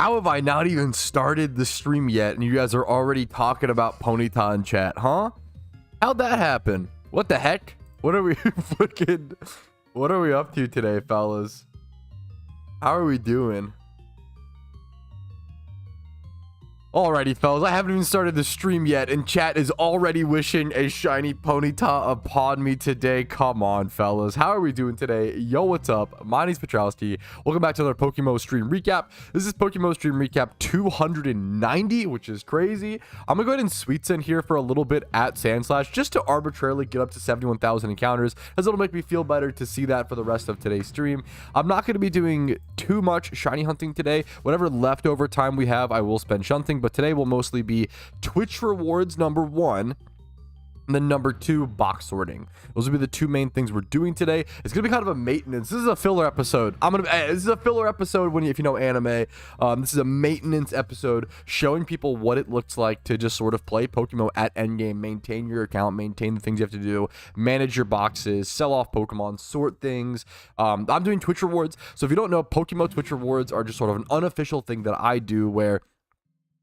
How have I not even started the stream yet and you guys are already talking about Ponyta in chat, huh? How'd that happen? What the heck? What are we what are we up to today, fellas? How are we doing? Alrighty, fellas, I haven't even started the stream yet, and chat is already wishing a shiny Ponyta upon me today. Come on, fellas. How are we doing today? Yo, what's up? My name's Petrowski. Welcome back to another PokeMMO stream recap. This is PokeMMO stream recap 290, which is crazy. I'm gonna go ahead and sweet send here for a little bit at Sandslash, just to arbitrarily get up to 71,000 encounters, as it'll make me feel better to see that for the rest of today's stream. I'm not gonna be doing too much shiny hunting today. Whatever leftover time we have, I will spend shunting. But today will mostly be Twitch rewards, number 1, and then number 2, box sorting. Those will be the two main things we're doing today. It's gonna be kind of a maintenance. This is a filler episode. This is a filler episode if you know anime. This is a maintenance episode showing people what it looks like to just sort of play Pokemon at endgame, maintain your account, maintain the things you have to do, manage your boxes, sell off Pokemon, sort things. I'm doing Twitch rewards. So if you don't know, Pokemon Twitch rewards are just sort of an unofficial thing that I do where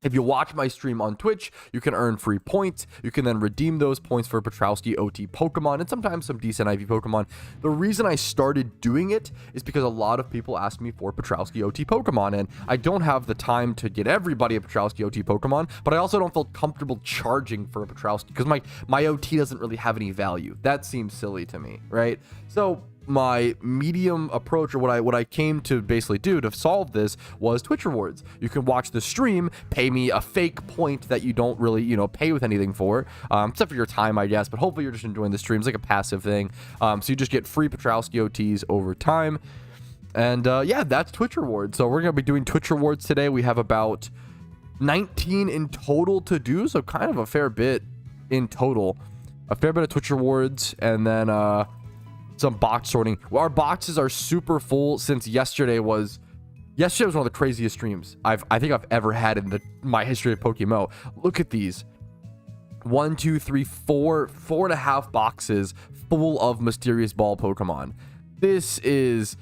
if you watch my stream on Twitch, you can earn free points. You can then redeem those points for Petrowski OT Pokemon and sometimes some decent IV Pokemon. The reason I started doing it is because a lot of people ask me for Petrowski OT Pokemon, and I don't have the time to get everybody a Petrowski OT Pokemon, but I also don't feel comfortable charging for a Petrowski because my OT doesn't really have any value. That seems silly to me, right? So my medium approach, or what I came to basically do to solve this, was Twitch rewards. You can watch the stream, pay me a fake point that you don't really, pay with anything for, except for your time, I guess, but hopefully you're just enjoying the stream. It's like a passive thing. So you just get free Petrowski OTs over time. And yeah, that's Twitch rewards. So we're going to be doing Twitch rewards today. We have about 19 in total to do, so kind of a fair bit in total. A fair bit of Twitch rewards, and then some box sorting. Well, our boxes are super full since yesterday was one of the craziest streams I think I've ever had in my history of Pokemon. Look at these. 1, 2, 3, 4, 4.5 boxes full of mysterious ball Pokemon. This is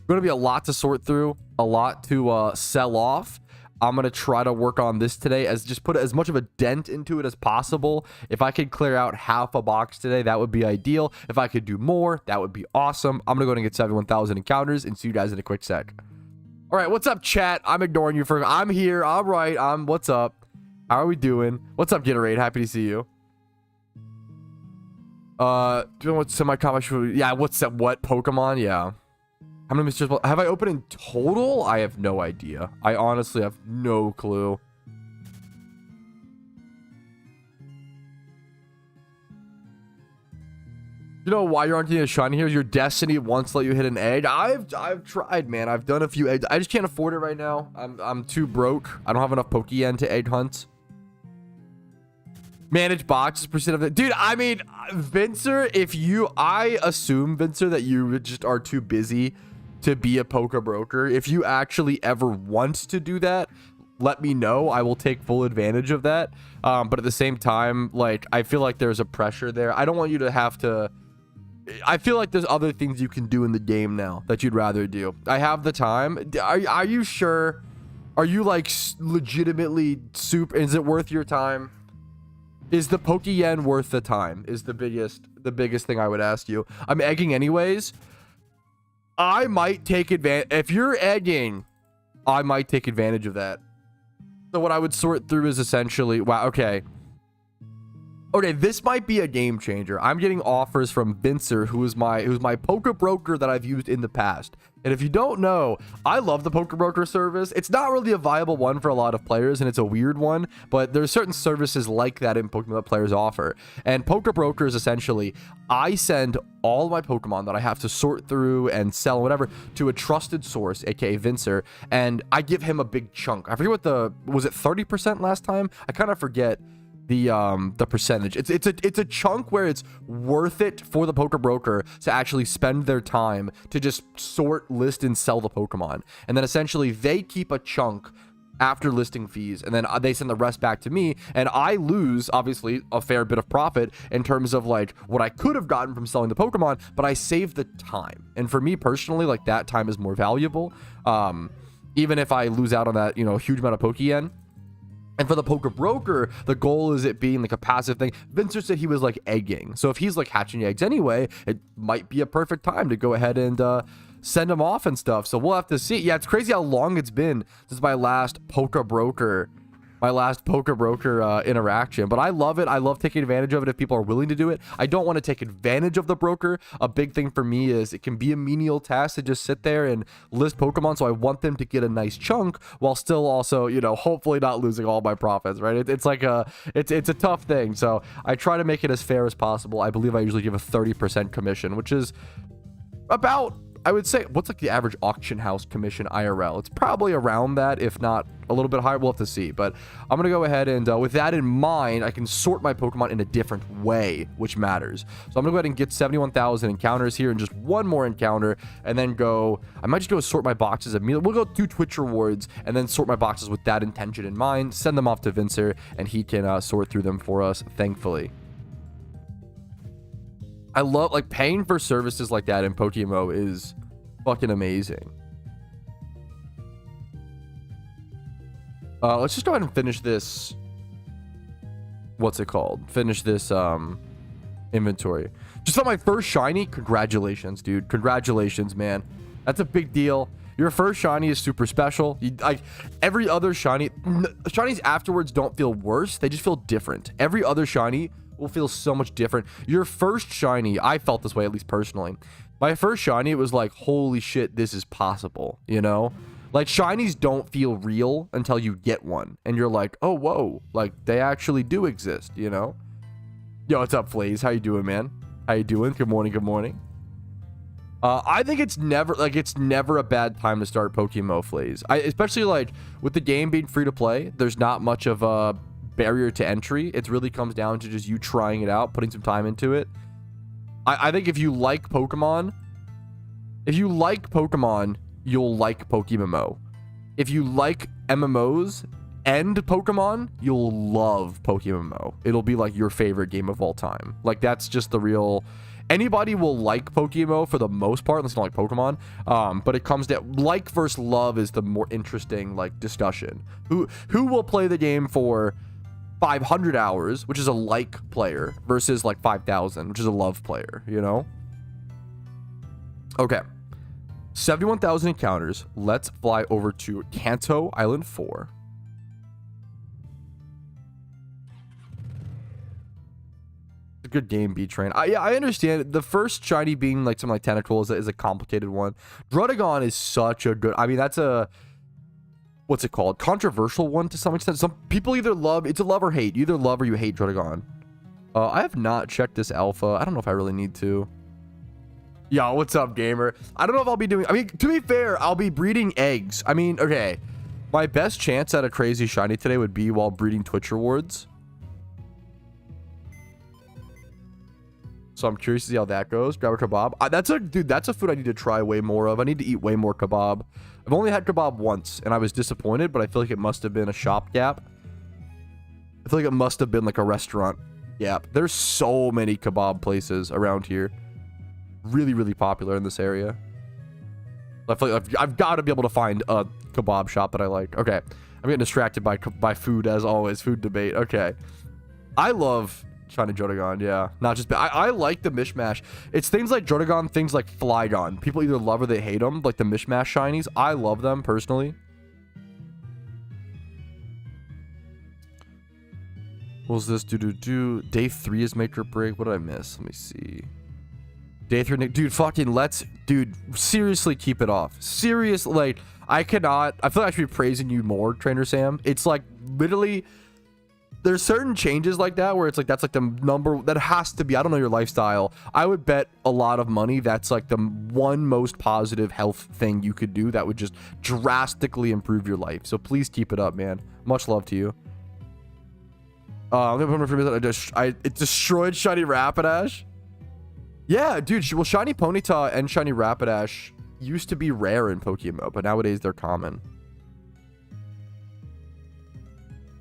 going to be a lot to sort through, a lot to sell off. I'm going to try to work on this today, just put as much of a dent into it as possible. If I could clear out half a box today, that would be ideal. If I could do more, that would be awesome. I'm going to go ahead and get 71,000 encounters and see you guys in a quick sec. All right, what's up, chat? I'm ignoring you I'm here. All right, what's up? How are we doing? What's up, Gatorade? Happy to see you. Do you know what semi-combat? Yeah, what's that? What Pokemon? Yeah. How many mysterious balls have I opened in total? I have no idea. I honestly have no clue. You know why you aren't getting a shiny here? Your destiny wants to let you hit an egg. I've tried, man. I've done a few eggs. I just can't afford it right now. I'm too broke. I don't have enough Pokeyen to egg hunt. Manage boxes percent of it. Dude, I mean, Vincer, I assume, Vincer, that you just are too busy to be a poke broker. If you actually ever want to do that, let me know. I will take full advantage of that. But at the same time, like, I feel like there's a pressure there. I don't want you to have to. I feel like there's other things you can do in the game now that you'd rather do. I have the time. Are you sure? Are you like legitimately super? Is it worth your time? Is the Pokeyen worth the time? Is the biggest thing I would ask you. I'm egging anyways. I might take advantage. If you're egging, I might take advantage of that. So what I would sort through is essentially, wow, okay, this might be a game changer. I'm getting offers from Vincer, who is my poker broker that I've used in the past. And if you don't know, I love the poker broker service. It's not really a viable one for a lot of players, and it's a weird one, but there's certain services like that in Pokemon that players offer. And poker broker is essentially, I send all my Pokemon that I have to sort through and sell and whatever to a trusted source, aka Vincer, and I give him a big chunk. I forget was it 30% last time? I kind of forget the percentage. It's a chunk where it's worth it for the poker broker to actually spend their time to just sort, list, and sell the Pokemon, and then essentially they keep a chunk after listing fees, and then they send the rest back to me, and I lose obviously a fair bit of profit in terms of like what I could have gotten from selling the Pokemon, but I save the time. And for me personally, like, that time is more valuable. even if I lose out on that, you know, huge amount of Pokeyen. And for the Poke Broker, the goal is it being like a passive thing. Vincer said he was like egging. So if he's like hatching eggs anyway, it might be a perfect time to go ahead and send him off and stuff. So we'll have to see. Yeah, it's crazy how long it's been since my last Poke Broker interaction, but I love it. I love taking advantage of it if people are willing to do it. I don't want to take advantage of the broker. A big thing for me is it can be a menial task to just sit there and list Pokemon, so I want them to get a nice chunk while still also, you know, hopefully not losing all my profits, right? It's like it's a tough thing, so I try to make it as fair as possible. I believe I usually give a 30% commission, which is about, I would say, what's like the average auction house commission IRL? It's probably around that, if not a little bit higher. We'll have to see. But I'm going to go ahead and with that in mind, I can sort my Pokemon in a different way, which matters. So I'm going to go ahead and get 71,000 encounters here and just one more encounter, and then go, I might just go sort my boxes immediately. We'll go do Twitch rewards and then sort my boxes with that intention in mind, send them off to Vincer, and he can sort through them for us, thankfully. I love, like, paying for services like that in PokeMMO is fucking amazing. Let's just go ahead and finish this. What's it called? Finish this inventory. Just got my first shiny. Congratulations, dude. Congratulations, man. That's a big deal. Your first shiny is super special. Like every other shiny, shinies afterwards don't feel worse. They just feel different. Every other shiny will feel so much different. Your first shiny, I felt this way, at least personally. My first shiny, it was like, holy shit, this is possible, you know? Like, shinies don't feel real until you get one. And you're like, oh, whoa. Like, they actually do exist, you know? Yo, what's up, Flaze? How you doing, man? How you doing? Good morning, good morning. I think it's never a bad time to start PokeMMO, Flaze. Especially, like, with the game being free to play, there's not much of a barrier to entry. It really comes down to just you trying it out, putting some time into it. I think if you like Pokemon, you'll like PokeMMO. If you like MMOs and Pokemon, you'll love PokeMMO. It'll be like your favorite game of all time. Like, that's just the real... Anybody will like PokeMMO for the most part, unless you don't like Pokemon. But it comes to like versus love is the more interesting, like, discussion. Who will play the game for 500 hours, which is a like player, versus like 5,000, which is a love player, you know? Okay. 71,000 encounters. Let's fly over to Kanto Island 4. A good game, B-Train. Yeah, I understand. The first shiny being like something like Tentacle is a complicated one. Druddigon is such a good... I mean, that's a... What's it called? Controversial one to some extent. Some people either love... It's a love or hate. You either love or you hate Druddigon. I have not checked this alpha. I don't know if I really need to. Yo, what's up, gamer? I don't know if I'll be doing... I mean, to be fair, I'll be breeding eggs. I mean, okay. My best chance at a crazy shiny today would be while breeding Twitch rewards. So I'm curious to see how that goes. Grab a kebab. Dude, that's a food I need to try way more of. I need to eat way more kebab. I've only had kebab once, and I was disappointed, but I feel like it must have been a shop gap. I feel like it must have been like a restaurant gap. There's so many kebab places around here. Really, really popular in this area. I feel like I've got to be able to find a kebab shop that I like. Okay. I'm getting distracted by food, as always. Food debate. Okay. I love... Shiny Druddigon, yeah. Not just... I like the mishmash. It's things like Druddigon, things like Flygon. People either love or they hate them, like the mishmash shinies. I love them, personally. What was this? Day 3 is make or break. What did I miss? Let me see. Day 3... Dude, fucking let's... Dude, seriously keep it off. Serious, like... I cannot... I feel like I should be praising you more, Trainer Sam. It's like, literally... There's certain changes like that where it's like that's like the number that has to be. I don't know your lifestyle. I would bet a lot of money that's like the one most positive health thing you could do that would just drastically improve your life. So please keep it up, man. Much love to you. It destroyed Shiny Rapidash. Yeah, dude. Well, Shiny Ponyta and Shiny Rapidash used to be rare in PokeMMO, but nowadays they're common.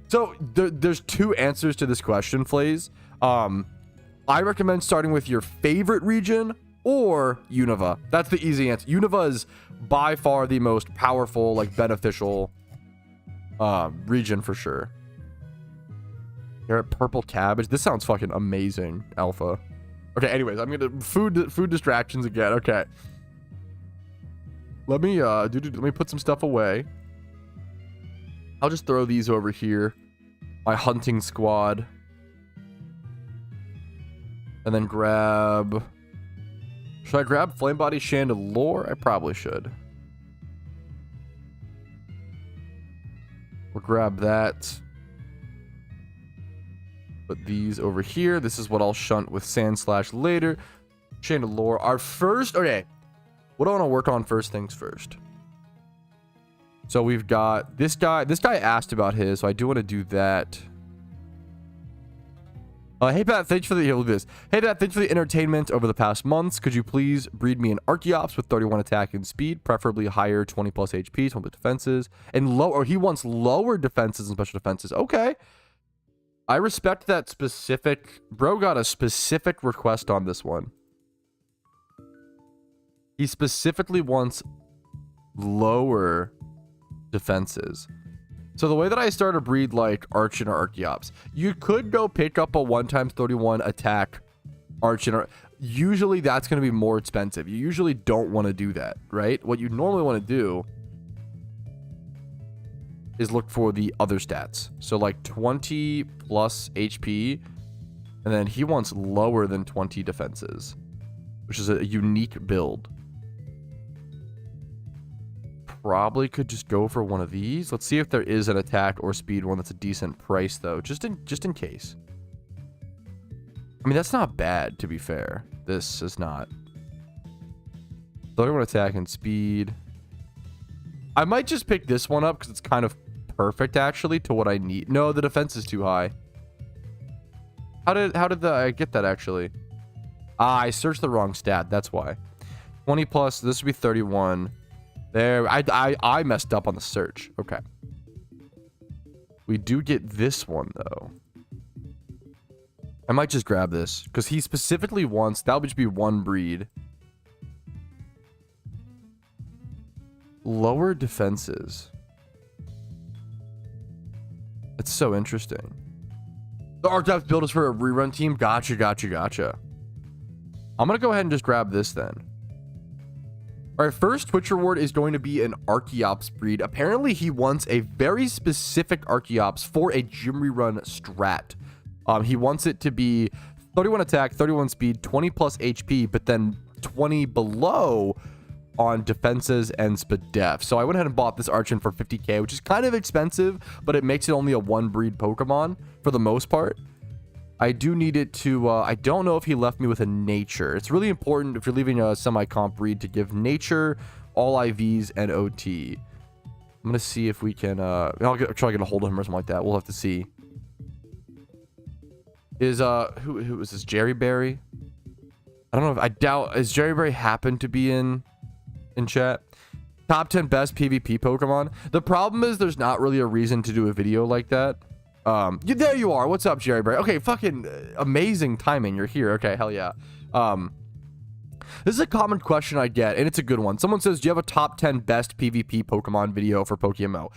So there's two answers to this question, Flaze. I recommend starting with your favorite region or Unova. That's the easy answer. Unova is by far the most powerful, like beneficial region for sure. Carrot, purple cabbage. This sounds fucking amazing, Alpha. Okay, anyways, I'm gonna food distractions again. Okay. Let me let me put some stuff away. I'll just throw these over here. My hunting squad. And then grab... Should I grab Flame Body Chandelure? I probably should. We'll grab that. Put these over here. This is what I'll shunt with Sandslash later. Chandelure. Our first... Okay. What do I want to work on first things first? So we've got this guy. This guy asked about his, so I do want to do that. Hey Pat, thanks for the... Here, look at this. Hey Pat, thanks for the entertainment over the past months. Could you please breed me an Archeops with 31 attack and speed, preferably higher 20 plus HP, 20 defenses, and low... Or he wants lower defenses and special defenses. Okay. I respect that specific... Bro got a specific request on this one. He specifically wants lower defenses. So the way that I start a breed like Archon or Archeops, you could go pick up a 1x31 attack Archon. Or usually that's going to be more expensive. You usually don't want to do that, right? What you normally want to do is look for the other stats. So like 20 plus HP, and then he wants lower than 20 defenses, which is a unique build. Probably could just go for one of these. Let's see if there is an attack or speed one that's a decent price though, just in case. I mean, that's not bad, to be fair. This is not. 31 attack and speed. I might just pick this one up because it's kind of perfect actually to what I need. No, the defense is too high. How did I get that actually? I searched the wrong stat, that's why. 20 plus, this would be 31. There, I messed up on the search. Okay. We do get this one, though. I might just grab this, because he specifically wants... That would just be one breed. Lower defenses. It's so interesting. The Archeops build is for a rerun team? Gotcha, gotcha, gotcha. I'm going to go ahead and just grab this, then. Our first Twitch reward is going to be an Archeops breed. Apparently, he wants a very specific Archeops for a gym rerun strat. He wants it to be 31 attack, 31 speed, 20 plus HP, but then 20 below on defenses and spadef. So I went ahead and bought this Archon for 50k, which is kind of expensive, but it makes it only a one breed Pokemon for the most part. I do need it to, I don't know if he left me with a nature. It's really important if you're leaving a semi-comp breed to give nature, all IVs, and OT. I'm going to see if we can, I'll try to get a hold of him or something like that. We'll have to see. Is, who is this? Jerry Berry? I don't know if, I doubt, is Jerry Berry happen to be in chat? Top 10 best PvP Pokemon. The problem is there's not really a reason to do a video like that. There you are. What's up, Jerry Bray? Okay, fucking amazing timing. You're here. Okay, hell yeah. This is a common question I get, and it's a good one. Someone says, do you have a top 10 best PvP Pokemon video for PokeMMO?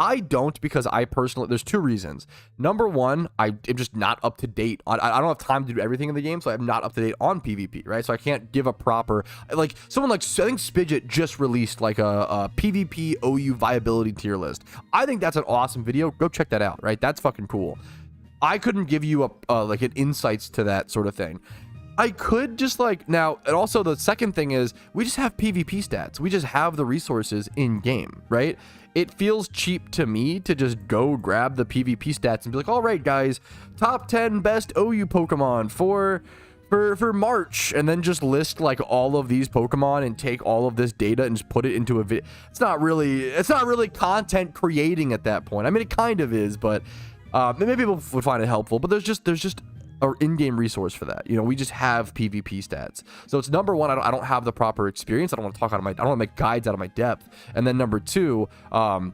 I don't, because I personally... There's two reasons. Number one, I'm just not up to date. I don't have time to do everything in the game, so I'm not up to date on PvP, right? So I can't give a proper... Like, someone like... I think Spidget just released, like, a PvP OU viability tier list. I think that's an awesome video. Go check that out, right? That's fucking cool. I couldn't give you, like, an insights to that sort of thing. I could just, like... Now, and also the second thing is, we just have PvP stats. We just have the resources in-game, right? It feels cheap to me to just go grab the PvP stats and be like, all right, guys, top 10 best OU Pokemon for March, and then just list like all of these Pokemon and take all of this data and just put it into a video. It's not really content creating at that point. I mean, it kind of is, but maybe people would find it helpful, but there's just an in-game resource for that. You know, we just have PvP stats. So it's number one, I don't have the proper experience. I don't want to talk out of my, I don't want to make guides out of my depth. And then number two,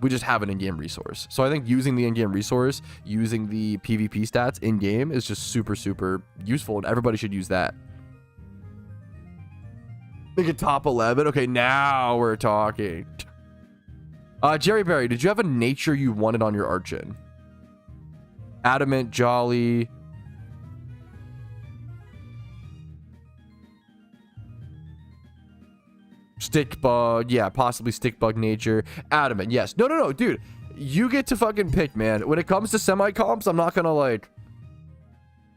we just have an in-game resource. So I think using the in-game resource, using the PvP stats in-game is just super, super useful, and everybody should use that. Make it top 11. Okay, now we're talking. Jerry Berry, did you have a nature you wanted on your Archon? Adamant, Jolly. Stick bug. Yeah, possibly stick bug nature. Adamant, yes. No, dude. You get to fucking pick, man. When it comes to semi-comps, I'm not gonna like...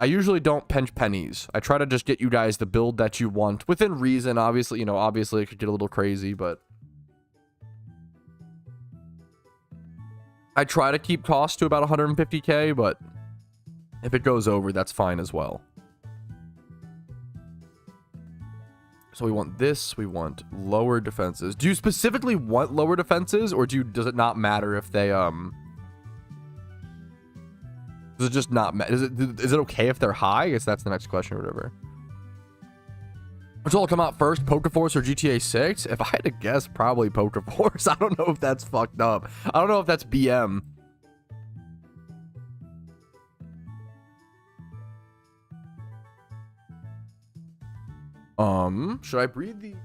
I usually don't pinch pennies. I try to just get you guys the build that you want. Within reason, obviously. You know, obviously it could get a little crazy, but... I try to keep costs to about 150k, but if it goes over, that's fine as well. So we want this. We want lower defenses. Do you specifically want lower defenses, or does it not matter if they does it just not matter? Is it okay if they're high? I guess that's the next question or whatever. Which will come out first, PokeForce or GTA 6? If I had to guess, probably PokeForce. I don't know if that's fucked up. I don't know if that's BM. Should I breed the...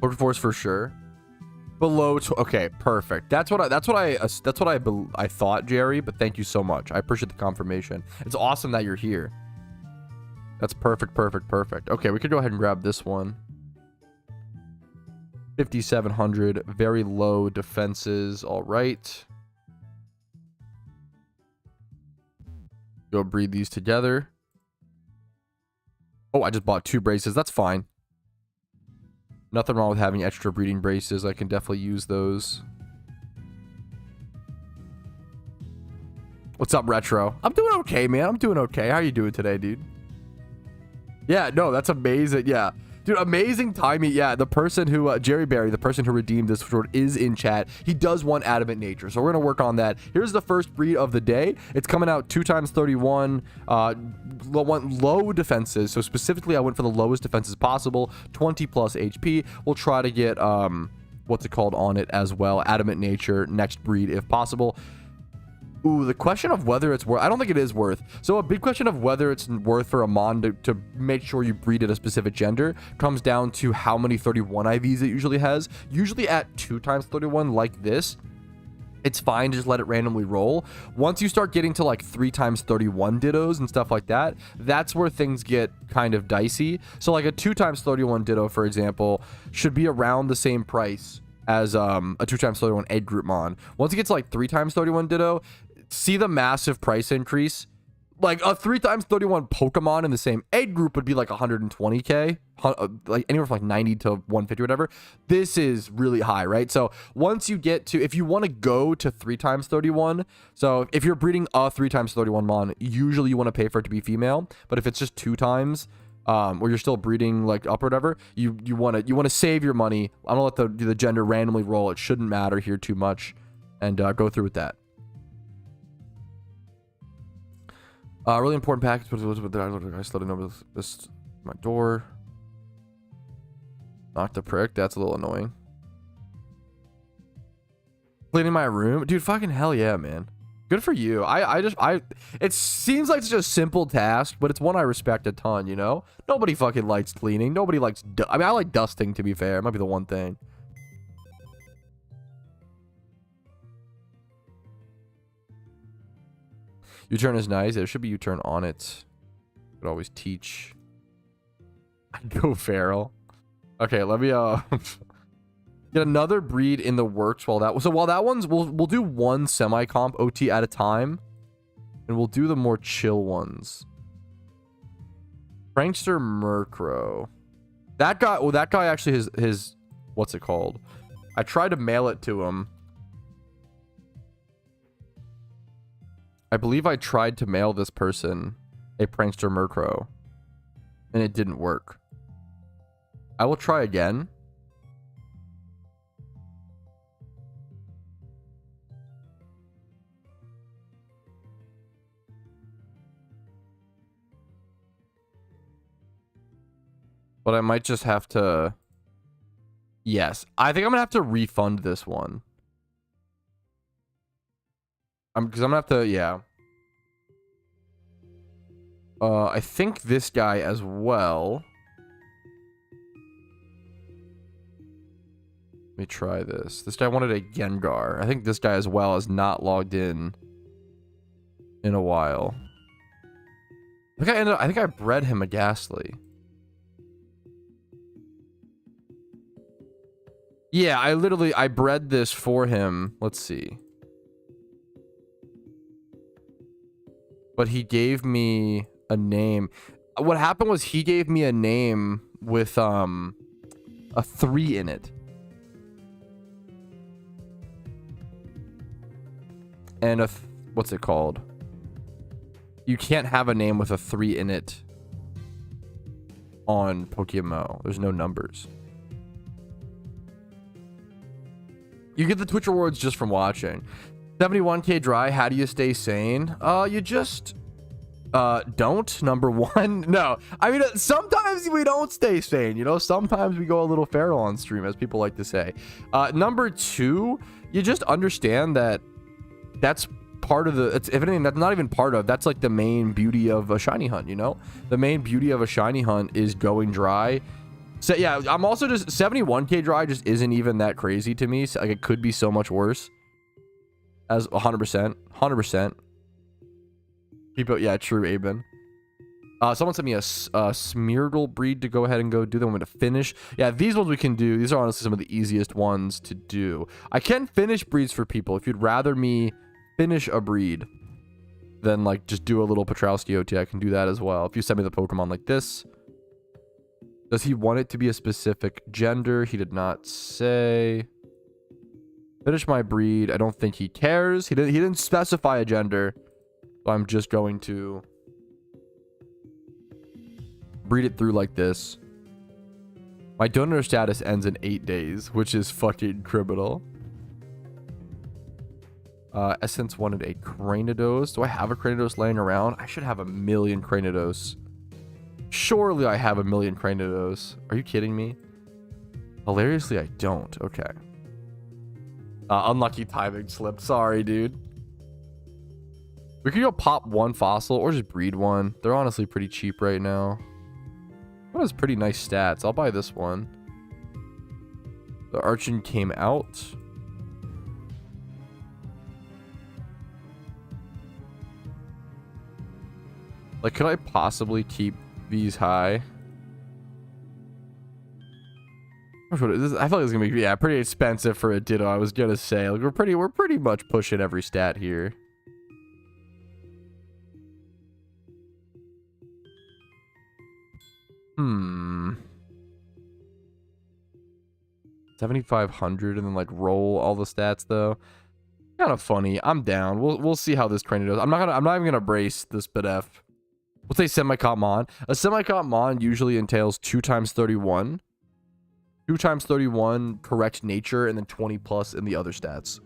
PokeForce for sure. Below okay, perfect. That's what I thought, Jerry, but thank you so much. I appreciate the confirmation. It's awesome that you're here. That's perfect. Okay, we could go ahead and grab this one. 5,700, very low defenses. All right. Go breed these together. Oh, I just bought 2 braces. That's fine. Nothing wrong with having extra breeding braces. I can definitely use those. What's up, Retro? I'm doing okay, man. I'm doing okay. How are you doing today, dude? Yeah, no, that's amazing. Yeah. Dude, amazing timing. Yeah, the person who, Jerry Berry, the person who redeemed this sword is in chat. He does want adamant nature, so we're going to work on that. Here's the first breed of the day. It's coming out 2x31, low defenses. So specifically, I went for the lowest defenses possible, 20 plus HP. We'll try to get, what's it called on it as well, adamant nature, next breed if possible. Ooh, the question of whether it's worth... I don't think it is worth. So a big question of whether it's worth for a mon to make sure you breed at a specific gender comes down to how many 31 IVs it usually has. Usually at 2x31 like this, it's fine to just let it randomly roll. Once you start getting to like 3x31 dittos and stuff like that, that's where things get kind of dicey. So like a 2x31 ditto, for example, should be around the same price as a 2x31 egg group mon. Once it gets like 3x31 ditto, see the massive price increase. Like a 3x31 Pokemon in the same egg group would be like 120k, like anywhere from like 90 to 150 or whatever. This is really high, right? So once you get to, if you want to go to 3x31, so if you're breeding a 3x31 mon, usually you want to pay for it to be female. But if it's just 2 times, or you're still breeding like up or whatever, you want to save your money. I'm gonna let the gender randomly roll. It shouldn't matter here too much, and go through with that. Really important package. I slid over this my door. Knocked the prick. That's a little annoying. Cleaning my room, dude. Fucking hell yeah, man. Good for you. It seems like such a simple task, but it's one I respect a ton, you know? Nobody fucking likes cleaning. Nobody likes... I mean, I like dusting, to be fair. It might be the one thing. U-turn is nice. There should be U-turn on it. Could always teach. I'd go feral. Okay, let me get another breed in the works while that... So while that one's... We'll do one semi-comp OT at a time. And we'll do the more chill ones. Prankster Murkrow. That guy... Well, that guy actually his... What's it called? I tried to mail it to him. I believe I tried to mail this person a Prankster Murkrow. And it didn't work. I will try again. But I might just have to... Yes. I think I'm going to have to refund this one. Because I'm gonna have to, yeah. I think this guy as well. Let me try this. This guy wanted a Gengar. I think this guy as well is not logged in a while. I think I bred him a Ghastly. Yeah, I bred this for him. Let's see. But he gave me a name. What happened was he gave me a name with a 3 in it. And what's it called? You can't have a name with a 3 in it on PokeMMO. There's no numbers. You get the Twitch rewards just from watching. 71k dry. How do you stay sane? You just don't. Number one. No, I mean, sometimes we don't stay sane, you know. Sometimes we go a little feral on stream, as people like to say. Number two, you just understand that that's part of the, it's, if anything, that's not even part of, that's like the main beauty of a shiny hunt, you know. The main beauty of a shiny hunt is going dry. So yeah, I'm also just 71k dry just isn't even that crazy to me. So, like, it could be so much worse. As 100%. People, yeah, true, Aben. Someone sent me a Smeargle breed to go ahead and go do them. I'm going to finish. Yeah, these ones we can do. These are honestly some of the easiest ones to do. I can finish breeds for people. If you'd rather me finish a breed than like just do a little Petrowski OT, I can do that as well. If you send me the Pokemon like this. Does he want it to be a specific gender? He did not say. Finish my breed. I don't think he cares. He didn't specify a gender. So I'm just going to breed it through like this. My donor status ends in 8 days, which is fucking criminal. Essence wanted a Cranidos. Do I have a Cranidos laying around? I should have a million Cranidos. Surely I have a million Cranidos. Are you kidding me? Hilariously, I don't. Okay. Unlucky timing slip. Sorry, dude. We could go pop one fossil or just breed one. They're honestly pretty cheap right now. One has pretty nice stats. I'll buy this one. The Archon came out. Like, could I possibly keep these high? I feel like it's gonna be, yeah, pretty expensive for a Ditto. I was gonna say, like, we're pretty much pushing every stat here. Hmm. 7,500 and then like roll all the stats though. Kind of funny. I'm down. We'll see how this trainer does. I'm not even gonna brace this BDF. We'll say semi-comp mon. A semi-comp mon usually entails 2 times 31. 2 times 31 correct nature and then 20 plus in the other stats.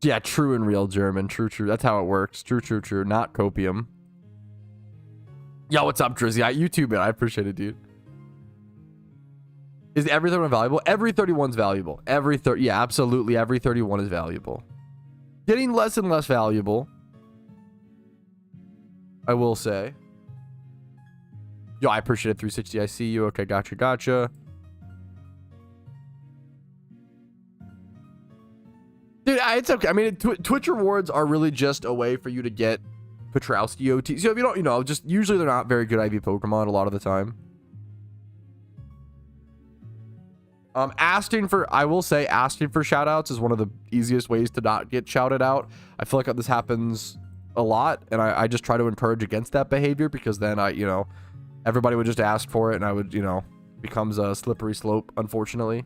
Yeah, true in real German. True. That's how it works. True. Not copium. Yo, what's up, Drizzy? YouTube it. I appreciate it, dude. Is every 31 valuable? Every 31's valuable. Yeah, absolutely. Every 31 is valuable. Getting less and less valuable, I will say. Yo, I appreciate it. 360. I see you. Okay, gotcha. Dude, it's okay. I mean, Twitch rewards are really just a way for you to get Petrowski OT. So if you don't, you know, just usually they're not very good IV Pokemon a lot of the time. I will say asking for shoutouts is one of the easiest ways to not get shouted out. I feel like this happens a lot, and I just try to encourage against that behavior, because then everybody would just ask for it, and I would, becomes a slippery slope, unfortunately.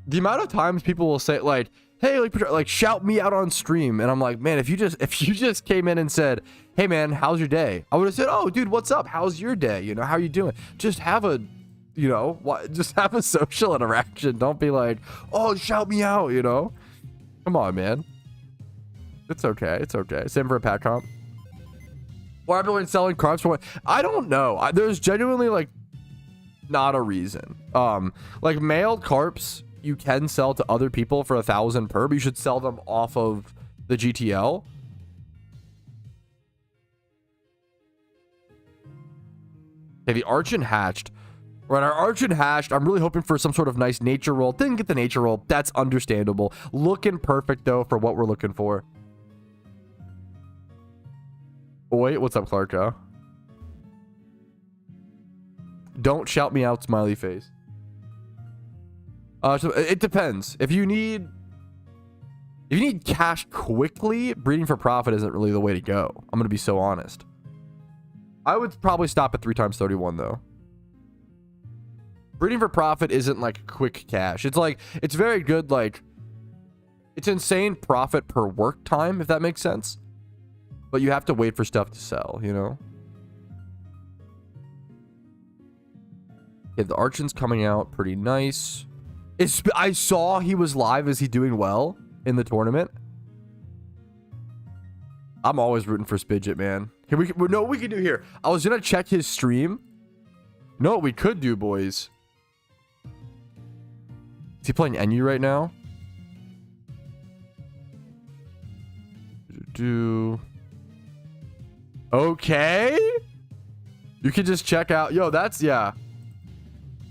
The amount of times people will say like, hey, like shout me out on stream, and I'm like, man, if you just came in and said, hey man, how's your day? I would have said, oh dude, what's up? How's your day? How are you doing? Just have a just have a social interaction. Don't be like, oh, shout me out, Come on, man. It's okay. Same for a pack comp. Or everyone selling carps for what? I don't know. There's genuinely like not a reason. Like male carps you can sell to other people for 1,000 per, but you should sell them off of the GTL. Okay, the Archon hatched. Right, our Archon hatched. I'm really hoping for some sort of nice nature roll. Didn't get the nature roll. That's understandable. Looking perfect though for what we're looking for. Oh, wait, what's up, Clarka? Don't shout me out, smiley face. So it depends. If you need cash quickly, breeding for profit isn't really the way to go. I'm gonna be so honest. I would probably stop at 3 times 31 though. Breeding for profit isn't like quick cash. It's like, it's very good, like, it's insane profit per work time, if that makes sense. But you have to wait for stuff to sell, you know? Yeah, the Archon's coming out pretty nice. I saw he was live. Is he doing well in the tournament? I'm always rooting for Spidget, man. Here we know what we can do here. I was gonna check his stream. You know what we could do, boys? Is he playing NU right now? Okay. You can just check out. Yo, that's, yeah.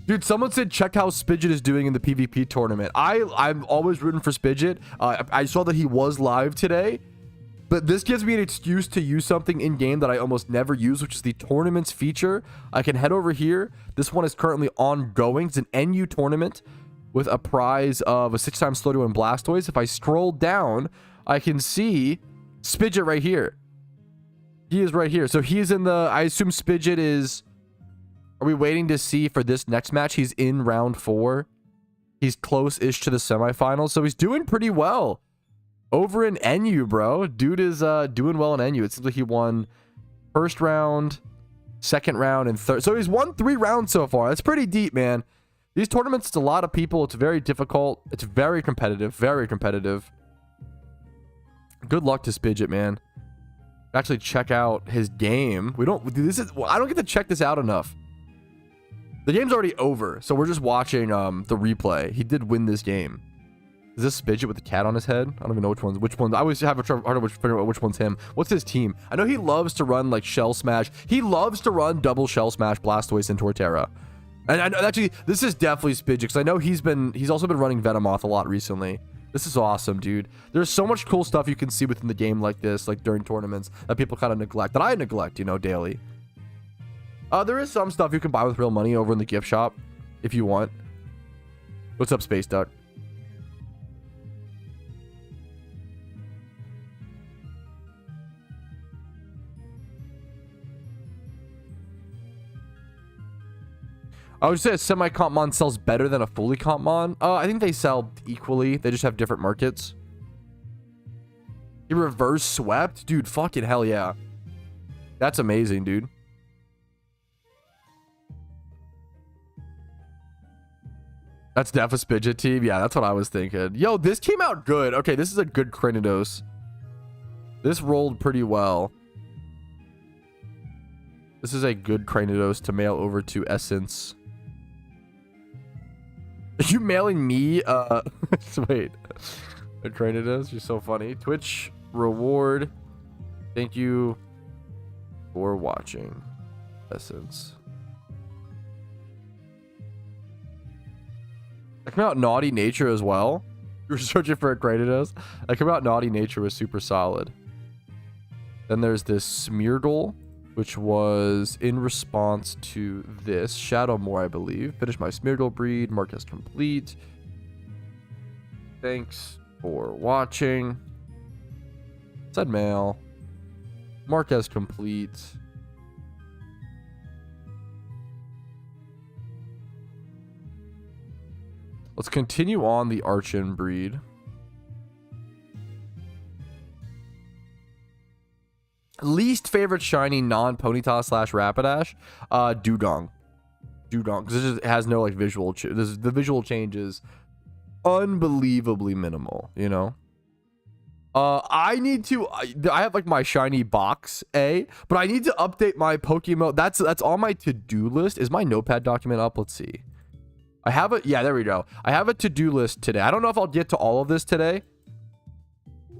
Dude, someone said check how Spidget is doing in the PvP tournament. I'm always rooting for Spidget. I saw that he was live today. But this gives me an excuse to use something in-game that I almost never use, which is the tournaments feature. I can head over here. This one is currently ongoing. It's an NU tournament with a prize of a 6 times 31 Blastoise. If I scroll down, I can see Spidget right here. He is right here. So he's in the... I assume Spidget is... Are we waiting to see for this next match? He's in round 4. He's close-ish to the semifinals. So he's doing pretty well. Over in NU, bro. Dude is doing well in NU. It seems like he won first round, second round, and third. So he's won 3 rounds so far. That's pretty deep, man. These tournaments, it's a lot of people. It's very difficult. It's very competitive. Very competitive. Good luck to Spidget, man. Actually, check out his game. I don't get to check this out enough. The game's already over, so we're just watching the replay. He did win this game. Is this Spidget with the cat on his head? I don't even know which one's. I always have a hard time figuring out which one's him. What's his team? I know he loves to run like Shell Smash. He loves to run double Shell Smash, Blastoise, and Torterra. And I know, actually, this is definitely Spidget, because I know he's also been running Venomoth a lot recently. This is awesome, dude. There's so much cool stuff you can see within the game like this, like during tournaments, that people kind of neglect, that I neglect, you know, daily. There is some stuff you can buy with real money over in the gift shop, if you want. What's up, Space Duck? I would say a semi-comp mon sells better than a fully comp mon. I think they sell equally. They just have different markets. He reverse swept? Dude, fucking hell yeah. That's amazing, dude. That's Def a Spidget team. Yeah, that's what I was thinking. Yo, this came out good. Okay, this is a good Cranidos. This rolled pretty well. This is a good Cranidos to mail over to Essence. Are you mailing me? Wait. A Cranidos? You're so funny. Twitch reward. Thank you for watching. Essence. I came out Naughty Nature as well. You were searching for a Cranidos. I came out Naughty Nature was super solid. Then there's this Smeargle, which was in response to this. Shadowmoor, I believe. Finish my Smeargle breed. Mark as complete. Thanks for watching. Said mail. Mark as complete. Let's continue on the Archon breed. Least favorite shiny non-Ponyta / Rapidash? Dewgong. Dewgong. Because it has no like visual the visual change is unbelievably minimal, you know? I need to. I have like my shiny box but I need to update my PokeMMO. That's on my to-do list. Is my notepad document up? Let's see. I have it. Yeah, there we go. I have a to-do list today. I don't know if I'll get to all of this today.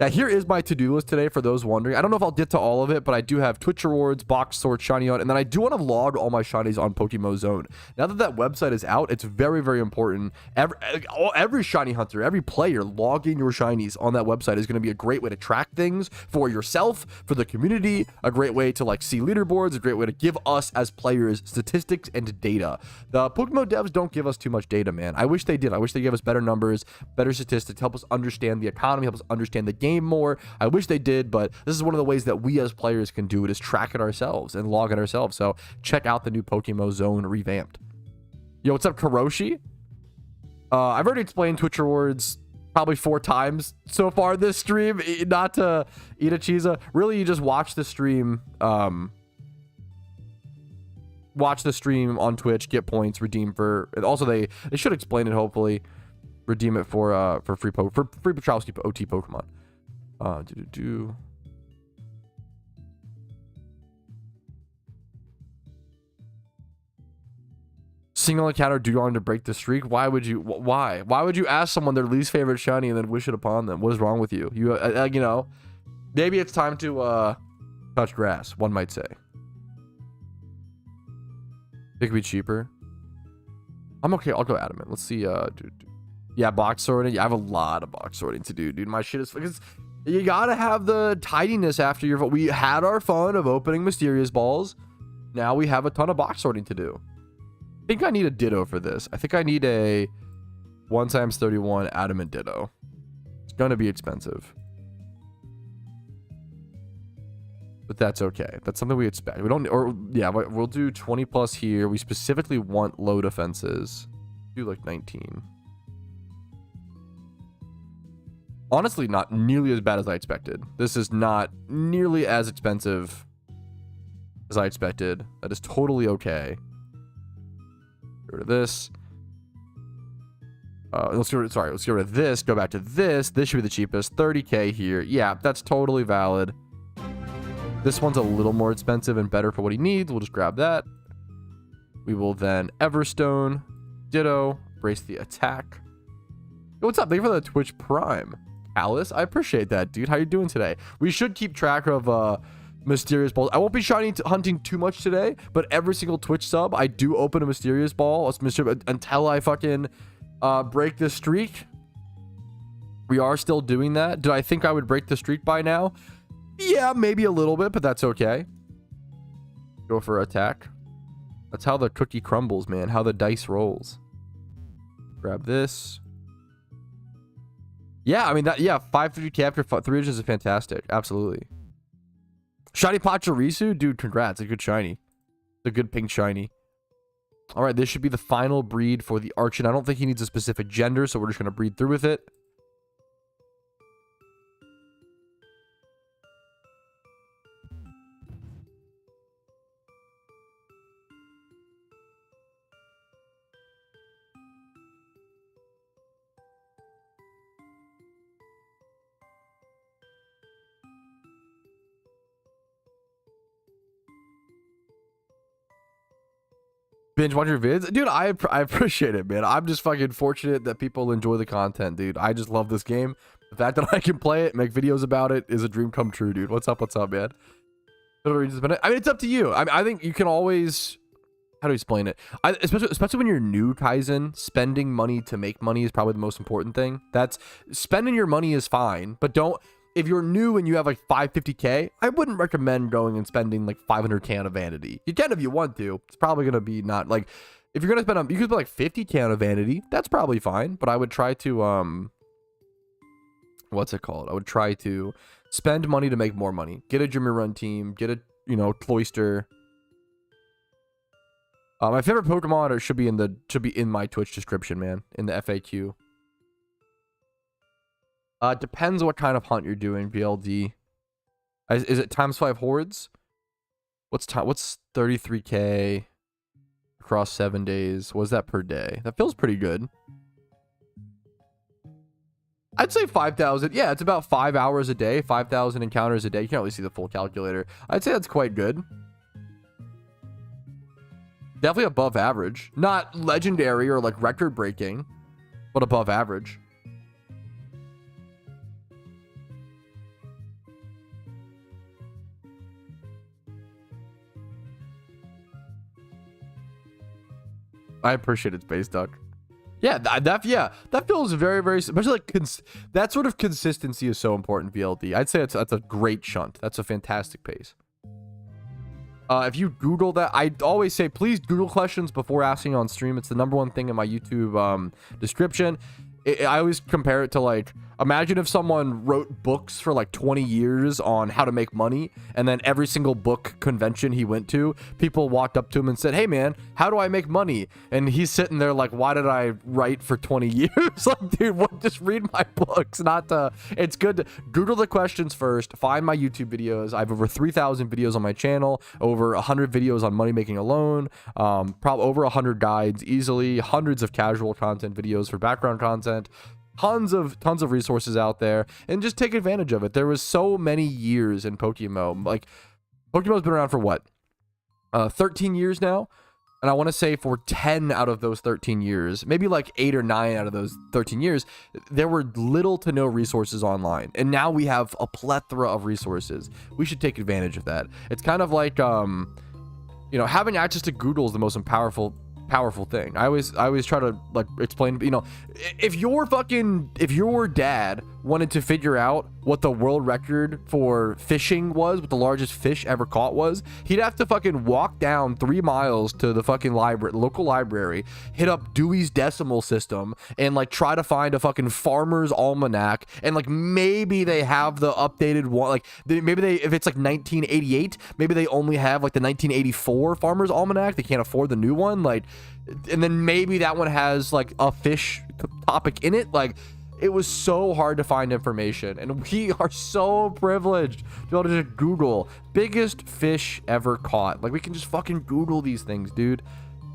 Yeah, here is my to-do list today for those wondering. I don't know if I'll get to all of it, but I do have Twitch rewards, box sort, shiny on, and then I do want to log all my shinies on PokeMMO Zone. Now that that website is out, it's very, very important. Every shiny hunter, every player logging your shinies on that website is going to be a great way to track things for yourself, for the community, a great way to like see leaderboards, a great way to give us as players statistics and data. The PokeMMO devs don't give us too much data, man. I wish they did. I wish they gave us better numbers, better statistics, help us understand the economy, help us understand the game more. I wish they did, but this is one of the ways that we as players can do it, is track it ourselves and log it ourselves. So check out the new PokeMMO Zone revamped. Yo, what's up, Karoshi? I've already explained Twitch rewards probably 4 times so far this stream, not to eat a cheese. Really, you just watch the stream, on Twitch, get points, redeem for, also they should explain it, hopefully redeem it for free Petrowski OT Pokemon. Single encounter DONO to break the streak. Why would you ask someone their least favorite shiny and then wish it upon them? What is wrong with you? You know, maybe it's time to touch grass, one might say. It could be cheaper. I'm okay. I'll go adamant. Let's see. Yeah, box sorting. Yeah, I have a lot of box sorting to do, dude. My shit is, because you gotta have the tidiness after your. We had our fun of opening mysterious balls. Now we have a ton of box sorting to do. I think I need a ditto for this. I think I need a 1x31 adamant ditto. It's gonna be expensive, but that's okay. That's something we expect. We don't, or yeah, we'll do 20 plus here. We specifically want low defenses. Do like 19. Honestly, not nearly as bad as I expected. This is not nearly as expensive as I expected. That is totally okay. Get rid of this. Let's get rid of this. Go back to this. This should be the cheapest. 30k here. Yeah, that's totally valid. This one's a little more expensive and better for what he needs. We'll just grab that. We will then Everstone, ditto, brace the attack. Yo, what's up? Thank you for the Twitch Prime. Alice, I appreciate that, dude. How you doing today? We should keep track of mysterious balls. I won't be shiny hunting too much today, but every single Twitch sub, I do open a mysterious ball until I fucking break this streak. We are still doing that. Did I think I would break the streak by now? Yeah, maybe a little bit, but that's okay. Go for attack. That's how the cookie crumbles, man. How the dice rolls. Grab this. Yeah, I mean, that, yeah, 550k after 3 inches is fantastic. Absolutely. Shiny Pachirisu? Dude, congrats. A good shiny. A good pink shiny. All right, this should be the final breed for the Archeops. I don't think he needs a specific gender, so we're just going to breed through with it. Binge watch your vids, dude. I appreciate it, man. I'm just fucking fortunate that people enjoy the content, dude. I just love this game. The fact that I can play it, make videos about it, is a dream come true, dude. What's up, man? I mean, it's up to you. I think you can always, how do you explain it? Especially when you're new, Kaizen, spending money to make money is probably the most important thing. That's, spending your money is fine, but don't, if you're new and you have like 550k, I wouldn't recommend going and spending like 500k on a vanity. You can if you want to. It's probably gonna be not like, if you're gonna spend on, you could spend like 50k on a vanity. That's probably fine. But I would try to what's it called? I would try to spend money to make more money. Get a Jimmy Run team. Get a, you know, Cloyster. My favorite Pokemon should be in my Twitch description, man. In the FAQ. Depends what kind of hunt you're doing, BLD. Is it ×5 hordes? What's 33k across 7 days? What is that per day? That feels pretty good. I'd say 5,000. Yeah, it's about 5 hours a day, 5,000 encounters a day. You can't really see the full calculator. I'd say that's quite good. Definitely above average. Not legendary or like record breaking, but above average. I appreciate it, Space Duck. Yeah, that feels very, very, especially like that sort of consistency is so important. VLD, I'd say that's a great shunt. That's a fantastic pace. If you Google that, I always say please Google questions before asking on stream. It's the #1 thing in my YouTube description. I always compare it to like, imagine if someone wrote books for like 20 years on how to make money, and then every single book convention he went to, people walked up to him and said, hey man, how do I make money? And he's sitting there like, why did I write for 20 years? Like, dude, what? Just read my books. It's good to Google the questions first, find my YouTube videos. I have over 3,000 videos on my channel, over 100 videos on money making alone, probably over 100 guides easily, hundreds of casual content videos for background content, tons of resources out there, and just take advantage of it. There was so many years in PokeMMO. Like, PokeMMO's been around for what, 13 years now, and I want to say for 10 out of those 13 years, maybe like 8 or 9 out of those 13 years, there were little to no resources online, and now we have a plethora of resources. We should take advantage of that. It's kind of like you know, having access to Google is the most powerful thing. I always try to like explain, you know, if your dad wanted to figure out what the world record for fishing was, what the largest fish ever caught was, he'd have to fucking walk down 3 miles to the fucking local library, hit up Dewey's Decimal System, and like try to find a fucking farmer's almanac, and like maybe they have the updated one, like maybe they, if it's like 1988, maybe they only have like the 1984 farmer's almanac, they can't afford the new one, like, and then maybe that one has like a fish topic in it. Like, it was so hard to find information, and we are so privileged to be able to just Google biggest fish ever caught. Like, we can just fucking Google these things, dude.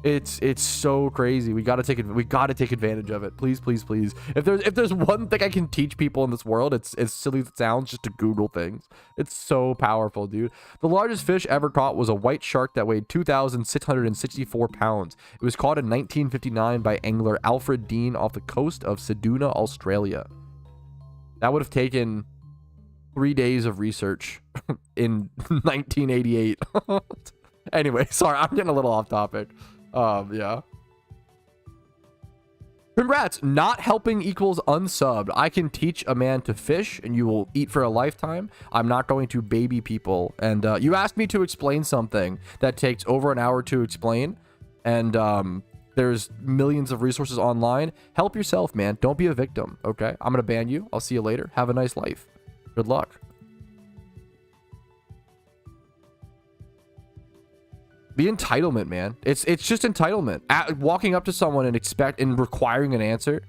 It's so crazy. We gotta take advantage of it. Please, please, please. If there's one thing I can teach people in this world, it's as silly as it sounds, just to Google things. It's so powerful, dude. The largest fish ever caught was a white shark that weighed 2,664 pounds. It was caught in 1959 by angler Alfred Dean off the coast of Sedona, Australia. That would have taken 3 days of research in 1988. Anyway, sorry, I'm getting a little off topic. Yeah. Congrats. Not helping equals unsubbed. I can teach a man to fish and you will eat for a lifetime. I'm not going to baby people. And you asked me to explain something that takes over an hour to explain, and there's millions of resources online. Help yourself, man. Don't be a victim. Okay, I'm gonna ban you. I'll see you later. Have a nice life. Good luck. The entitlement, man. It's just entitlement. Walking up to someone and requiring an answer.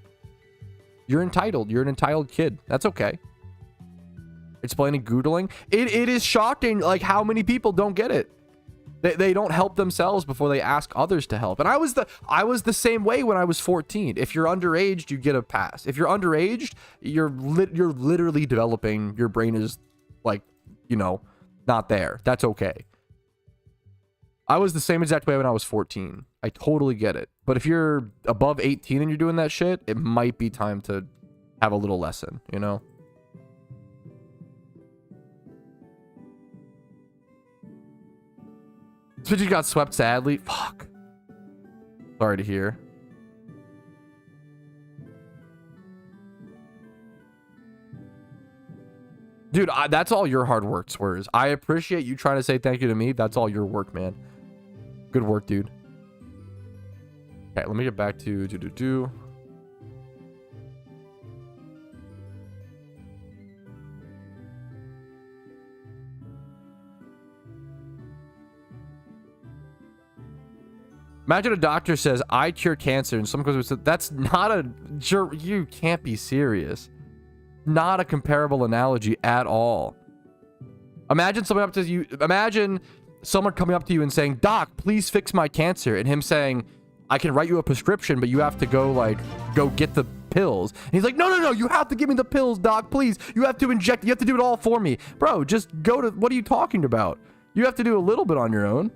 You're entitled. You're an entitled kid. That's okay. Explaining Googling. It is shocking, like, how many people don't get it. They don't help themselves before they ask others to help. And I was the same way when I was 14. If you're underaged, you get a pass. If you're underaged, you're literally developing. Your brain is, like, you know, not there. That's okay. I was the same exact way when I was 14. I totally get it. But if you're above 18 and you're doing that shit, it might be time to have a little lesson, you know? Switchy got swept sadly. Fuck. Sorry to hear. Dude, that's all your hard work, Swears. I appreciate you trying to say thank you to me. That's all your work, man. Good work, dude. Okay, let me get back to Imagine a doctor says, I cure cancer, and someone goes, that's not a... You can't be serious. Not a comparable analogy at all. Imagine someone up to you... Imagine someone coming up to you and saying, Doc, please fix my cancer. And him saying, I can write you a prescription, but you have to go get the pills. And he's like, no, no, no, you have to give me the pills, doc, please. You have to inject, you have to do it all for me. Bro, just go to, what are you talking about? You have to do a little bit on your own.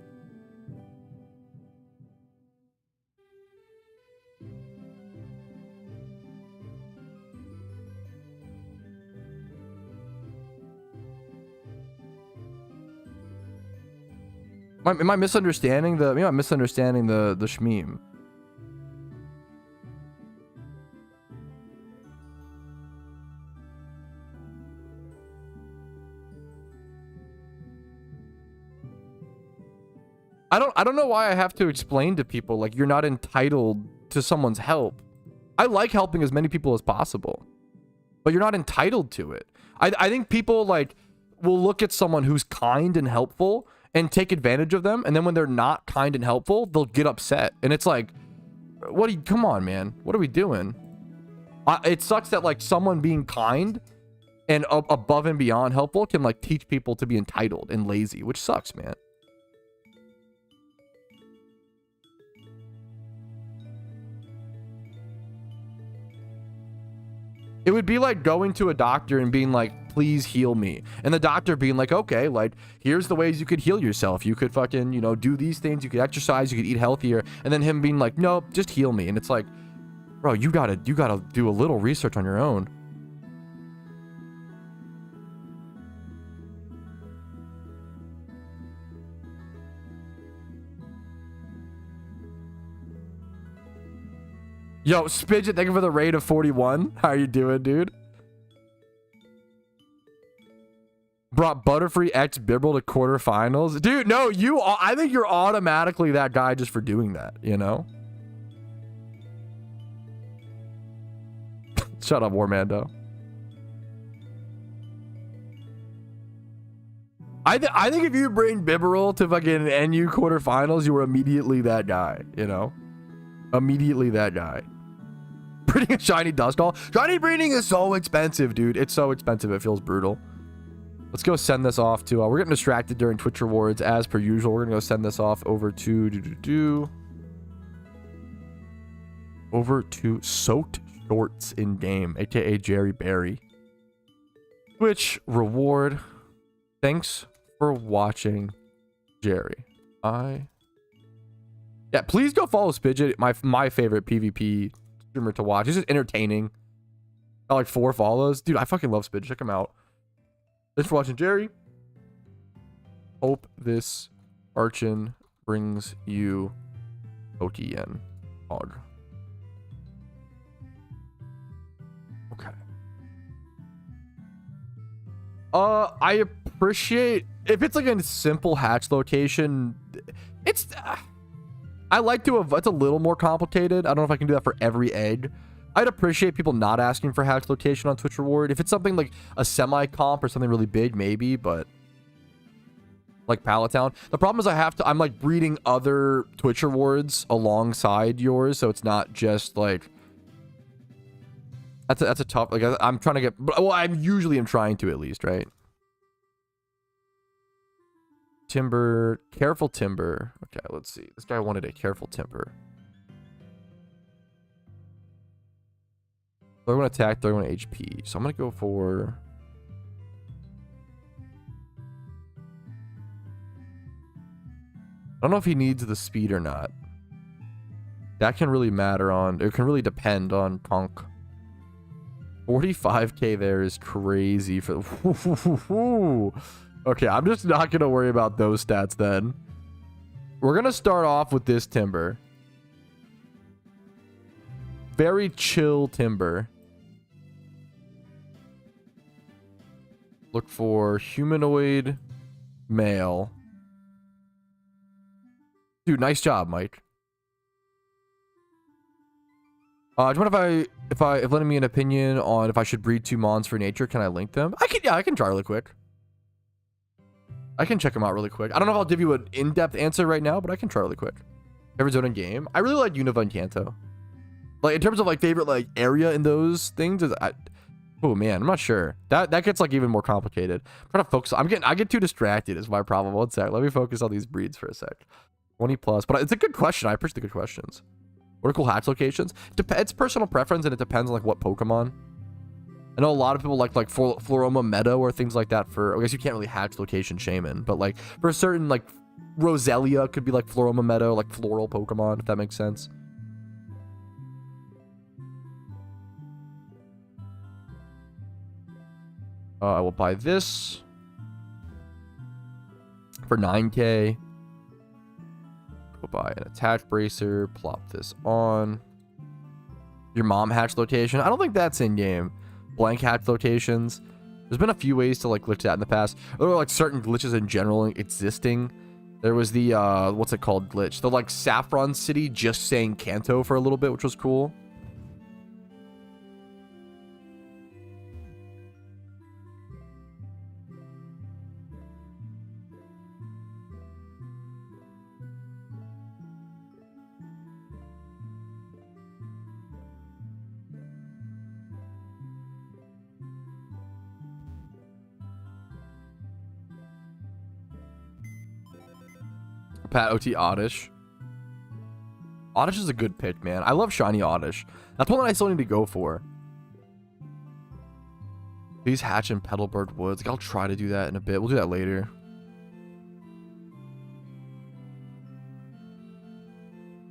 Am I misunderstanding the, maybe I'm misunderstanding the shmeem. I don't know why I have to explain to people like you're not entitled to someone's help. I like helping as many people as possible, but you're not entitled to it. I think people like will look at someone who's kind and helpful and take advantage of them, and then when they're not kind and helpful, they'll get upset. And it's like, what are you, come on, man, what are we doing? It sucks that like someone being kind and above and beyond helpful can like teach people to be entitled and lazy, which sucks, man. It would be like going to a doctor and being like, please heal me. And the doctor being like, okay, like, here's the ways you could heal yourself. You could fucking, you know, do these things. You could exercise. You could eat healthier. And then him being like, no, just heal me. And it's like, bro, you gotta do a little research on your own. Yo, Spidget, thank you for the raid of 41. How are you doing, dude? Brought Butterfree X Bibble to quarterfinals. Dude, no, I think you're automatically that guy just for doing that, you know? Shut up, Warmando. I think if you bring Bibarel to fucking NU quarterfinals, you were immediately that guy, you know? Immediately that guy. Breeding a shiny Duskull. Shiny breeding is so expensive, dude. It's so expensive. It feels brutal. Let's go send this off to... we're getting distracted during Twitch rewards as per usual. We're gonna go send this off over to... over to Soaked Shorts in game, aka Jerry Berry. Twitch reward. Thanks for watching, Jerry. Yeah, please go follow Spidget, my favorite PvP streamer to watch. He's just entertaining. Got like 4 follows. Dude, I fucking love Spidget. Check him out. Thanks for watching, Jerry. Hope this Archon brings you OTN. Hog. Okay. I appreciate... if it's like a simple hatch location, it's... I like to have, it's a little more complicated. I don't know if I can do that for every egg. I'd appreciate people not asking for hatch location on Twitch reward. If it's something like a semi-comp or something really big, maybe, but like Palatown. The problem is I'm like breeding other Twitch rewards alongside yours, so it's not just like, that's a tough, like I'm trying to get, well, I'm trying to at least, right? Timber, careful timber. Okay, let's see. This guy wanted a careful timber. 31 attack, 31 HP. So I'm gonna go for... I don't know if he needs the speed or not. That can really matter on... it can really depend on Punk. 45k there is crazy for... Okay, I'm just not going to worry about those stats then. We're going to start off with this timber. Very chill timber. Look for humanoid male. Dude, nice job, Mike. Do you mind if letting me an opinion on if I should breed 2 mons for nature, can I link them? I can try really quick. I can check them out really quick. I don't know if I'll give you an in-depth answer right now, but I can try really quick. Favorite zone in game? I really like Unova and Kanto. Like, in terms of, like, favorite, like, area in those things, oh, man, I'm not sure. That gets, like, even more complicated. I'm trying to focus. I get too distracted is my problem. One sec. Let me focus on these breeds for a sec. 20 plus. But it's a good question. I appreciate the good questions. What are cool hatch locations? It's personal preference, and it depends on like what Pokemon. I know a lot of people like Floroma Meadow or things like that for, I guess you can't really hatch location Shaman, but like for a certain like Roselia could be like Floroma Meadow, like floral Pokemon, if that makes sense. I will buy this for 9K. We'll buy an attach bracer, plop this on. Your mom hatch location. I don't think that's in game. Blank hatch locations. There's been a few ways to like glitch that in the past. There were like certain glitches in general existing. There was the what's it called glitch? The like Saffron City just saying Kanto for a little bit, which was cool. Pat OT Oddish. Oddish is a good pick, man. I love shiny Oddish. That's one that I still need to go for. Please hatch in Petalburg Woods. Like, I'll try to do that in a bit. We'll do that later.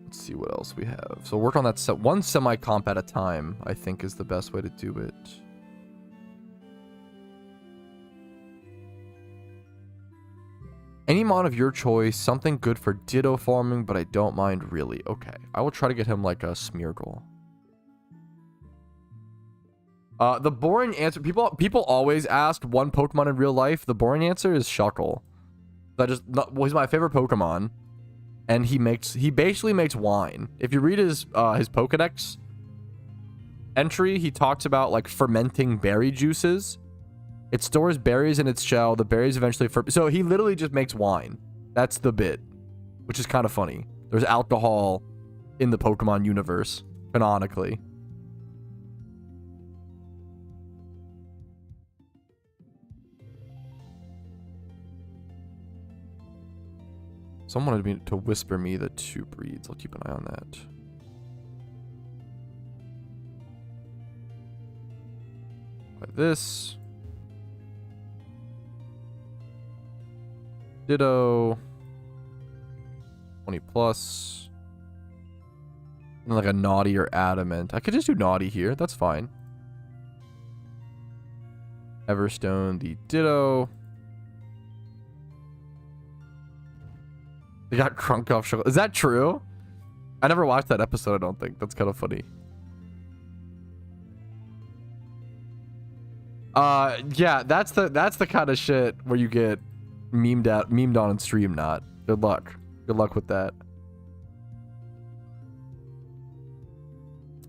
Let's see what else we have. So work on that one semi-comp at a time, I think is the best way to do it. Any mod of your choice, something good for Ditto farming, but I don't mind really. Okay, I will try to get him like a Smeargle. The boring answer, people always ask one Pokemon in real life. The boring answer is Shuckle. Well, he's my favorite Pokemon, and he basically makes wine. If you read his Pokedex entry, he talks about like fermenting berry juices. It stores berries in its shell. The berries eventually so he literally just makes wine. That's the bit, which is kind of funny. There's alcohol in the Pokemon universe, canonically. Someone wanted me to whisper me the 2 breeds. I'll keep an eye on that. Like this. Ditto. 20 plus. And like a Naughty or Adamant. I could just do Naughty here. That's fine. Everstone, the Ditto. They got crunk off show. Is that true? I never watched that episode, I don't think. That's kind of funny. Yeah, that's the kind of shit where you get memed on and stream not. Good luck. Good luck with that.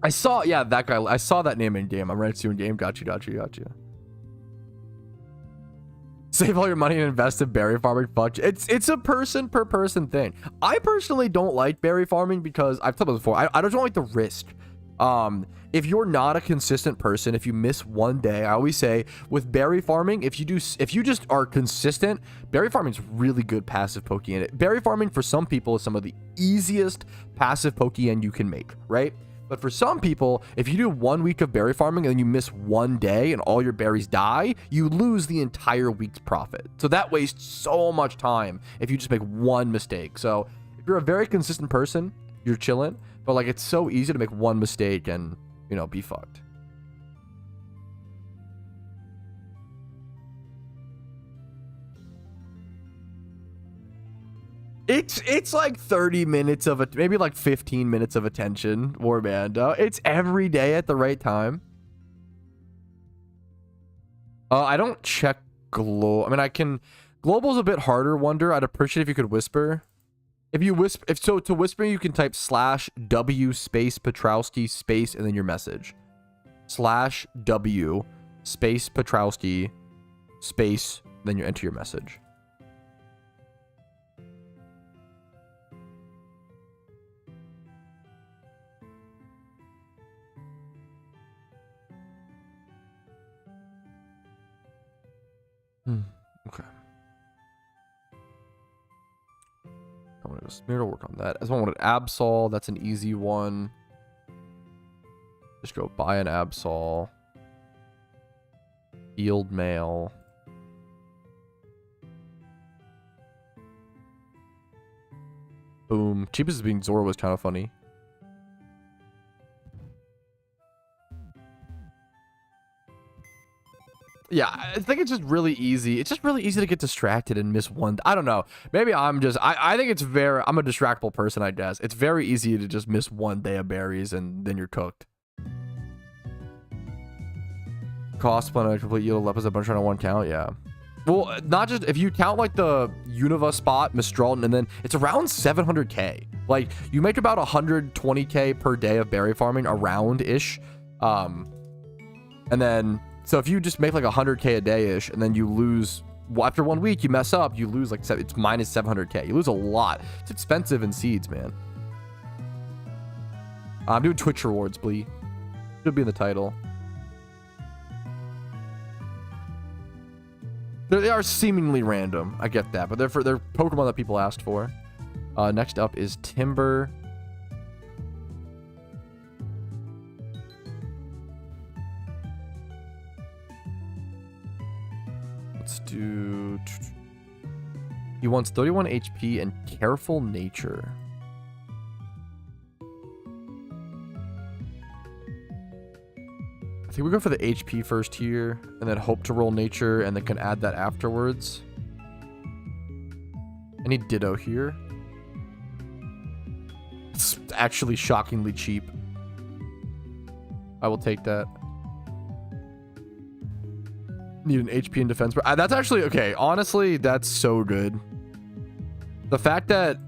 I saw, yeah, that guy. I saw that name in game. I'm right to in game. Got you. Save all your money and invest in berry farming. Fuck. It's a person per person thing. I personally don't like berry farming because I've told this before. I don't like the risk. If you're not a consistent person, if you miss one day, I always say with berry farming, if you just are consistent, berry farming is really good passive Pokemon. Berry farming for some people is some of the easiest passive Pokemon you can make, right? But for some people, if you do 1 week of berry farming and then you miss one day and all your berries die, you lose the entire week's profit. So that wastes so much time if you just make one mistake. So if you're a very consistent person, you're chilling. But like, it's so easy to make one mistake and, you know, be fucked. It's like 30 minutes of it, maybe like 15 minutes of attention, Warbando. It's every day at the right time. I don't check I mean, I can. Global's a bit harder, Wonder. I'd appreciate if you could whisper. If you whisper, to whisper, you can type /W space Petrowski space and then your message. /W space Petrowski space, then you enter your message. Okay. I'm gonna Maybe I'll work on that. As one wanted Absol. That's an easy one. Just go buy an Absol. Field mail. Boom. Cheapest being Zora was kind of funny. Yeah, I think it's just really easy. It's just really easy to get distracted and miss one. I don't know. Maybe I'm just, I think it's very, I'm a distractible person, I guess. It's very easy to just miss one day of berries and then you're cooked. Cost plan a complete yield of lepers a bunch on one count, yeah. Well, not just, if you count like the Unova spot, Mistral, and then it's around 700k. Like, you make about 120k per day of berry farming, around-ish. And then, so if you just make like 100k a day-ish, and then you lose, well, after 1 week, you mess up, you lose like, it's minus 700k. You lose a lot. It's expensive in seeds, man. I'm doing Twitch rewards, Blee. Should be in the title. They are seemingly random. I get that, but they're Pokemon that people asked for. Next up is Timber. Let's do... He wants 31 HP and Careful Nature. I think we go for the HP first here, and then hope to roll Nature, and then can add that afterwards. I need Ditto here. It's actually shockingly cheap. I will take that. Need an HP and defense. That's actually, okay, honestly, that's so good. The fact that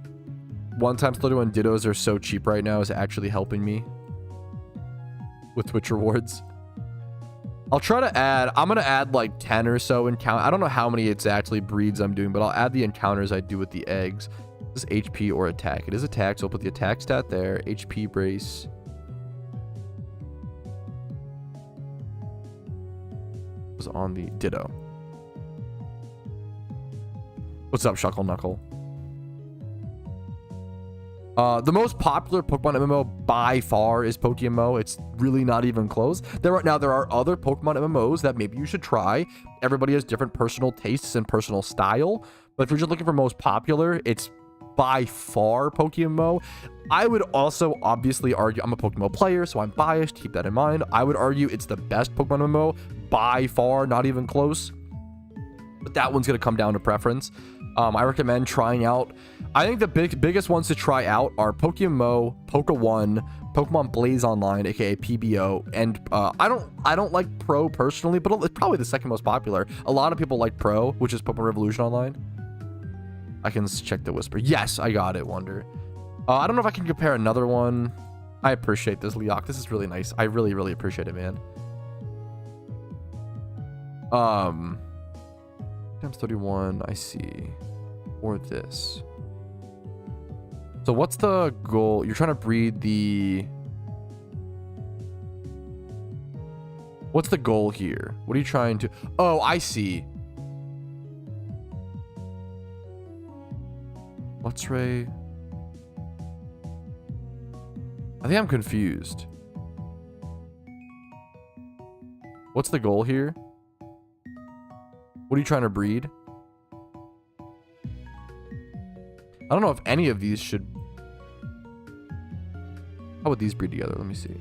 1 times 31 Dittos are so cheap right now is actually helping me with Twitch rewards. I'll try to add, I'm going to add like 10 or so encounter. I don't know how many exactly breeds I'm doing, but I'll add the encounters I do with the eggs. Is this HP or attack? It is attack, so I'll put the attack stat there. HP brace. Was on the Ditto. What's up, Shuckle Knuckle? The most popular Pokemon MMO by far is PokeMMO. It's really not even close. There are other Pokemon MMOs that maybe you should try. Everybody has different personal tastes and personal style. But if you're just looking for most popular, it's by far PokeMMO. I would also obviously argue, I'm a Pokemon player, so I'm biased. Keep that in mind. I would argue it's the best Pokemon MMO by far, not even close. But that one's going to come down to preference. I recommend trying out. I think the biggest ones to try out are PokeMMO, Poke1, Pokemon Blaze Online, aka PBO, and I don't like Pro personally, but it's probably the second most popular. A lot of people like Pro, which is Pokemon Revolution Online. I can check the whisper. Yes, I got it, Wonder. I don't know if I can compare another one. I appreciate this, Leok. This is really nice. I really, really appreciate it, man. Times 31, I see. Or this. So what's the goal? You're trying to breed the... What's the goal here? What are you trying to... Oh, I see. What's Ray? I think I'm confused. What's the goal here? What are you trying to breed? I don't know if any of these should... How would these breed together? Let me see.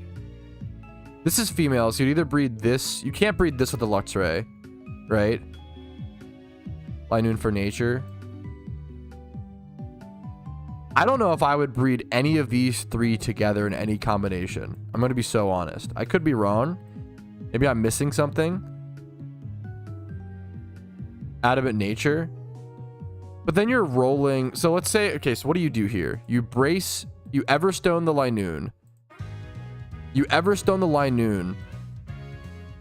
This is female, so you'd either breed this... You can't breed this with the Luxray, right? Linoon for nature. I don't know if I would breed any of these three together in any combination. I'm going to be so honest. I could be wrong. Maybe I'm missing something. Adamant nature. But then you're rolling. So let's say, okay, so what do you do here? You brace, you Everstone the Linoon. You Everstone the Linoon.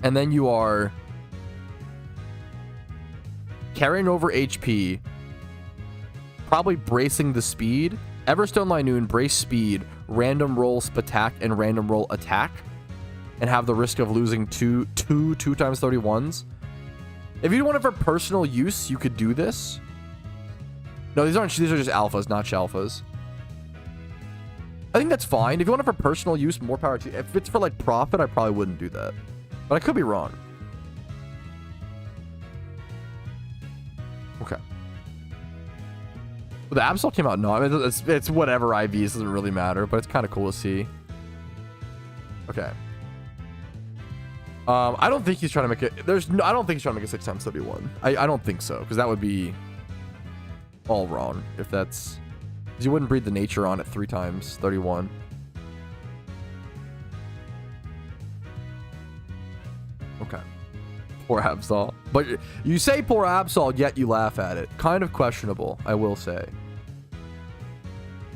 And then you are carrying over HP. Probably bracing the speed. Everstone Linoon, brace speed, random roll Spatak, and random roll attack. And have the risk of losing two times 31s. If you want it for personal use, you could do this. No, these are just alphas, not shalphas. I think that's fine. If you want it for personal use, more power to you. If it's for like profit, I probably wouldn't do that. But I could be wrong. Okay. Well, the Absol came out. No, I mean, it's whatever IVs, doesn't really matter, but it's kind of cool to see. Okay. I don't think he's trying to make it. I don't think he's trying to make it 6x31. I don't think so, because that would be all wrong if that's. Because you wouldn't breed the nature on it 3x31. Okay. Poor Absol. But you say poor Absol, yet you laugh at it. Kind of questionable, I will say.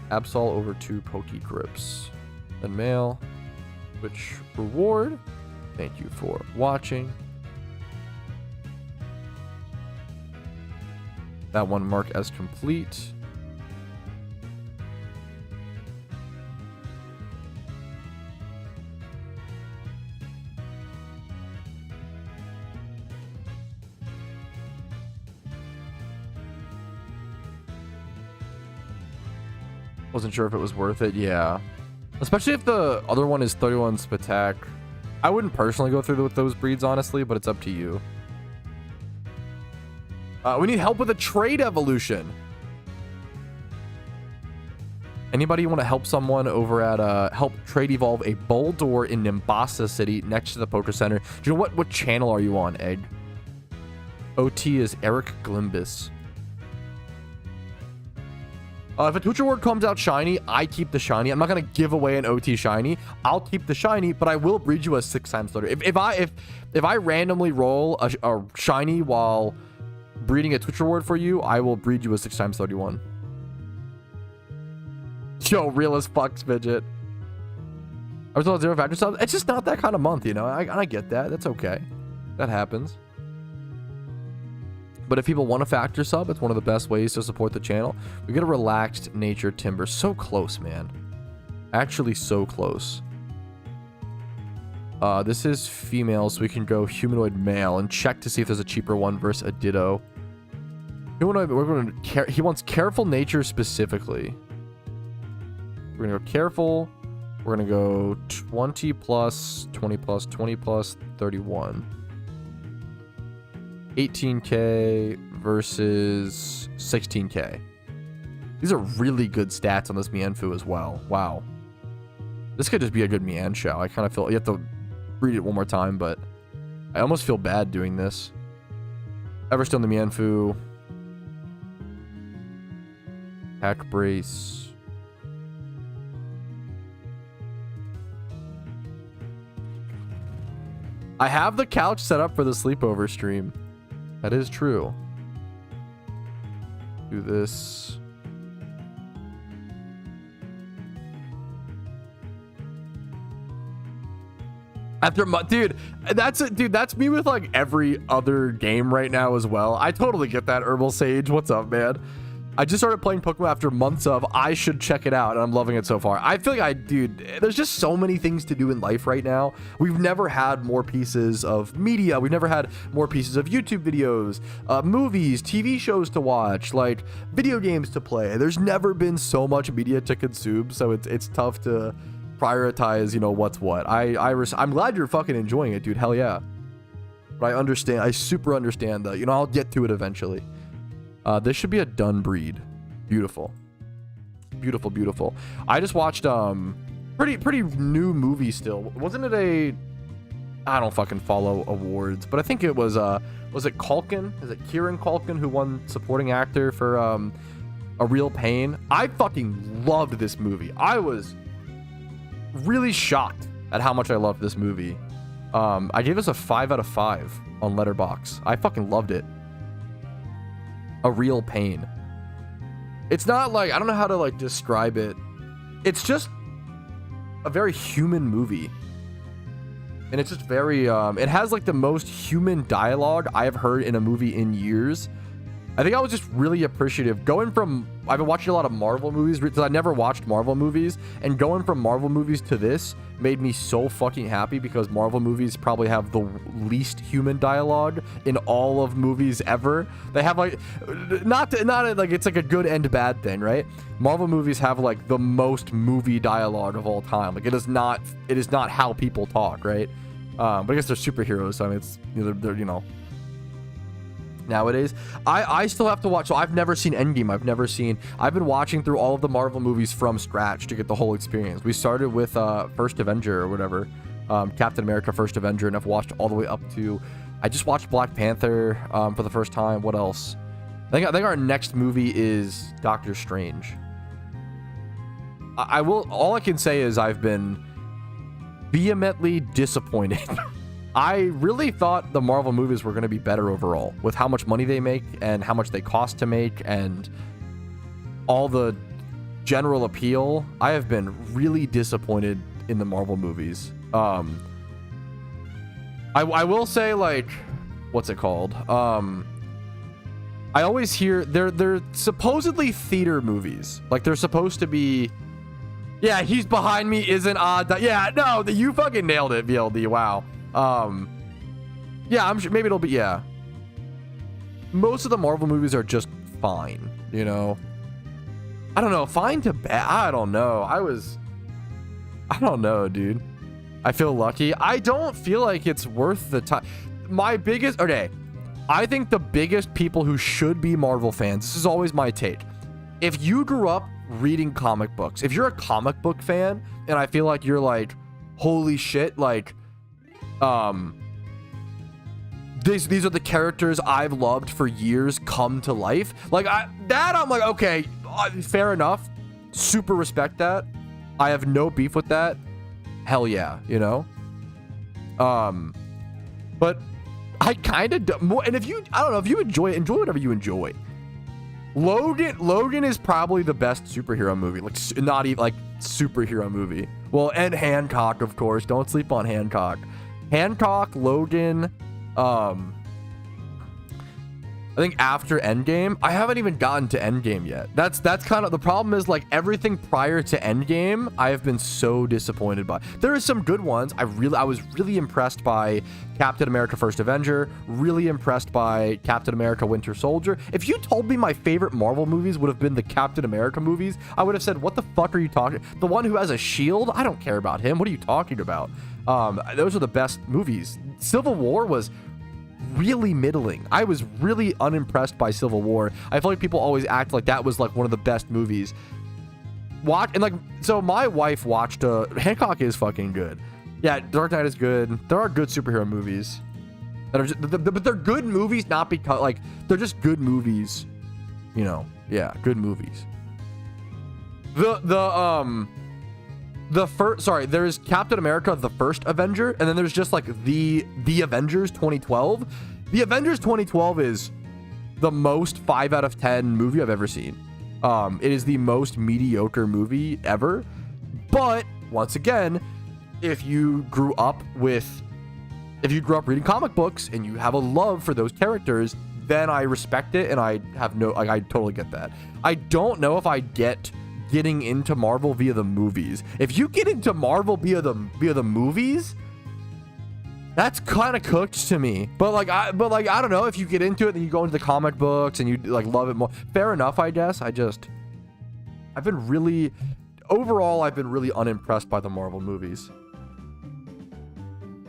Absol over 2 Poke Grips. Then mail. Which reward? Thank you for watching. That one mark as complete. Wasn't sure if it was worth it. Yeah. Especially if the other one is 31 Spatak. I wouldn't personally go through with those breeds, honestly, but it's up to you. We need help with a trade evolution. Anybody want to help someone over at help trade evolve a Boldor in Nimbasa City next to the Poker Center? Do you know what channel are you on, Egg? OT is Eric Glimbus. If a Tutor Ward comes out shiny, I keep the shiny. I'm not gonna give away an OT shiny. I'll keep the shiny, but I will breed you a 6x30. If I randomly roll a shiny while breeding a Tutor Ward for you, I will breed you a 6x31. Yo, real as fuck, Fidget. I was on 0 factor subs. It's just not that kind of month, you know. I get that. That's okay. That happens. But if people want a factor sub, it's one of the best ways to support the channel. We get a relaxed nature timber. So close, man. Actually, so close. This is female, so we can go humanoid male and check to see if there's a cheaper one versus a ditto. Humanoid, he wants careful nature specifically. We're gonna go careful. We're gonna go 20 plus, 20 plus, 20 plus, 31. 18k versus 16k. These are really good stats on this Mienfoo as well. Wow. This could just be a good Mian show. I kind of feel you have to read it one more time, but I almost feel bad doing this. Everstone the Mienfoo. Hack brace. I have the couch set up for the sleepover stream. That is true. Do this. After dude, that's it, dude. That's me with like every other game right now as well. I totally get that. Herbal Sage, what's up, man? I just started playing Pokemon after months of I should check it out, and I'm loving it so far. I feel like dude, there's just so many things to do in life right now. We've never had more pieces of media. We've never had more pieces of YouTube videos, movies, TV shows to watch, like video games to play. There's never been so much media to consume, so it's tough to prioritize, you know, what's what. I'm glad you're fucking enjoying it, dude. Hell yeah. But I understand. I super understand that. You know, I'll get to it eventually. This should be a done breed. Beautiful. Beautiful, beautiful. I just watched pretty new movie still. Wasn't it I don't fucking follow awards, but I think it was it Culkin? Is it Kieran Culkin who won supporting actor for A Real Pain? I fucking loved this movie. I was really shocked at how much I loved this movie. I gave us a 5 out of 5 on Letterboxd. I fucking loved it. A Real Pain. It's not like, I don't know how to like describe it. It's just a very human movie. And it's just very, it has like the most human dialogue I have heard in a movie in years. I think I was just really appreciative going from, I've been watching a lot of Marvel movies because I never watched Marvel movies, and going from Marvel movies to this made me so fucking happy because Marvel movies probably have the least human dialogue in all of movies ever. They have like, not like it's like a good and bad thing, right? Marvel movies have like the most movie dialogue of all time. Like it is not how people talk, right? But I guess they're superheroes, so I mean, it's, you know, they're, you know, nowadays. I still have to watch, so I've never seen Endgame. I've been watching through all of the Marvel movies from scratch to get the whole experience. We started with First Avenger or whatever, Captain America First Avenger, and I've watched all the way up to, I just watched Black Panther for the first time. What else? I think our next movie is Doctor Strange. All I can say is I've been vehemently disappointed. I really thought the Marvel movies were going to be better overall with how much money they make and how much they cost to make and all the general appeal. I have been really disappointed in the Marvel movies. I will say, like, what's it called? I always hear they're supposedly theater movies. Like they're supposed to be, yeah, he's behind me isn't odd. Yeah, no, you fucking nailed it, BLD. Wow. Yeah, I'm sure maybe it'll be, yeah. Most of the Marvel movies are just fine, you know. I don't know, fine to bad. I don't know. I don't know, dude. I feel lucky. I don't feel like it's worth the time. Okay, I think the biggest people who should be Marvel fans, this is always my take. If you grew up reading comic books, if you're a comic book fan, and I feel like you're like, holy shit, like, these are the characters I've loved for years come to life. Like I'm like, okay, fair enough. Super respect that. I have no beef with that. Hell yeah, you know? But I kind of do, and if you, I don't know, if you enjoy whatever you enjoy. Logan is probably the best superhero movie. Like, not even like superhero movie. Well, and Hancock, of course. Don't sleep on Hancock. Hancock, Logan, I think after Endgame, I haven't even gotten to Endgame yet. That's kind of the problem, is like everything prior to Endgame, I have been so disappointed by. There are some good ones. I was really impressed by Captain America First Avenger, really impressed by Captain America Winter Soldier. If you told me my favorite Marvel movies would have been the Captain America movies, I would have said, what the fuck are you talking? The one who has a shield? I don't care about him. What are you talking about? Those are the best movies. Civil War was really middling. I was really unimpressed by Civil War. I feel like people always act like that was like one of the best movies. So my wife watched Hancock is fucking good. Yeah, Dark Knight is good. There are good superhero movies that are just, but they're good movies not because like they're just good movies, you know. Yeah, good movies. There's Captain America, the first Avenger, and then there's just like the Avengers 2012. The Avengers 2012 is the most 5 out of 10 movie I've ever seen. It is the most mediocre movie ever. But once again, if you grew up reading comic books and you have a love for those characters, then I respect it, and I totally get that. I don't know if I get getting into Marvel via the movies. If you get into Marvel via the movies, that's kind of cooked to me. But I don't know, if you get into it and you go into the comic books and you like love it more, fair enough, I guess. I've been really unimpressed by the Marvel movies.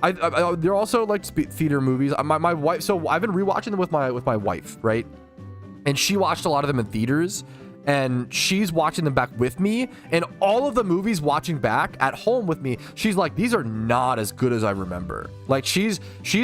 They're also like theater movies. My wife, so I've been rewatching them with my wife, right? And she watched a lot of them in theaters, and she's watching them back with me, and all of the movies watching back at home with me, she's like, these are not as good as I remember. Like she's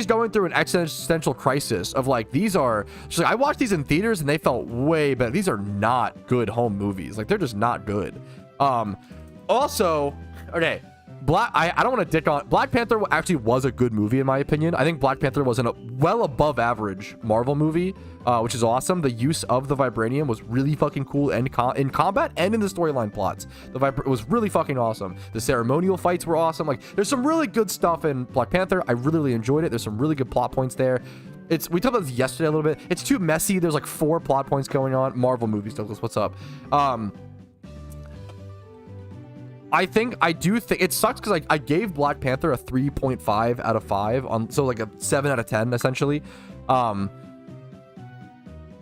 going through an existential crisis of like, she's like, I watched these in theaters and they felt way better. These are not good home movies. Like they're just not good. Also, okay, I don't want to dick on Black Panther. Actually was a good movie in my opinion. I think Black Panther was a well above average Marvel movie, which is awesome. The use of the vibranium was really fucking cool, and in combat and in the storyline plots, it was really fucking awesome. The ceremonial fights were awesome. Like there's some really good stuff in Black Panther. I really enjoyed it. There's some really good plot points there. we talked about this yesterday a little bit. It's too messy. There's like 4 plot points going on. Marvel movies, Douglas, what's up? I do think it sucks because I gave Black Panther a 3.5 out of 5 on, so like a 7 out of 10 essentially.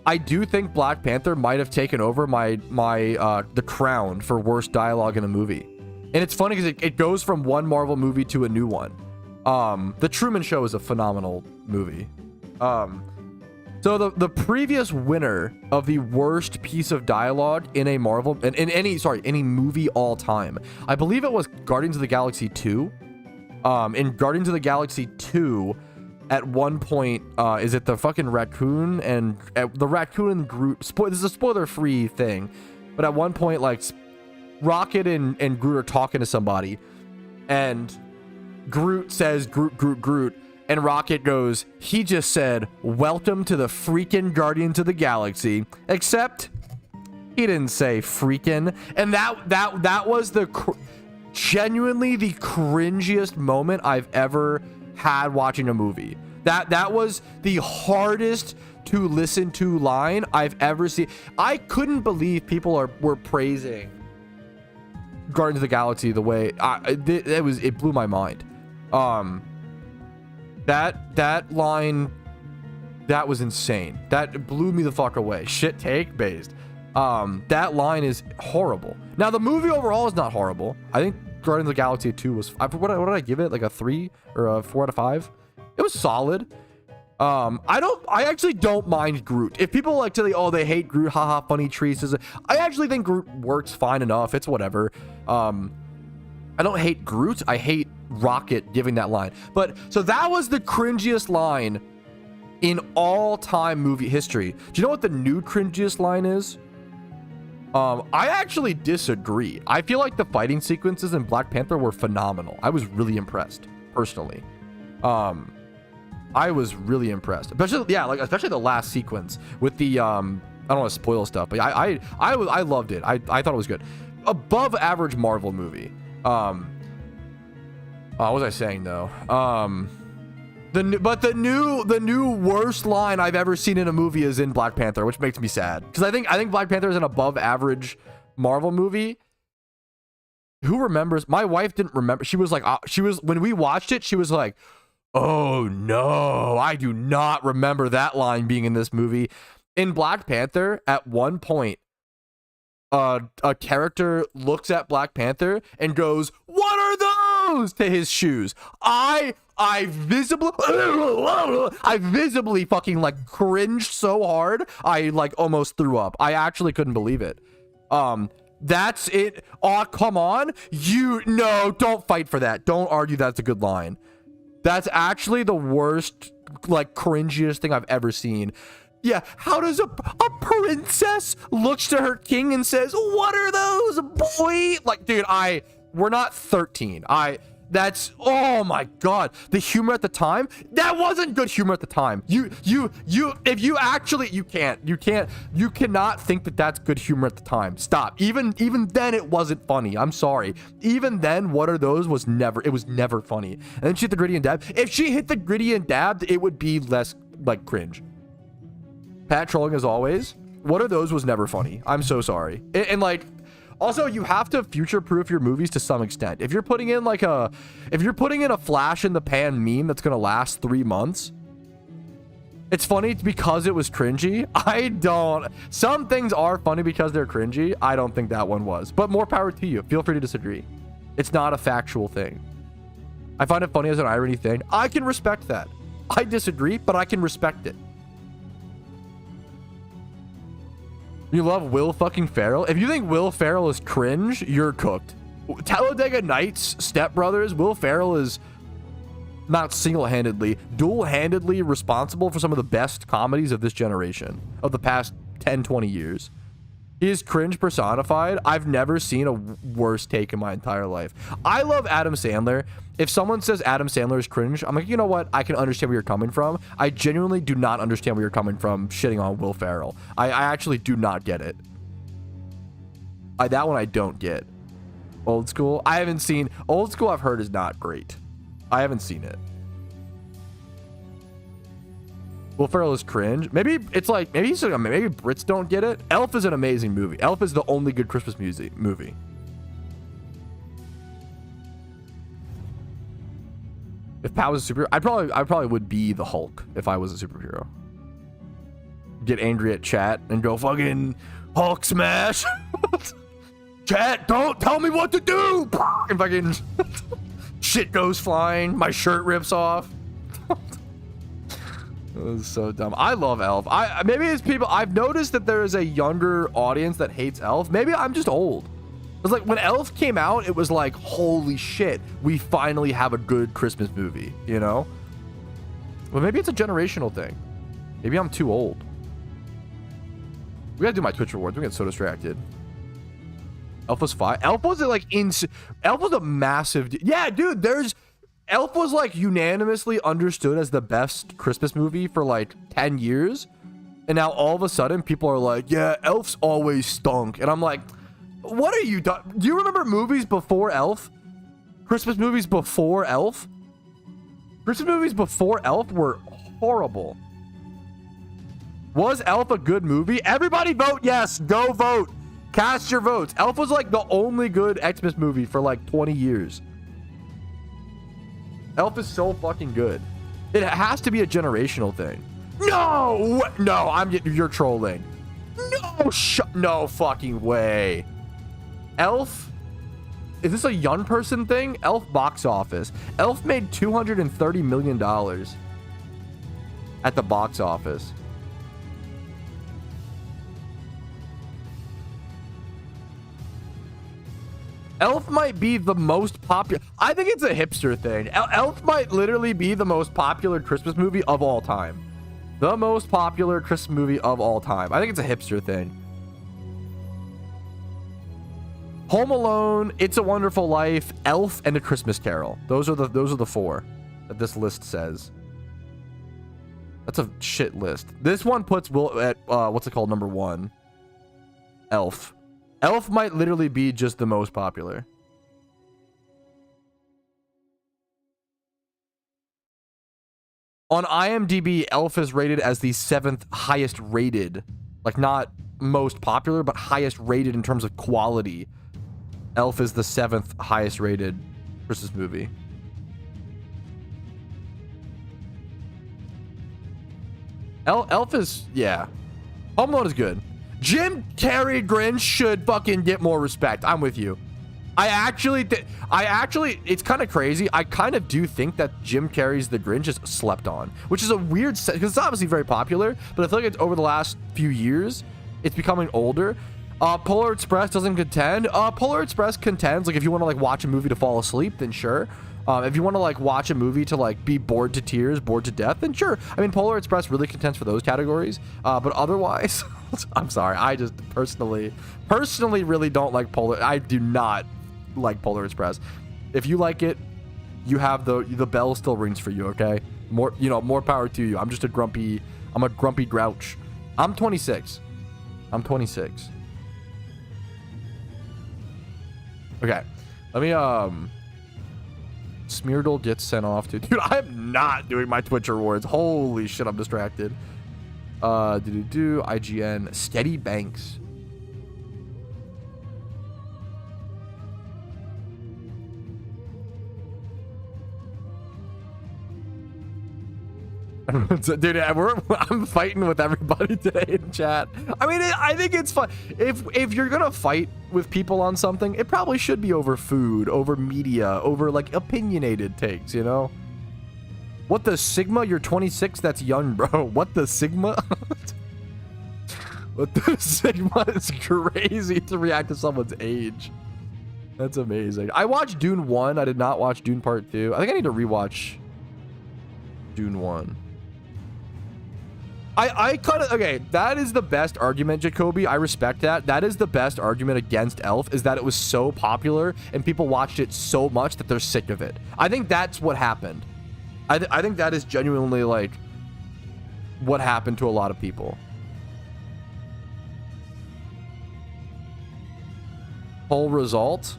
I do think Black Panther might have taken over the crown for worst dialogue in a movie. And it's funny because it goes from one Marvel movie to a new one. The Truman Show is a phenomenal movie. So the previous winner of the worst piece of dialogue in a Marvel, in any movie all time, I believe it was Guardians of the Galaxy 2. In Guardians of the Galaxy 2, at one point, is it the fucking raccoon and the raccoon and Groot? This is a spoiler-free thing, but at one point, like, Rocket and Groot are talking to somebody, and Groot says Groot, and Rocket goes, he just said, welcome to the freaking Guardians of the Galaxy, except he didn't say freaking. And that was genuinely the cringiest moment I've ever had watching a movie. That was the hardest to listen to line I've ever seen. I couldn't believe people were praising Guardians of the Galaxy the way it blew my mind. That line, that was insane. That blew me the fuck away. Shit take based. That line is horrible. Now the movie overall is not horrible. I think Guardians of the Galaxy 2 was, what did I give it? Like a 3 or a 4 out of 5? It was solid. I actually don't mind Groot. If people like to say, oh, they hate Groot, haha, funny trees, I actually think Groot works fine enough. It's whatever. I don't hate Groot. I hate Rocket giving that line. But so that was the cringiest line in all time movie history. Do you know what the new cringiest line is? I actually disagree. I feel like the fighting sequences in Black Panther were phenomenal. I was really impressed personally. I was really impressed, especially the last sequence with the I don't want to spoil stuff, but I loved it. I thought it was good. Above average Marvel movie. What was I saying though? The new worst line I've ever seen in a movie is in Black Panther, which makes me sad because I think Black Panther is an above average Marvel movie. Who remembers? My wife didn't remember. She was like, when we watched it, she was like, oh no, I do not remember that line being in this movie. In Black Panther, at one point, a character looks at Black Panther and goes, what are those, to his shoes. I visibly fucking like cringed so hard I like almost threw up. I actually couldn't believe it. That's it. Oh, come on. Don't fight for that. Don't argue that's a good line. That's actually the worst, like, cringiest thing I've ever seen. Yeah, how does a princess looks to her king and says, what are those, boy? Like, dude, we're not 13. Oh my God. The humor at the time, that wasn't good humor at the time. You cannot think that that's good humor at the time. Stop. Even then it wasn't funny. I'm sorry. Even then, what are those was never funny. And then she hit the gritty and dabbed. If she hit the gritty and dabbed, it would be less like cringe. Pat trolling as always. What are those was never funny. I'm so sorry. And like, also, you have to future-proof your movies to some extent. If you're putting in a flash in the pan meme that's gonna last 3 months, it's funny because it was cringy. Some things are funny because they're cringy. I don't think that one was, but more power to you. Feel free to disagree. It's not a factual thing. I find it funny as an irony thing. I can respect that. I disagree, but I can respect it. You love Will fucking Ferrell? If you think Will Ferrell is cringe, you're cooked. Talladega Nights, Step Brothers, Will Ferrell is not single-handedly, dual-handedly responsible for some of the best comedies of this generation, of the past 10, 20 years. He is cringe personified. I've never seen a worse take in my entire life. I love Adam Sandler. If someone says Adam Sandler is cringe, I'm like, you know what? I can understand where you're coming from. I genuinely do not understand where you're coming from shitting on Will Ferrell. I actually do not get it. That one I don't get. Old School? I haven't seen... Old School I've heard is not great. I haven't seen it. Will Ferrell is cringe. Maybe it's like, maybe Brits don't get it. Elf is an amazing movie. Elf is the only good Christmas movie. If Pow was a superhero, I probably would be the Hulk if I was a superhero. Get angry at chat and go fucking Hulk smash. Chat, don't tell me what to do. And fucking shit goes flying. My shirt rips off. It was so dumb. I love Elf. Maybe it's people. I've noticed that there is a younger audience that hates Elf. Maybe I'm just old. It's like when Elf came out, it was like, holy shit, we finally have a good Christmas movie, you know? Well, maybe it's a generational thing. Maybe I'm too old. We gotta do my Twitch rewards. We get so distracted. Elf was fine. Elf was like Elf was a massive. Yeah, dude. Elf was like unanimously understood as the best Christmas movie for like 10 years, and now all of a sudden people are like, yeah, Elf's always stunk, and I'm like, what are you do you remember movies before Elf? Christmas movies before Elf? Christmas movies before Elf were horrible. Was Elf a good movie? Everybody vote yes. Go vote. Cast your votes. Elf was like the only good Xmas movie for like 20 years. Elf is so fucking good. It has to be a generational thing. No! No, you're trolling. No, no fucking way. Elf? Is this a young person thing? Elf box office. Elf made $230 million at the box office. Elf might be the most popular. I think it's a hipster thing. Elf might literally be the most popular Christmas movie of all time. The most popular Christmas movie of all time. I think it's a hipster thing. Home Alone, It's a Wonderful Life, Elf, and A Christmas Carol. Those are the four that this list says. That's a shit list. This one puts Will at what's it called, number 1. Elf. Elf might literally be just the most popular. On IMDb, Elf is rated as the 7th highest rated. Like, not most popular, but highest rated in terms of quality. Elf is the 7th highest rated Christmas movie. Elf is, yeah. Home Alone is good. Jim Carrey Grinch should fucking get more respect. I'm with you. I actually, it's kind of crazy. I kind of do think that Jim Carrey's The Grinch is slept on, which is a weird set because it's obviously very popular, but I feel like it's over the last few years, it's becoming older. Polar Express doesn't contend. Polar Express contends. Like, if you want to like watch a movie to fall asleep, then sure. If you want to like watch a movie to like be bored to tears, bored to death, then sure. I mean, Polar Express really contends for those categories. But otherwise, I'm sorry. I just personally really don't like Polar. I do not like Polar Express. If you like it, you have the bell still rings for you. Okay, more power to you. I'm a grumpy grouch. I'm 26. Okay, let me Smeardle gets sent off to... Dude, I'm not doing my Twitch rewards. Holy shit, I'm distracted. IGN. Steady Banks. Dude, I'm fighting with everybody today in chat. I mean, I think it's fun. If you're gonna fight with people on something, it probably should be over food, over media, over like opinionated takes, you know? What the Sigma? You're 26? That's young, bro. What the Sigma? What the Sigma? Is crazy to react to someone's age. That's amazing. I watched Dune 1. I did not watch Dune Part 2. I think I need to rewatch Dune 1. I kind of, okay, that is the best argument, Jacoby. I respect that. That is the best argument against Elf, is that it was so popular and people watched it so much that they're sick of it. I think that's what happened. I think that is genuinely like what happened to a lot of people. Poll result.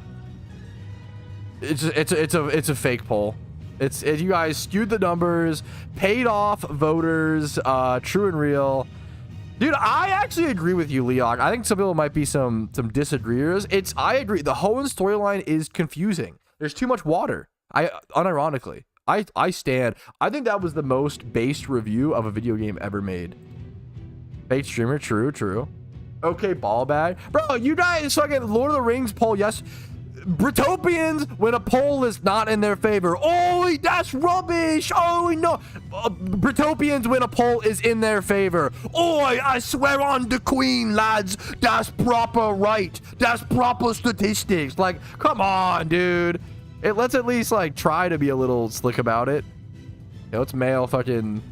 It's a fake poll. You guys skewed the numbers, paid off voters, true and real. Dude, I actually agree with you, Leon. I think some people might be some disagreeers. I agree. The Hoenn storyline is confusing. There's too much water. Unironically, I stand. I think that was the most based review of a video game ever made. Fake streamer, true. Okay, ball bag. Bro, you guys fucking Lord of the Rings poll, yes. Britopians, when a poll is not in their favor. Oh, that's rubbish. Oh, no. Britopians, when a poll is in their favor. Oh, I swear on the queen, lads. That's proper right. That's proper statistics. Like, come on, dude. Let's at least, like, try to be a little slick about it. Yo, it's male fucking...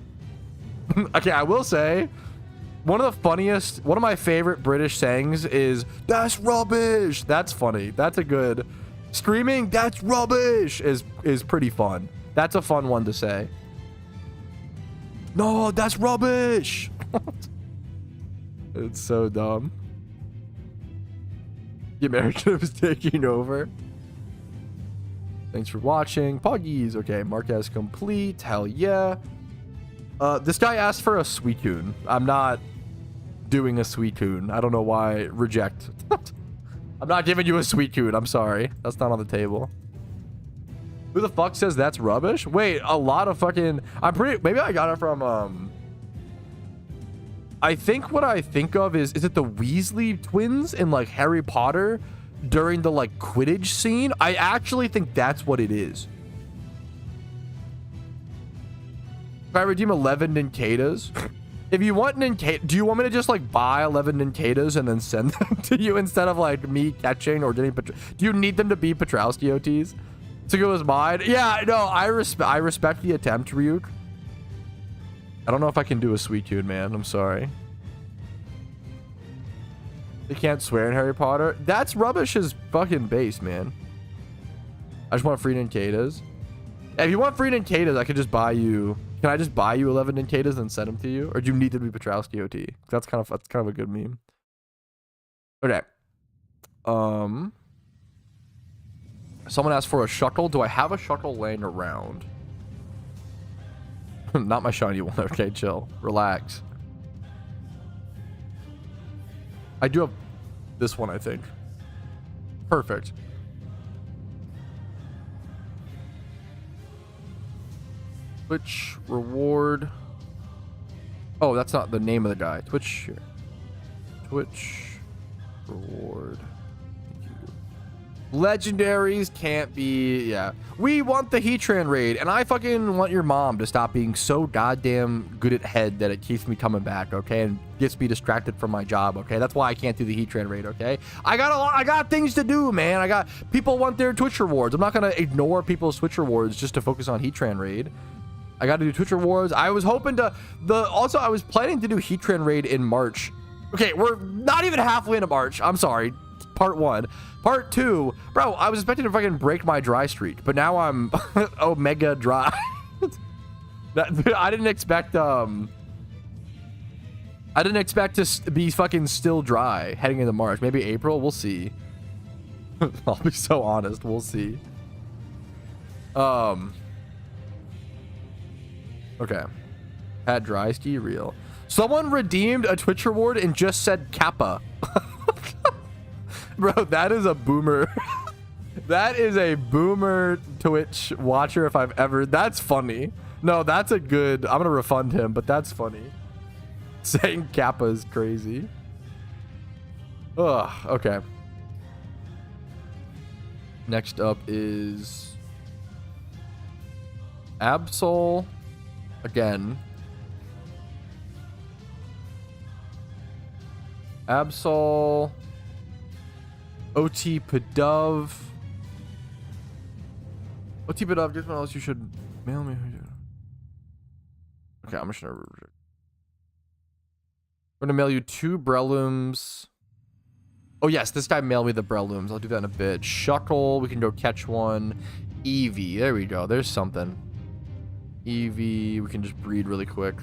Okay, I will say... one of my favorite British sayings is, that's rubbish. That's funny. That's a good screaming. That's rubbish is pretty fun. That's a fun one to say. No, that's rubbish. It's so dumb. The American is taking over. Thanks for watching. Poggies. Okay, Marquez complete. Hell yeah. This guy asked for a Suicune. I'm not doing a Suicune. I don't know why. Reject. I'm not giving you a Suicune. I'm sorry. That's not on the table. Who the fuck says that's rubbish? Wait, a lot of fucking... maybe I got it from... I think what I think of is it the Weasley twins in like Harry Potter during the like Quidditch scene? I actually think that's what it is. If I redeem 11 Ninkadas... If you want Ninkata, do you want me to just like buy 11 Ninkadas and then send them to you instead of like me catching or getting? Do you need them to be Petrowski OTs? To go as mine? Yeah, no, I respect the attempt, Ryuk. I don't know if I can do a Suicune, man. I'm sorry. They can't swear in Harry Potter. That's rubbish as fucking base, man. I just want free Ninkadas. If you want free Ninkadas, I could just buy you. Can I just buy you 11 Ninkadas and send them to you? Or do you need to be Petrowski OT? That's kind of a good meme. Okay. Someone asked for a Shuckle. Do I have a Shuckle laying around? Not my shiny one. Okay, chill. Relax. I do have this one, I think. Perfect. Twitch reward. Oh, that's not the name of the guy. Twitch here. Twitch reward. Legendaries can't be. Yeah, we want the Heatran raid, and I fucking want your mom to stop being so goddamn good at head that it keeps me coming back, okay, and gets me distracted from my job, okay. That's why I can't do the Heatran raid, okay. I got things to do, man. People want their Twitch rewards. I'm not gonna ignore people's Twitch rewards just to focus on Heatran raid. I got to do Twitch rewards. I was hoping to also I was planning to do Heatran raid in March. Okay, we're not even halfway into March. I'm sorry. Part 1. Part 2, bro, I was expecting to fucking break my dry streak, but now I'm omega dry. I didn't expect to be fucking still dry heading into March. Maybe April, we'll see. I'll be so honest, we'll see. Okay. Had dry ski real. Someone redeemed a Twitch reward and just said Kappa. Bro, that is a boomer. That is a boomer Twitch watcher if I've ever. That's funny. No, that's a good. I'm gonna refund him, but that's funny. Saying Kappa is crazy. Ugh. Okay. Next up is Absol. Again. Absol. OT Padov. OT Padov, guess what else you should mail me? Okay, I'm just gonna reject. I'm gonna mail you 2 Brelooms. Oh yes, this guy mailed me the Brelooms. I'll do that in a bit. Shuckle, we can go catch one. Eevee, there we go. There's something. Eevee, we can just breed really quick.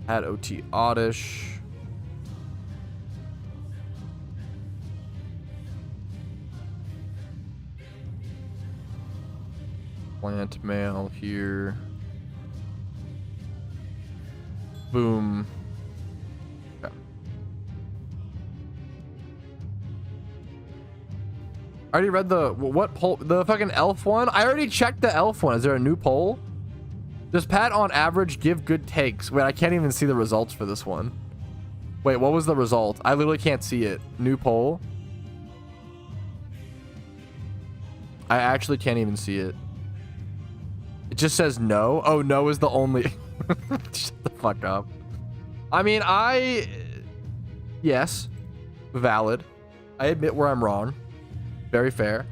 Add OT Oddish. Plant mail here. Boom. Okay. I already read the what poll, the fucking elf one. I already checked the elf one. Is there a new poll? Does Pat on average give good takes? Wait, I can't even see the results for this one. Wait, what was the result? I literally can't see it. New poll. I actually can't even see it. It just says no. Oh, no is the only. Shut the fuck up. I mean, yes, valid. I admit where I'm wrong. Very fair.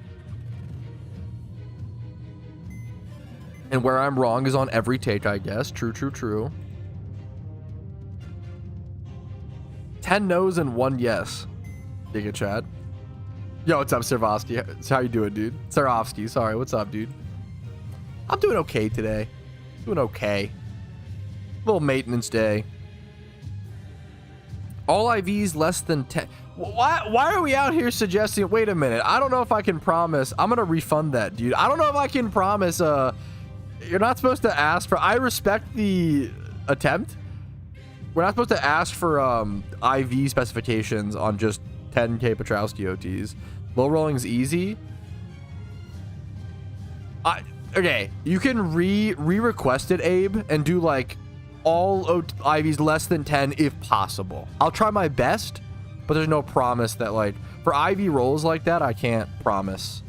And where I'm wrong is on every take, I guess. True, true, true. 10 no's and 1 yes. Giga Chad. Yo, what's up, Servosky? How you doing, dude? Sarovsky, sorry. What's up, dude? I'm doing okay today. Doing okay. Little maintenance day. All IVs less than 10. Why are we out here suggesting? Wait a minute. I don't know if I can promise. I'm gonna refund that, dude. I don't know if I can promise. You're not supposed to ask for. I respect the attempt. We're not supposed to ask for IV specifications on just 10k Petrowski OTs. Low rolling's easy. Okay, you can re-request it, Abe, and do like all IVs less than 10 if possible. I'll try my best, but there's no promise that, like, for IV rolls like that, I can't promise.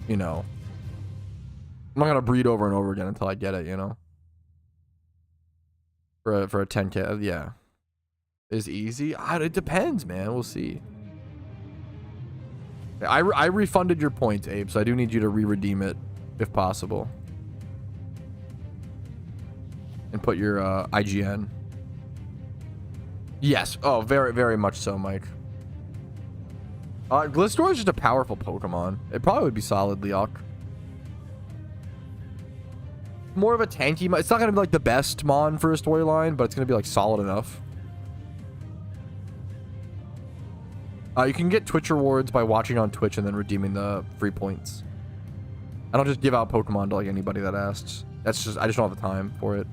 You know, I'm not gonna breed over and over again until I get it, you know. For a 10k, yeah. Is easy? It depends, man. We'll see. I refunded your points, Abe, so I do need you to re-redeem it if possible. And put your IGN. Yes. Oh, very, very much so, Mike. Gliscor is just a powerful Pokemon. It probably would be solid, Leok. More of a tanky. It's not going to be like the best Mon for a storyline, but it's going to be like solid enough. You can get Twitch rewards by watching on Twitch and then redeeming the free points. I don't just give out Pokemon to like anybody that asks. That's just, I just don't have the time for it.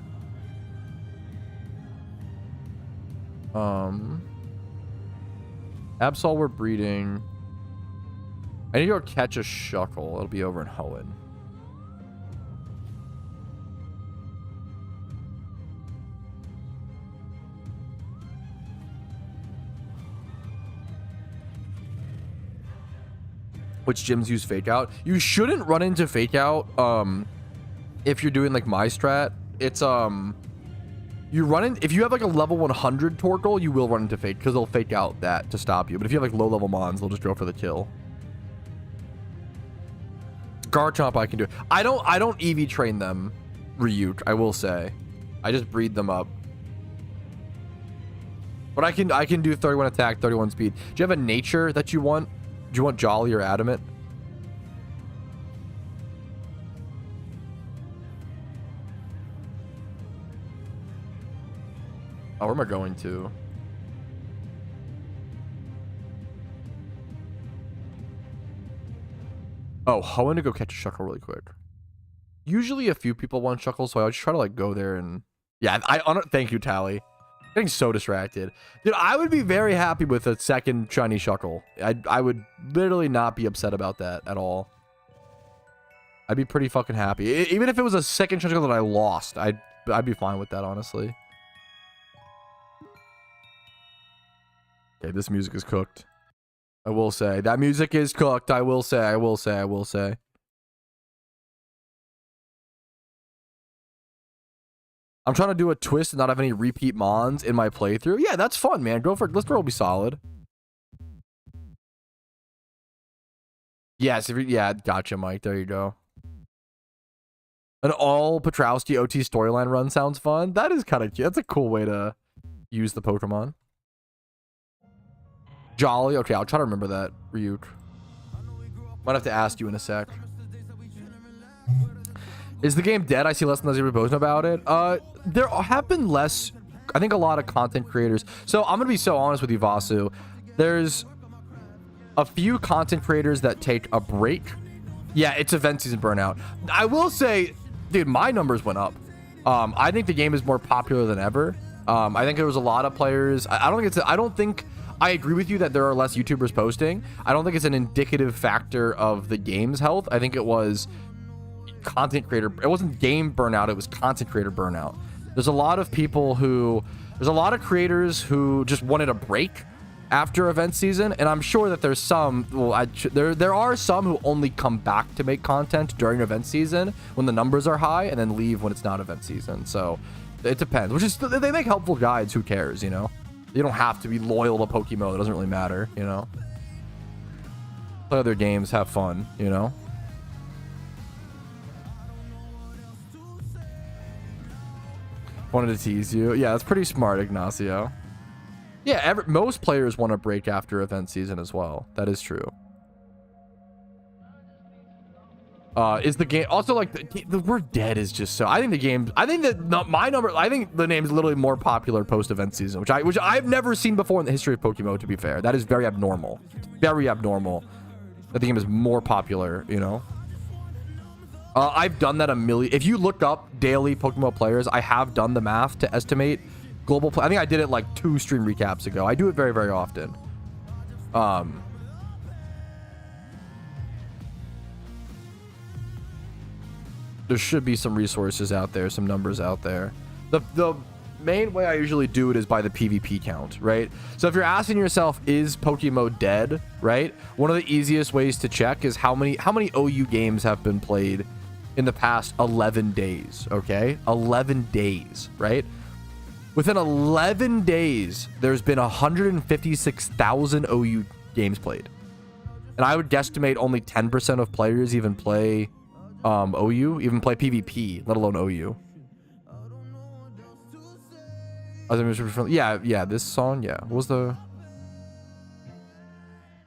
Absol, we're breeding. I need to go catch a Shuckle. It'll be over in Hoenn. Which gyms use fake out? You shouldn't run into fake out if you're doing like my strat. It's you run in, if you have like a level 100 Torkoal, you will run into fake because they'll fake out that to stop you. But if you have like low level Mons, they'll just go for the kill. Garchomp I can do. I don't EV train them, Ryuk, I will say. I just breed them up. But I can do 31 attack, 31 speed. Do you have a nature that you want? Do you want Jolly or Adamant? Oh, where am I going to? Oh, Hoenn to go catch a Shuckle really quick. Usually a few people want Shuckle, so I would just try to like go there and... Yeah, thank you, Tally. Getting so distracted. Dude, I would be very happy with a second shiny Shuckle. I would literally not be upset about that at all. I'd be pretty fucking happy. Even if it was a second Shuckle that I lost, I'd be fine with that, honestly. Okay, this music is cooked. I will say. That music is cooked. I will say. I will say. I will say. I'm trying to do a twist and not have any repeat Mons in my playthrough. Yeah, that's fun, man. Go for it. Gliscor will be solid. Yes, yeah, gotcha, Mike. There you go. An all Petrowski OT storyline run sounds fun. That is kind of cute. That's a cool way to use the Pokemon. Jolly. Okay, I'll try to remember that, Ryuk. Might have to ask you in a sec. Is the game dead? I see less than those people posting about it. There have been less, I think, a lot of content creators. So I'm gonna be so honest with you, Vasu. There's a few content creators that take a break Yeah, it's event season burnout. I will say, dude, my numbers went up. I think the game is more popular than ever. I think there was a lot of players. I don't think I agree with you that there are less YouTubers posting. I don't think it's an indicative factor of the game's health. I think it was content creator. It wasn't game burnout. It was content creator burnout. There's a lot of creators who just wanted a break after event season, and I'm sure that there's some, well, there are some who only come back to make content during event season when the numbers are high, and then leave when it's not event season. So it depends. Which is, they make helpful guides. Who cares? You know, you don't have to be loyal to PokeMMO. It doesn't really matter. You know, play other games, have fun. You know. Wanted to tease you. Yeah, that's pretty smart, Ignacio. Yeah, most players want to break after event season as well. That is true. Is the game also like the word dead is just so, I think the game, I think that I think the name is literally more popular post event season, which I've never seen before in the history of PokeMMO, to be fair. That is very abnormal. Very abnormal that the game is more popular, you know. I've done that a million. If you look up daily PokeMMO players, I have done the math to estimate global play. I think I did it like 2 stream recaps ago. I do it very, very often. There should be some resources out there, some numbers out there. The main way I usually do it is by the PvP count, right? So if you're asking yourself, is PokeMMO dead, right? One of the easiest ways to check is how many OU games have been played in the past 11 days, okay? 11 days, right? Within 11 days, there's been 156,000 OU games played. And I would guesstimate only 10% of players even play OU, even play PvP, let alone OU. Yeah, this song, yeah. What was the...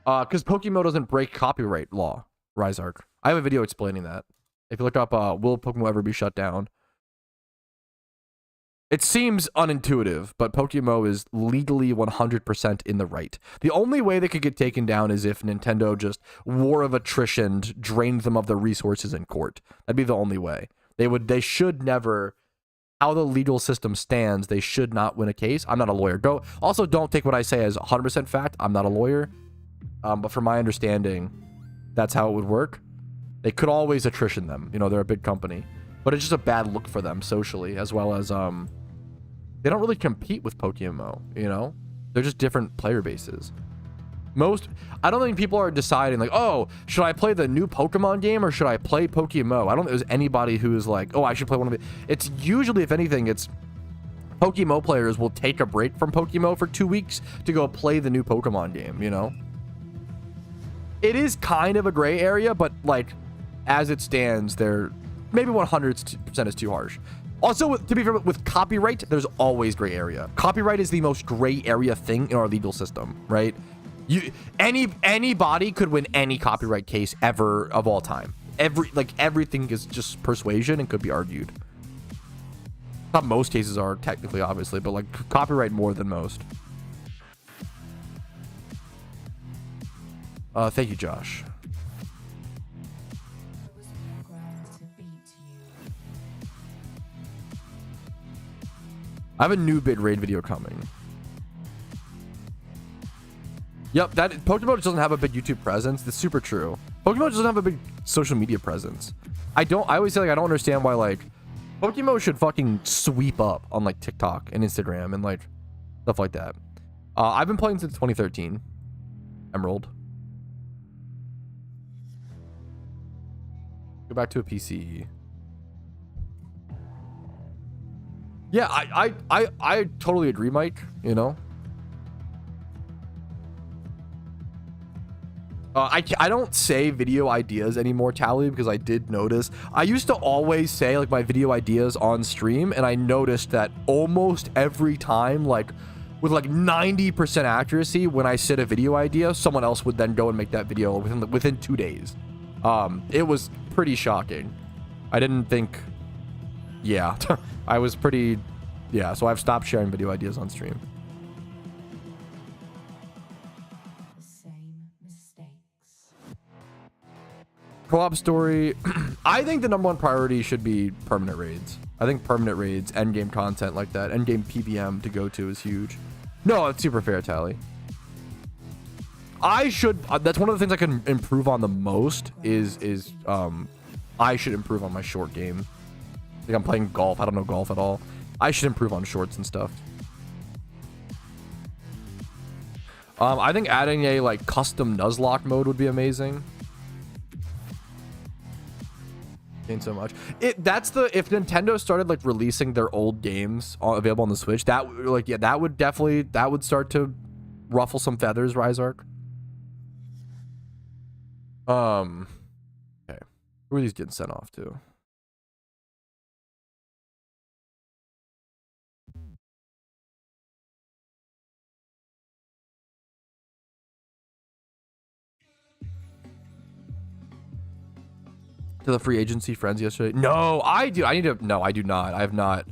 because PokeMMO doesn't break copyright law, Ryzark. I have a video explaining that. If you look up, will PokeMMO ever be shut down? It seems unintuitive, but PokeMMO is legally 100% in the right. The only way they could get taken down is if Nintendo just war of attrition drained them of their resources in court. That'd be the only way. They should never, how the legal system stands, they should not win a case. I'm not a lawyer. Also, don't take what I say as 100% fact. I'm not a lawyer. But from my understanding, that's how it would work. They could always attrition them. You know, they're a big company. But it's just a bad look for them socially, as well as they don't really compete with PokeMMO, you know? They're just different player bases. I don't think people are deciding like, oh, should I play the new Pokemon game or should I play PokeMMO? I don't think there's anybody who is like, oh, I should play one of it. It's usually, if anything, it's PokeMMO players will take a break from PokeMMO for 2 weeks to go play the new Pokemon game, you know? It is kind of a gray area, but like, as it stands, they're maybe 100% is too harsh. Also, to be fair, with copyright, there's always gray area. Copyright is the most gray area thing in our legal system, right? Anybody could win any copyright case ever of all time. Everything is just persuasion and could be argued. Not most cases are technically, obviously, but like copyright more than most. Thank you, Josh. I have a new bid raid video coming. Yep, that PokeMMO doesn't have a big YouTube presence. That's super true. PokeMMO doesn't have a big social media presence. I always say like I don't understand why like PokeMMO should fucking sweep up on like TikTok and Instagram and like stuff like that. I've been playing since 2013. Emerald. Go back to a PC. Yeah, I totally agree, Mike, you know. I don't say video ideas anymore, Tally, because I did notice. I used to always say like my video ideas on stream, and I noticed that almost every time, like with like 90% accuracy, when I said a video idea, someone else would then go and make that video within 2 days. It was pretty shocking. I didn't think, yeah, I was pretty, yeah, so I've stopped sharing video ideas on stream. Co-op story. I think the #1 priority should be permanent raids. I think permanent raids, endgame content like that, endgame PVM to go to is huge. No, it's super fair, Tally. I should. That's one of the things I can improve on the most. I should improve on my short game. Like I'm playing golf. I don't know golf at all. I should improve on shorts and stuff. I think adding a like custom Nuzlocke mode would be amazing. Ain't so much. If Nintendo started like releasing their old games available on the Switch, that would start to ruffle some feathers, Ryzark. Okay. Who are these getting sent off to? To the free agency friends yesterday? No, I do. No, I do not. I have not.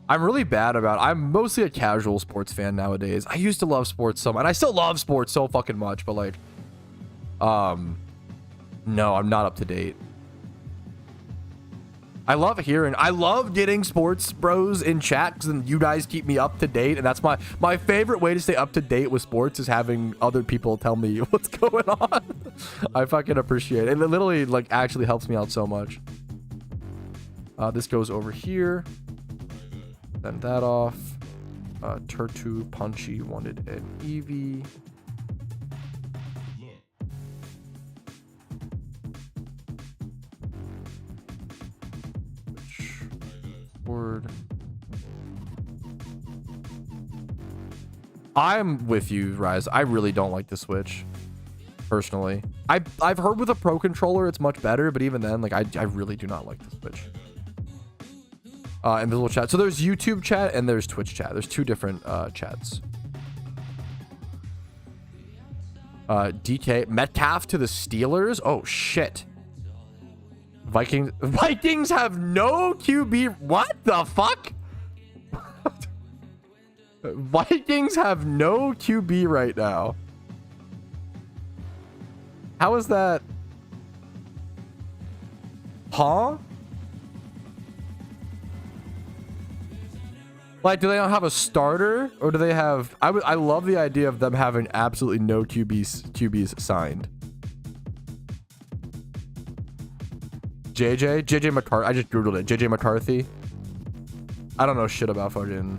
I'm really bad about. I'm mostly a casual sports fan nowadays. I used to love sports so much, and I still love sports so fucking much. But like, no, I'm not up to date. I love getting sports bros in chat because then you guys keep me up to date, and that's my favorite way to stay up to date with sports is having other people tell me what's going on. I fucking appreciate it. It literally like actually helps me out so much. This goes over here. Send that off. Turtu Punchy wanted an Eevee. Word. I'm with you, Rise. I really don't like the Switch, personally. I've heard with a Pro controller it's much better, but even then, like I really do not like the Switch. Invisible chat. So there's YouTube chat and there's Twitch chat. There's two different chats. DK Metcalf to the Steelers. Oh shit. Vikings have no QB. What the fuck? Vikings have no QB right now. How is that? Huh? Like, do they not have a starter, or do they have? I love the idea of them having absolutely no QBs signed. JJ McCarthy. I just googled it. JJ McCarthy. I don't know shit about fucking.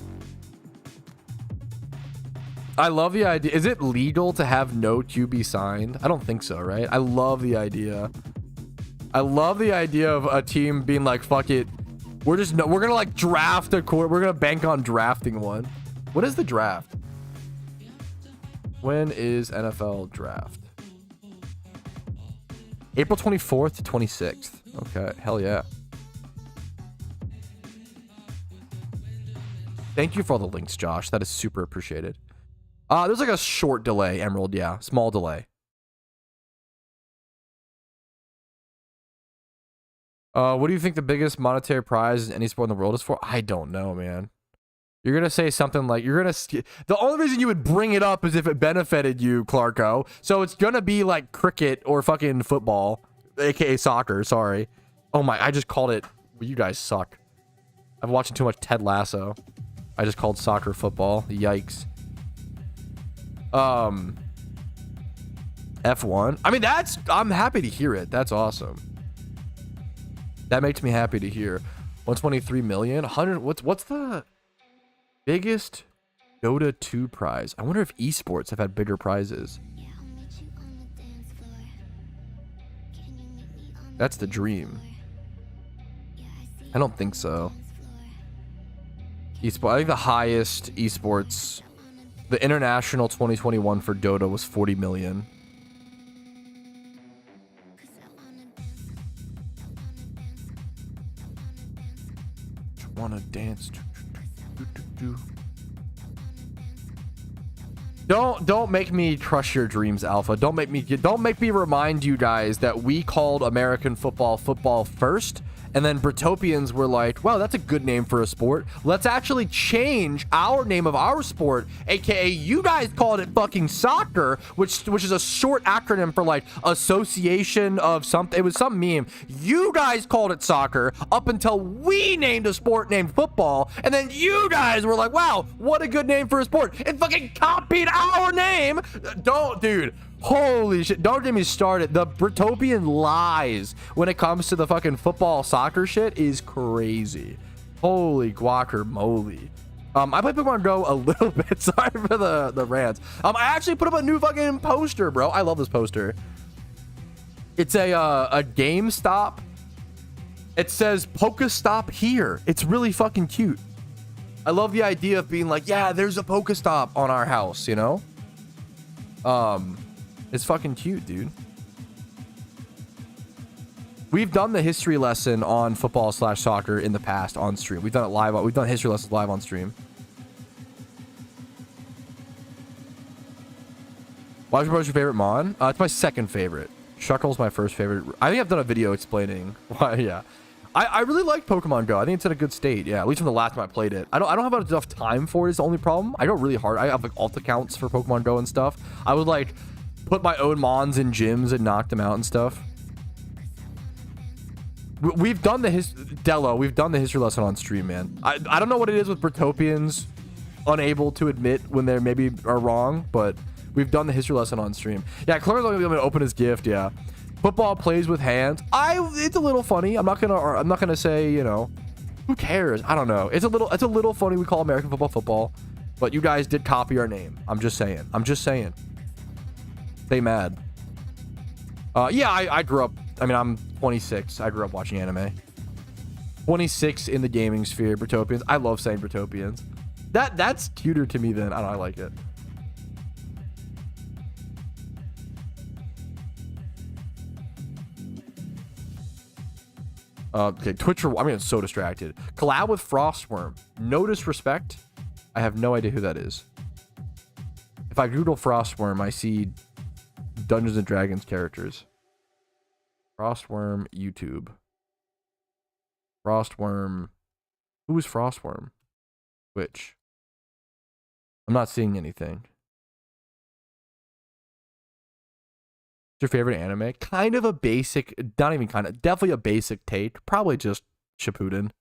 I love the idea. Is it legal to have no QB signed? I don't think so, right? I love the idea. I love the idea of a team being like, fuck it. We're gonna like draft a court. We're gonna bank on drafting one. What is the draft? When is NFL draft? April 24th to 26th. Okay, hell yeah. Thank you for all the links, Josh. That is super appreciated. There's like a short delay, Emerald. Yeah, small delay. What do you think the biggest monetary prize in any sport in the world is for? I don't know, man. You're gonna say something like the only reason you would bring it up is if it benefited you, Clarko. So it's gonna be like cricket or fucking football, aka soccer. Sorry. Oh my! I just called it. Well, you guys suck. I'm watching too much Ted Lasso. I just called soccer football. Yikes. F1. I mean, I'm happy to hear it. That's awesome. That makes me happy to hear. 123 million. 100. What's the biggest Dota 2 prize? I wonder if esports have had bigger prizes. That's the dream. I don't think so. Esports. I think the highest esports, the international 2021 for Dota was 40 million. Wanna dance? Don't make me crush your dreams, Alpha. Don't make me remind you guys that we called American football first, And then Britopians were like, wow, that's a good name for a sport. Let's actually change our name of our sport, aka you guys called it fucking soccer, which is a short acronym for like association of something. It was some meme. You guys called it soccer up until we named a sport named football, and then you guys were like, wow, what a good name for a sport, and fucking copied our name. Don't, dude. Holy shit, don't get me started. The Britopian lies when it comes to the fucking football soccer shit is crazy. Holy guacamole. I played Pokemon Go a little bit. Sorry for the rants. I actually put up a new fucking poster, bro. I love this poster. It's a GameStop. It says Pokestop here. It's really fucking cute. I love the idea of being like, yeah, there's a Pokestop on our house, you know? It's fucking cute, dude. We've done the history lesson on football/soccer in the past on stream. We've done it live. We've done history lessons live on stream. What's your favorite Mon? It's my second favorite. Shuckle's my first favorite. I think I've done a video explaining why. Yeah, I really like Pokemon Go. I think it's in a good state. Yeah, at least from the last time I played it. I don't have enough time for it. Is the only problem. I go really hard. I have like alt accounts for Pokemon Go and stuff. I would like put my own Mons in gyms and knock them out and stuff. We've done the We've done the history lesson on stream, man. I don't know what it is with Britopians unable to admit when they maybe are wrong, but we've done the history lesson on stream. Yeah, Claire's only going to open his gift. Yeah, football plays with hands. It's a little funny. I'm not gonna say, you know, who cares? I don't know. It's a little funny. We call American football, but you guys did copy our name. I'm just saying. Stay mad. Yeah, I grew up. I mean, I'm 26. I grew up watching anime. 26 in the gaming sphere. Britopians. I love saying Britopians. That's cuter to me than, I don't know, I like it. Okay, Twitcher. I mean, I'm so distracted. Collab with Frostworm. No disrespect. I have no idea who that is. If I Google Frostworm, I see Dungeons and Dragons characters. Frostworm YouTube. Frostworm. Who is Frostworm? Which? I'm not seeing anything. What's your favorite anime? Kind of a basic, not even kind of, definitely a basic take. Probably just Shippuden.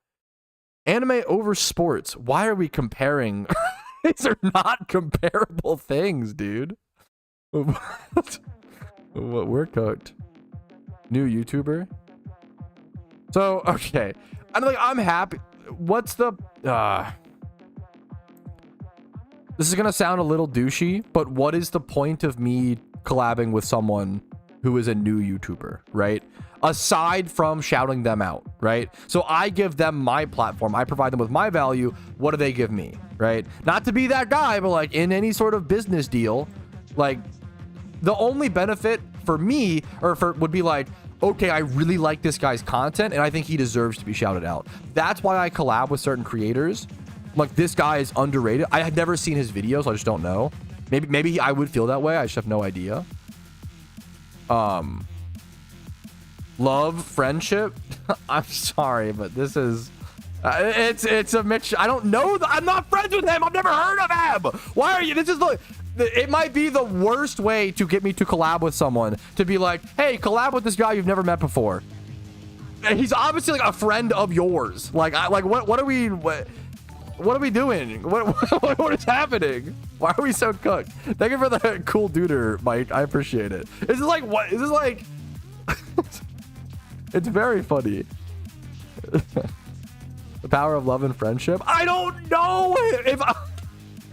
Anime over sports. Why are we comparing? These are not comparable things, dude. What? We're cooked. New YouTuber. So okay, I'm happy. What's the? This is gonna sound a little douchey, but what is the point of me collabing with someone who is a new YouTuber, right? Aside from shouting them out, right? So I give them my platform. I provide them with my value. What do they give me, right? Not to be that guy, but like in any sort of business deal, like the only benefit for me would be like, okay, I really like this guy's content and I think he deserves to be shouted out. That's why I collab with certain creators. Like, this guy is underrated. I had never seen his videos, so I just don't know. Maybe I would feel that way. I just have no idea. Love, friendship. I'm sorry, but this is it's a mixture. I don't know. I'm not friends with him. I've never heard of him. Why are you? This is like, it might be the worst way to get me to collab with someone, to be like, hey, collab with this guy you've never met before. And he's obviously like a friend of yours. What are we doing? What is happening? Why are we so cooked? Thank you for the cool duder, Mike. I appreciate it. Is this like what? Is this like? It's very funny. The power of love and friendship. I don't know if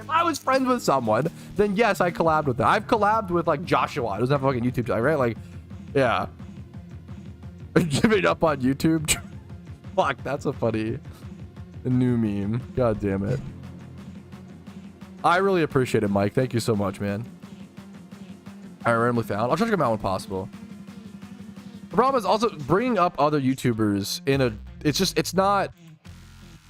I was friends with someone, then yes, I collabed with them. I've collabed with like Joshua. He doesn't have a fucking YouTube channel, right? Like, yeah. Giving up on YouTube. Fuck, that's a funny new meme. God damn it. I really appreciate it, Mike. Thank you so much, man. I randomly found. I'll try to come out when possible. The problem is also bringing up other YouTubers in a. It's not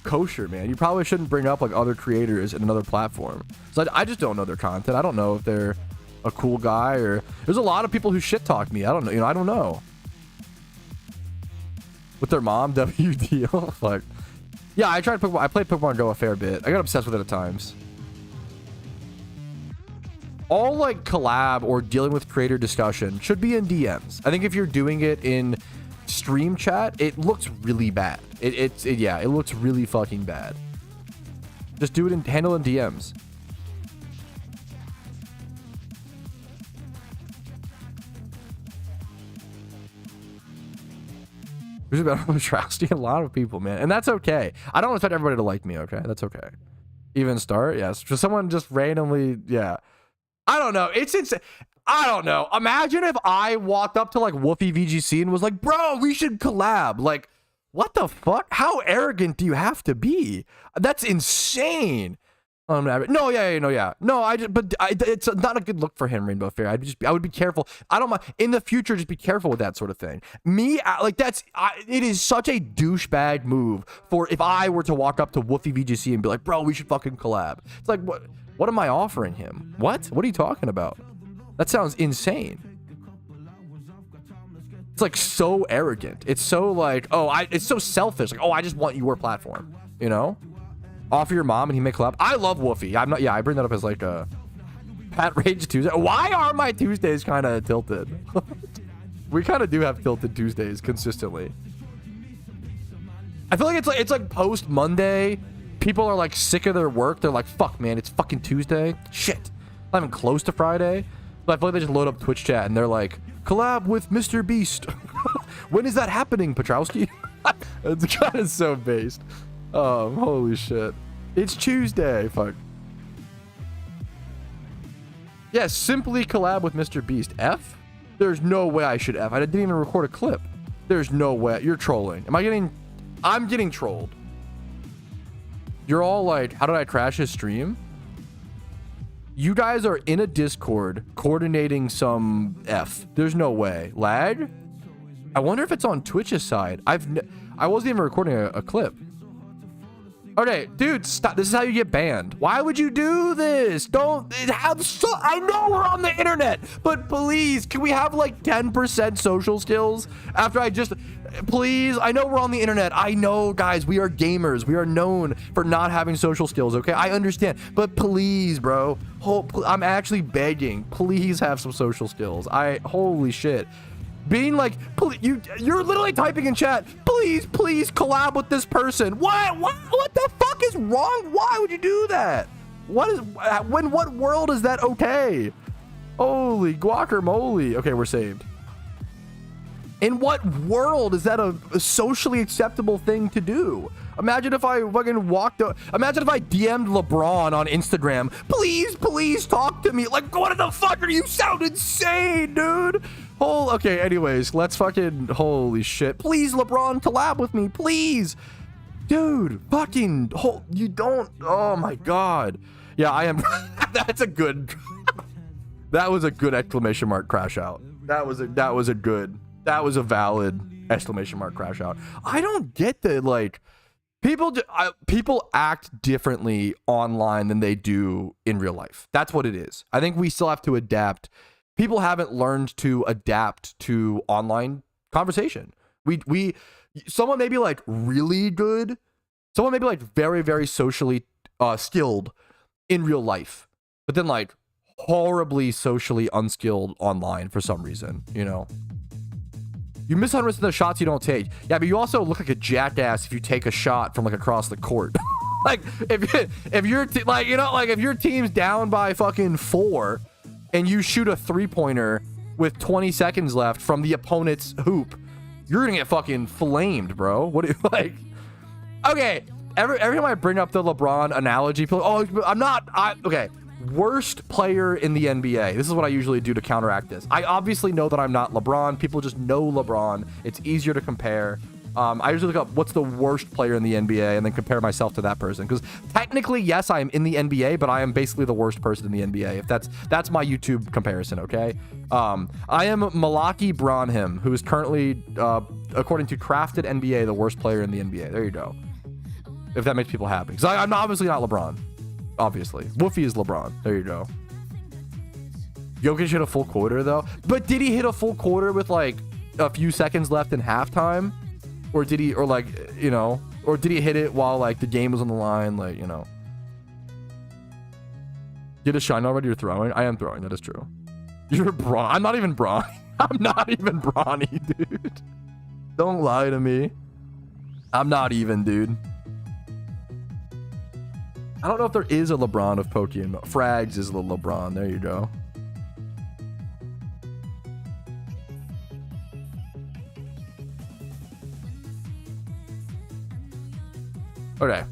kosher, man. You probably shouldn't bring up like other creators in another platform. So I just don't know their content. I don't know if they're a cool guy, or there's a lot of people who shit talk me. I don't know. I don't know. with their mom. WD. Fuck. Yeah, I tried Pokemon. I played Pokemon Go a fair bit. I got obsessed with it at times. All like collab or dealing with creator discussion should be in DMs. I think if you're doing it in stream chat, it looks really bad. Yeah, it looks really fucking bad. Just do it and handle in DMs. Who's about atrocity? A lot of people, man, and that's okay. I don't expect everybody to like me. Okay, that's okay. Even start, yes. For someone just randomly, yeah. I don't know. It's insane. I don't know. Imagine if I walked up to like Woofy VGC and was like, "Bro, we should collab." Like, what the fuck? How arrogant do you have to be? That's insane. No, yeah. No, it's not a good look for him, Rainbow Fair. I would be careful. I don't mind in the future. Just be careful with that sort of thing. Like it is such a douchebag move for if I were to walk up to Woofy VGC and be like, "Bro, we should fucking collab." It's like, what am I offering him? What are you talking about? That sounds insane. It's like so arrogant. It's so like, it's so selfish. Like, I just want your platform, you know? Offer your mom and he may collab. I love Woofy. I bring that up as like a Pat Rage Tuesday. Why are my Tuesdays kind of tilted? We kind of do have tilted Tuesdays consistently. I feel like it's like post Monday. People are like sick of their work. They're like, fuck, man, it's fucking Tuesday. Shit. Not even close to Friday. But I feel like they just load up Twitch chat and they're like, collab with Mr. Beast. When is that happening, Petrowski? It's kind of so based. Holy shit. It's Tuesday. Fuck. Yeah, simply collab with Mr. Beast. F? There's no way I should F. I didn't even record a clip. There's no way. You're trolling. I'm getting trolled. You're all like, how did I crash his stream? You guys are in a Discord coordinating some F. There's no way. Lag? I wonder if it's on Twitch's side. I wasn't even recording a clip. Okay, dude, stop. This is how you get banned. Why would you do this? I know we're on the internet, but please, can we have like 10% social skills after please, I know we're on the internet. I know, guys, we are gamers. We are known for not having social skills, okay? I understand, but please, bro, I'm actually begging. Please have some social skills. Holy shit. Being like, you're literally typing in chat, please collab with this person. What the fuck is wrong? Why would you do that? What world is that okay? Holy guacamole. Okay, we're saved. In what world is that a socially acceptable thing to do? Imagine if I fucking imagine if I DM'd LeBron on Instagram, please talk to me. Like, what the fuck are you? Sound insane, dude. Okay, anyways, let's fucking, holy shit. Please, LeBron, collab with me, please. Dude, fucking, you don't, oh my God. Yeah, I am, that was a good exclamation mark crash out. That was a valid exclamation mark crash out. I don't get that, like, people act differently online than they do in real life. That's what it is. I think we still have to adapt. People haven't learned to adapt to online conversation. Someone may be like really good. Someone may be like very, very socially skilled in real life, but then like horribly socially unskilled online for some reason, you know? You miss 100% of the shots you don't take. Yeah, but you also look like a jackass if you take a shot from like across the court. Like if your team's down by fucking 4 and you shoot a 3-pointer with 20 seconds left from the opponent's hoop, you're gonna get fucking flamed, bro. What do you like? Okay, every time I bring up the LeBron analogy, people, okay. Worst player in the NBA. This is what I usually do to counteract this. I obviously know that I'm not LeBron. People just know LeBron. It's easier to compare. I usually look up what's the worst player in the NBA and then compare myself to that person. Because technically, yes, I am in the NBA, but I am basically the worst person in the NBA. If that's my YouTube comparison, okay? I am Malaki Branham, who is currently, according to Crafted NBA, the worst player in the NBA. There you go. If that makes people happy. Because I'm obviously not LeBron. Obviously. Woofy is LeBron. There you go. Jokic hit a full quarter, though. But did he hit a full quarter with, like, a few seconds left in halftime? Or did he, or like, you know, or did he hit it while like the game was on the line? Like, you know. Get a shine already? You're throwing? I am throwing. That is true. You're brawn. I'm not even brawny. I'm not even brawny, dude. Don't lie to me. I'm not even, dude. I don't know if there is a LeBron of PokeMMO. Frags is the LeBron. There you go. Okay.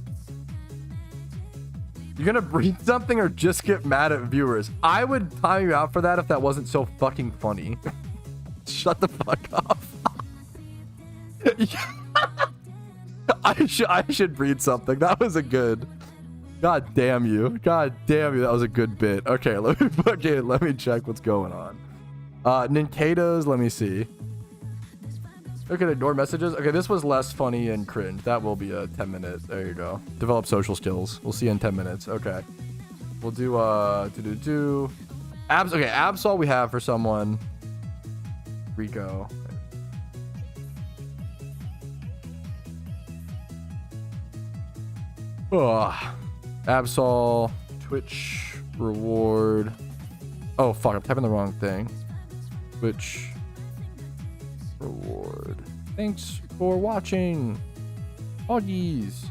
You're gonna breathe something or just get mad at viewers? I would time you out for that if that wasn't so fucking funny. Shut the fuck up. I should breathe something. That was a good. God damn you. God damn you. That was a good bit. Okay, let me check what's going on. Ninkados, let me see. Okay, ignore messages. Okay, this was less funny and cringe. That will be a 10-minute. There you go. Develop social skills. We'll see you in 10 minutes. Okay. We'll do abs. Okay, Absol we have for someone. Rico. Oh, Absol, Twitch reward. Oh fuck, I'm typing the wrong thing. Twitch reward. Thanks for watching. Hoggies.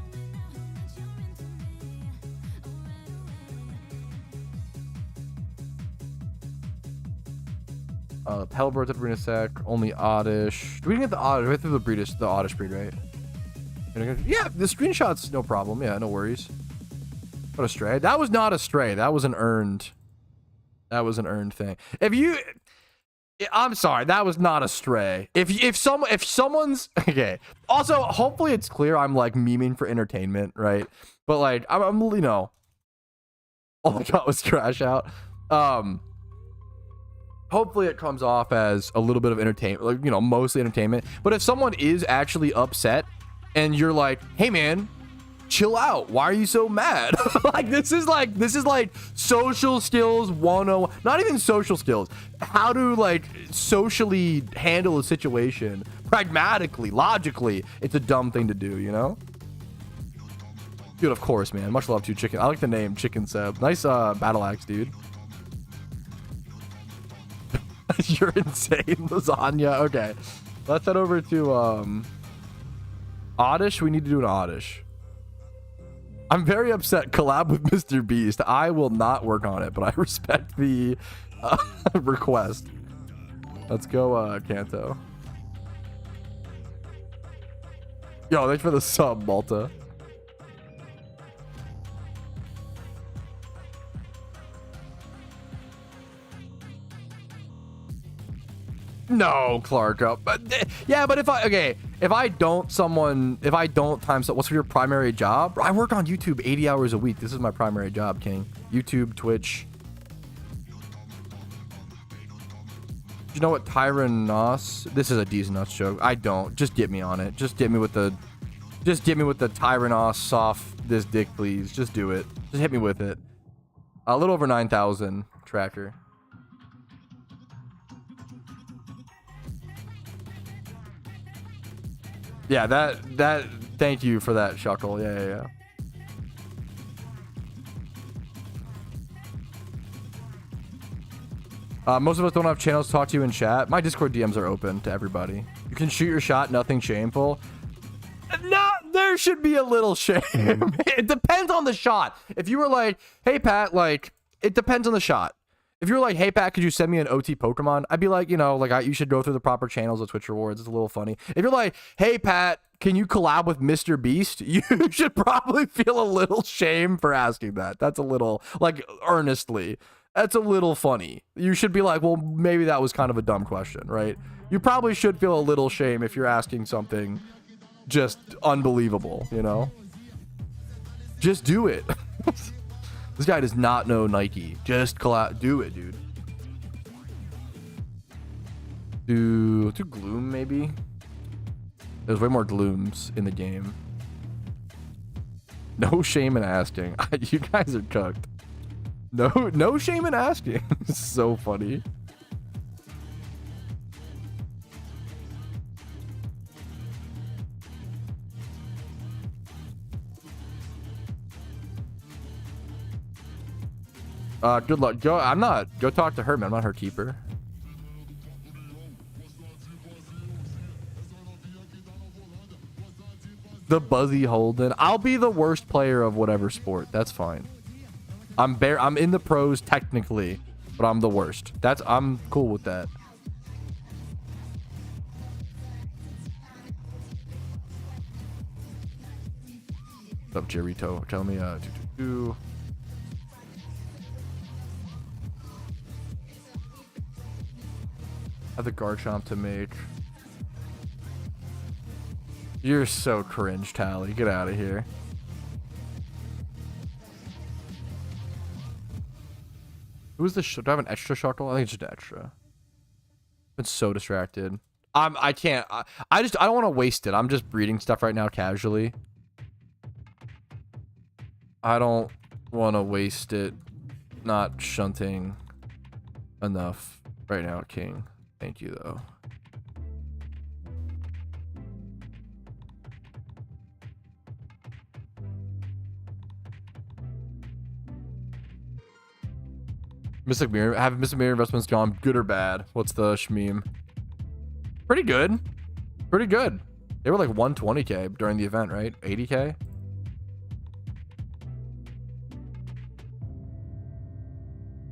Pelbert at Brina Sec. Only Oddish. Do we get the Oddish? Right through the Oddish breed, right? Yeah, the screenshots, no problem. Yeah, no worries. What a stray. That was not a stray. That was an earned. That was an earned thing. If you, I'm sorry, that was not a stray. If someone's okay. Also, hopefully it's clear I'm like memeing for entertainment, right? But like I'm you know, all I got was trash out. Hopefully it comes off as a little bit of entertainment, like, you know, mostly entertainment. But if someone is actually upset and you're like, hey man, chill out, why are you so mad? Like this is like social skills 101. Not even social skills, how to like socially handle a situation pragmatically, logically. It's a dumb thing to do, you know. Dude, of course, man. Much love to Chicken. I like the name Chicken Seb. Nice battle axe, dude. You're insane, lasagna. Okay, let's head over to Oddish. We need to do an Oddish. I'm very upset. Collab with Mr. Beast. I will not work on it, but I respect the request. Let's go, Kanto. Yo, thanks for the sub, Malta. No, Clark. But yeah, but if I don't time, so what's your primary job? I work on YouTube 80 hours a week. This is my primary job, King. YouTube, Twitch. You know what, Tyrannos? This is a decent nuts joke. I don't. Just get me on it. Just get me with the Tyrannos soft this dick, please. Just do it. Just hit me with it. A little over 9,000 tracker. Yeah, that thank you for that, Shuckle. Yeah. Most of us don't have channels to talk to you in chat. My Discord DMs are open to everybody. You can shoot your shot, nothing shameful. No, there should be a little shame. It depends on the shot. If you were like, hey Pat, like, it depends on the shot. If you were like, hey Pat, could you send me an OT Pokemon? I'd be like, you know, like you should go through the proper channels of Twitch rewards. It's a little funny. If you're like, hey Pat, can you collab with Mr. Beast? You should probably feel a little shame for asking that. That's a little, like, earnestly. That's a little funny. You should be like, well, maybe that was kind of a dumb question, right? You probably should feel a little shame if you're asking something just unbelievable, you know? Just do it. This guy does not know Nike. Just do it, dude. Do Gloom, maybe? There's way more Glooms in the game. No shame in asking. You guys are cooked. No shame in asking. It's so funny. Good luck. Go. I'm not. Go talk to her, man. I'm not her keeper. The Buzzy Holden. I'll be the worst player of whatever sport. That's fine. I'm in the pros technically, but I'm the worst. I'm cool with that. What's up, Jerito? Tell me, have the Garchomp to mage. You're so cringe, Tally. Get out of here. Who's the? Do I have an extra shuckle? I think it's just extra. Been so distracted. I can't. I don't want to waste it. I'm just breeding stuff right now casually. I don't want to waste it. Not shunting enough right now, King. Thank you though. Mystic Mirror. Have Mystic Mirror investments gone good or bad? What's the shmeem? Pretty good. Pretty good. They were like 120k during the event, right? 80k.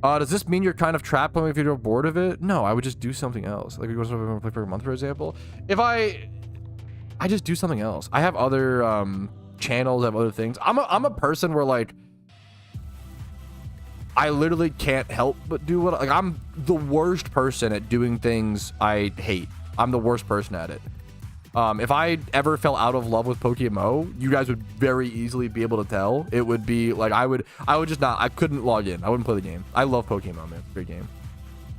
Does this mean you're kind of trapped if you're bored of it? No, I would just do something else. Like we go to play for a month, for example. If I just do something else. I have other channels, I have other things. I'm a person where like I literally can't help but do what like I'm the worst person at doing things I hate. I'm the worst person at it. If I ever fell out of love with PokeMMO, you guys would very easily be able to tell. It would be like I would just not. I couldn't log in. I wouldn't play the game. I love PokeMMO, man. It's a great game.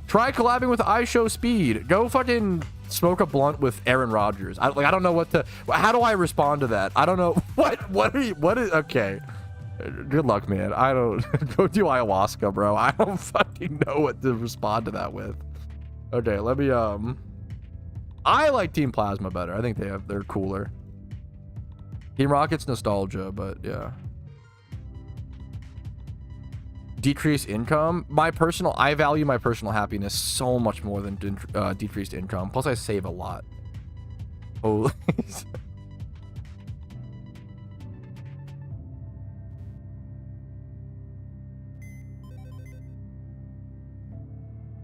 Try collabing with iShowSpeed. Go fucking smoke a blunt with Aaron Rodgers. I don't know what to. How do I respond to that? I don't know. What is okay? Good luck, man. I don't go do ayahuasca, bro. I don't fucking know what to respond to that with. Okay, let me I like Team Plasma better. I think they're cooler. Team Rocket's nostalgia, but yeah. Decreased income. I value my personal happiness so much more than decreased income. Plus, I save a lot. Holy.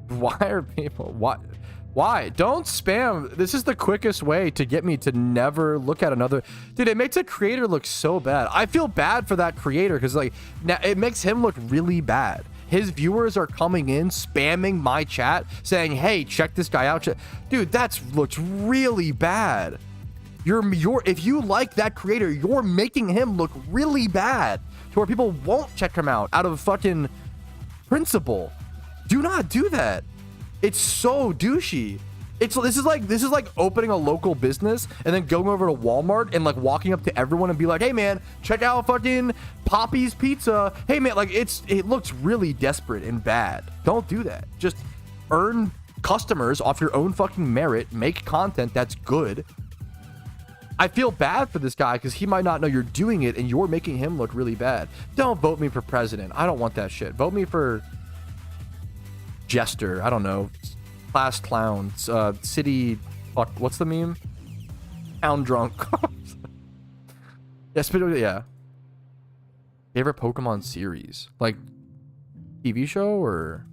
Why are people? Why? Don't spam. This is the quickest way to get me to never look at another. Dude, it makes a creator look so bad. I feel bad for that creator because like now it makes him look really bad. His viewers are coming in spamming my chat saying, "Hey, check this guy out." Dude, looks really bad. If you like that creator, you're making him look really bad to where people won't check him out of fucking principle. Do not do that. It's so douchey. This is like opening a local business and then going over to Walmart and like walking up to everyone and be like, "Hey man, check out fucking Poppy's Pizza." Hey man, like it looks really desperate and bad. Don't do that. Just earn customers off your own fucking merit. Make content that's good. I feel bad for this guy because he might not know you're doing it and you're making him look really bad. Don't vote me for president. I don't want that shit. Vote me for Jester. I don't know. Class clowns. City. Fuck. What's the meme? Town drunk. Yes, but yeah. Favorite Pokemon series, like TV show or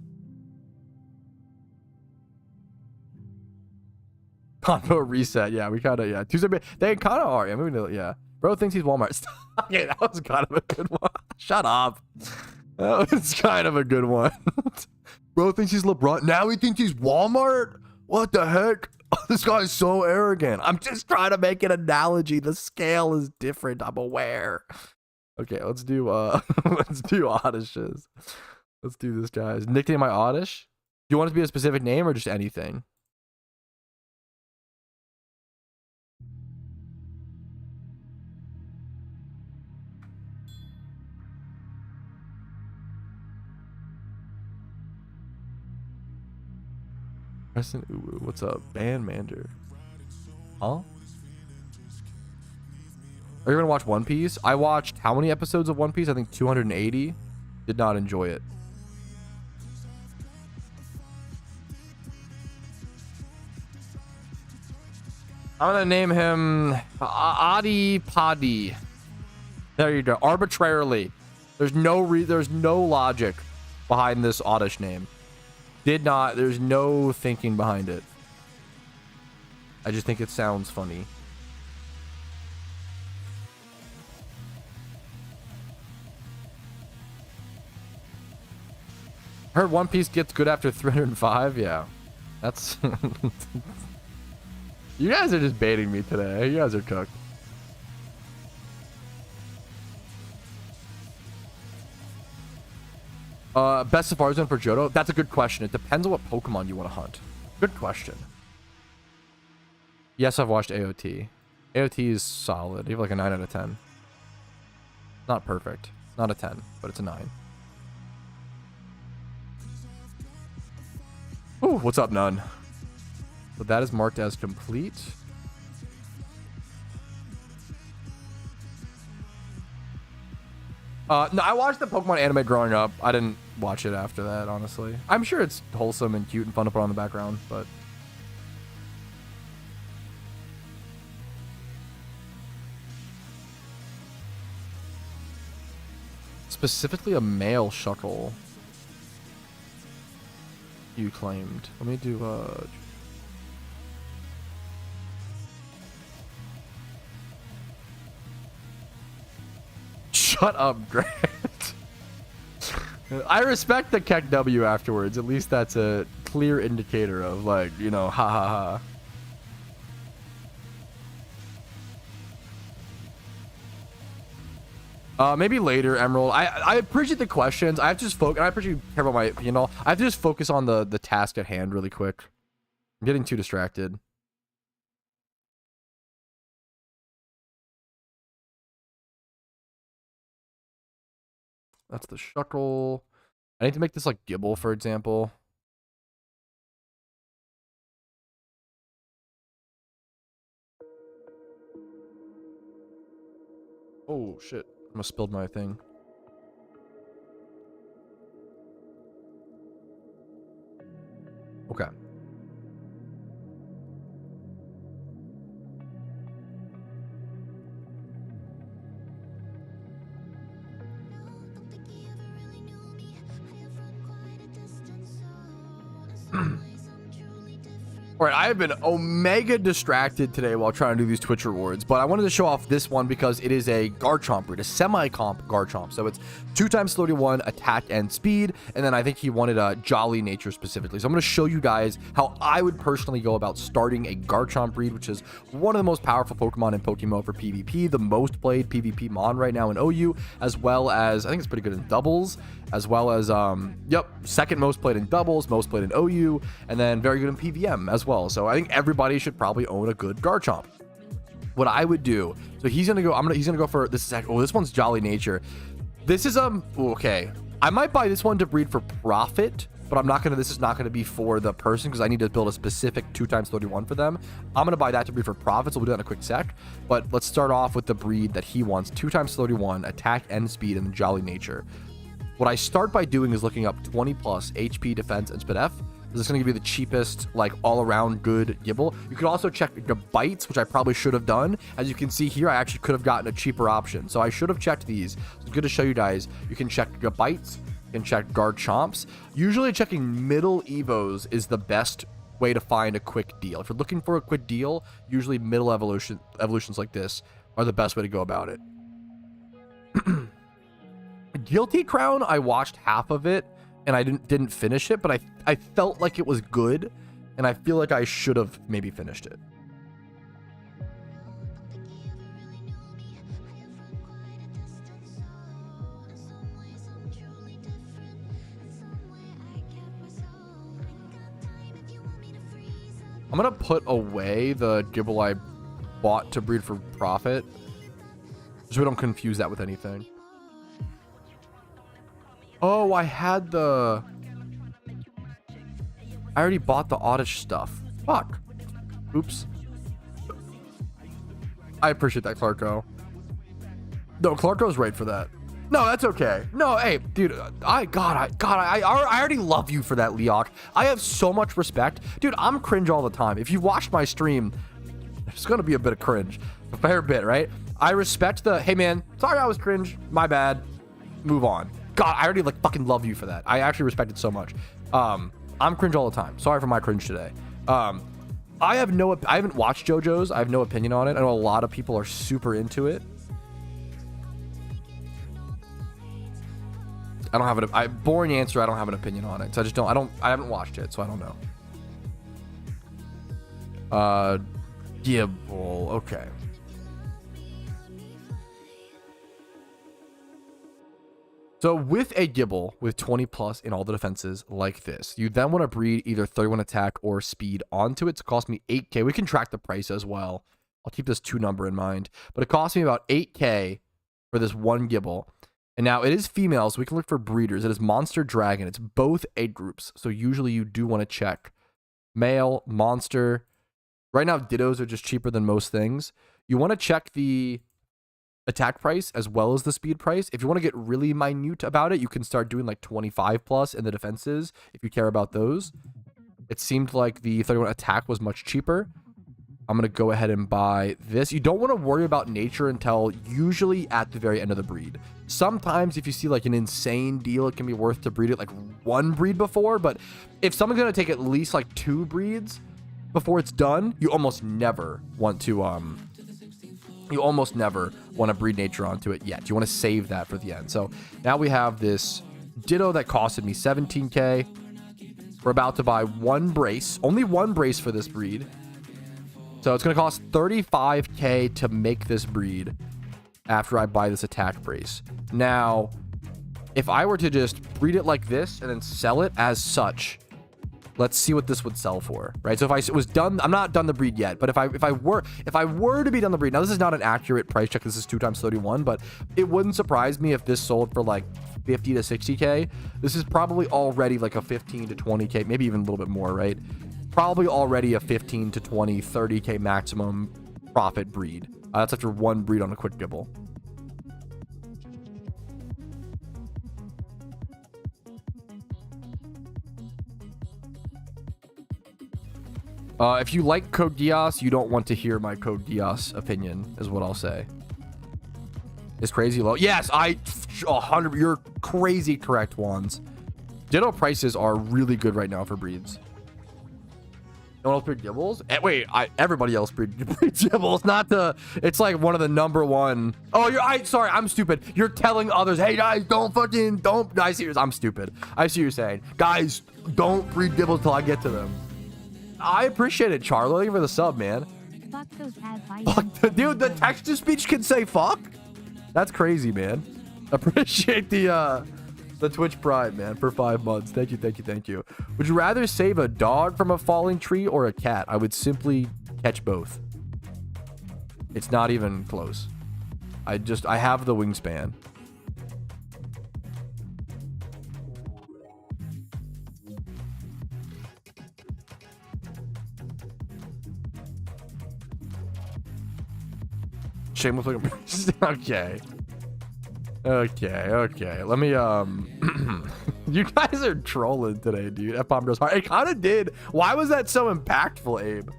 combo reset? Yeah, we kind of Tuesday. They kind of are. Yeah, moving to yeah. Bro thinks he's Walmart. Yeah, that was kind of a good one. Shut up. That was kind of a good one. Bro thinks he's LeBron. Now he thinks he's Walmart? What the heck? Oh, this guy's so arrogant. I'm just trying to make an analogy. The scale is different. I'm aware. Okay, let's do Oddishes. Let's do this, guys. Nickname my Oddish? Do you want it to be a specific name or just anything? Preston Uwu, what's up? Bandmander. Huh? Are you gonna watch One Piece? I watched how many episodes of One Piece? I think 280. Did not enjoy it. I'm gonna name him Adi Padi. There you go. Arbitrarily. There's no logic behind this oddish name. There's no thinking behind it. I just think it sounds funny. Heard One Piece gets good after 305. Yeah, that's you guys are just baiting me today. You guys are cooked. Best Safari Zone for Johto? That's a good question. It depends on what Pokemon you want to hunt. Good question. Yes, I've watched AOT. AOT is solid. You have like a 9 out of 10. Not perfect. Not a 10, but it's a 9. Ooh, what's up, None? So that is marked as complete. No, I watched the Pokemon anime growing up. I didn't watch it after that, honestly. I'm sure it's wholesome and cute and fun to put on the background, but... Specifically a male Shuckle. You claimed. Let me do, Shut up, Grant. I respect the Keck W afterwards. At least that's a clear indicator of, like, you know, ha ha ha. Maybe later, Emerald. I appreciate the questions. I have to just focus. I appreciate you care about my opinion. I have to just focus on the task at hand really quick. I'm getting too distracted. That's the Shuckle. I need to make this like Gibble, for example. Oh shit. I almost spilled my thing. Okay. All right, I have been omega distracted today while trying to do these Twitch rewards, but I wanted to show off this one because it is a Garchomp breed, a semi-comp Garchomp. So it's 2 times 31 attack and speed, and then I think he wanted a jolly nature specifically. So I'm going to show you guys how I would personally go about starting a Garchomp breed, which is one of the most powerful Pokemon in PokeMMO for PvP, the most played PvP Mon right now in OU, as well as, I think it's pretty good in doubles, as well as, second most played in doubles, most played in OU, and then very good in PVM as well. So I think everybody should probably own a good Garchomp. What I would do, so he's gonna go for this. This one's Jolly Nature. This is okay. I might buy this one to breed for profit, but I'm not gonna. This is not gonna be for the person because I need to build a specific 2 times 31 for them. I'm gonna buy that to breed for profit, so we'll do that in a quick sec. But let's start off with the breed that he wants: 2 times 31 attack and speed and Jolly Nature. What I start by doing is looking up 20 plus HP, defense, and SpDef. This is going to give you the cheapest, like, all-around good Gibble. You could also check the bites, which I probably should have done. As you can see here, I actually could have gotten a cheaper option. So I should have checked these. It's good to show you guys. You can check the bites. You can check Garchomps. Usually checking middle Evos is the best way to find a quick deal. If you're looking for a quick deal, usually middle evolutions like this are the best way to go about it. Guilty Crown, I watched half of it and I didn't finish it, but I felt like it was good and I feel like I should have maybe finished it. I'm gonna put away the Gibble I bought to breed for profit so we don't confuse that with anything. Oh, I already bought the oddish stuff. Fuck. Oops. I appreciate that, Clarko. No, Clarko's right for that. No, that's okay. No, hey, dude, I already love you for that, Leok. I have so much respect. Dude, I'm cringe all the time. If you watched my stream, It's gonna be a bit of cringe, a fair bit, right? I respect the, hey man, sorry I was cringe, my bad, move on. God, I already like fucking love you for that. I actually respect it so much. I'm cringe all the time. Sorry for my cringe today. I haven't watched JoJo's. I have no opinion on it. I know a lot of people are super into it. I don't have boring answer. I don't have an opinion on it. So I haven't watched it, so I don't know. Gibble. Okay. So with a Gibble with 20 plus in all the defenses like this, you then want to breed either 31 attack or speed onto it. To cost me 8k. We can track the price as well. I'll keep this 2 number in mind, but it costs me about 8k for this one Gibble. And now it is female, so we can look for breeders. It is monster dragon. It's both age groups, so usually you do want to check male, monster. Right now dittos are just cheaper than most things. You want to check the attack price as well as the speed price. If you want to get really minute about it, you can start doing like 25 plus in the defenses if you care about those. It seemed like the 31 attack was much cheaper. I'm going to go ahead and buy this. You don't want to worry about nature until usually at the very end of the breed. Sometimes if you see like an insane deal, it can be worth to breed it like 1 breed before. But if someone's going to take at least like 2 breeds before it's done, you almost never want to breed nature onto it yet. You want to save that for the end. So now we have this Ditto that costed me 17k. We're about to buy 1 brace, only 1 brace for this breed. So it's going to cost 35k to make this breed after I buy this attack brace. Now, if I were to just breed it like this and then sell it as such, let's see what this would sell for, right? So if I was done, I'm not done the breed yet, but if I were to be done the breed, now this is not an accurate price check. This is 2 times 31, but it wouldn't surprise me if this sold for like 50 to 60k. This is probably already like a 15 to 20k, maybe even a little bit more, right? Probably already a 15 to 20, 30k maximum profit breed. That's after 1 breed on a quick Gibble. If you like Code Geass, you don't want to hear my Code Geass opinion, is what I'll say. Is crazy low? Yes, 100. You're crazy correct, Wands. Ditto prices are really good right now for breeds. No one else breed Gibbles? Wait, everybody else breed Gibbles. Not the. It's like one of the #1. Oh, sorry, I'm stupid. You're telling others, hey guys, don't. I see. I'm stupid. I see what you're saying, guys. Don't breed Gibbles till I get to them. I appreciate it, Charlo. Thank you for the sub, man. Fuck those Dude, the text-to-speech can say fuck? That's crazy, man. Appreciate the Twitch Prime, man, for 5 months. Thank you. Would you rather save a dog from a falling tree or a cat? I would simply catch both. It's not even close. I have the wingspan. Shameless looking. Okay. Let me you guys are trolling today, dude. F-bomb goes hard. It kind of did. Why was that so impactful, Abe?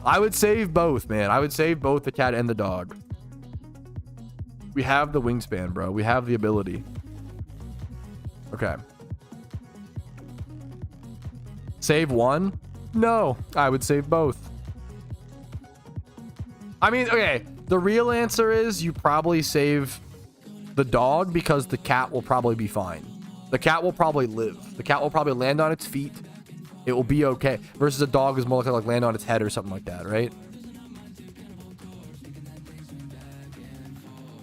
I would save both, man. I would save both the cat and the dog. We have the wingspan, bro. We have the ability. Okay. Save one? No, I would save both. I mean, okay, the real answer is you probably save the dog because the cat will probably be fine. The cat will probably live. The cat will probably land on its feet. It will be okay. Versus a dog is more likely to like land on its head or something like that, right?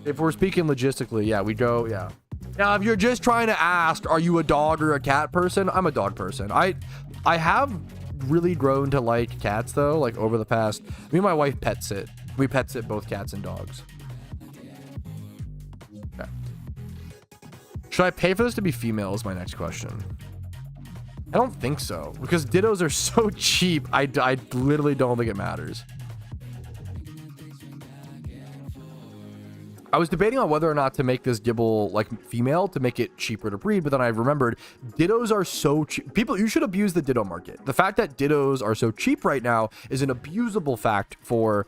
If we're speaking logistically, yeah, we go, yeah. Now, if you're just trying to ask, are you a dog or a cat person? I'm a dog person. I have really grown to like cats though, like over the past, me and my wife pet sit. We pet sit both cats and dogs. Okay. Should I pay for this to be female is my next question. I don't think so, because dittos are so cheap. I literally don't think it matters. I was debating on whether or not to make this Gibble like female to make it cheaper to breed, but then I remembered Dittos are so cheap. People, you should abuse the Ditto market. The fact that Dittos are so cheap right now is an abusable fact for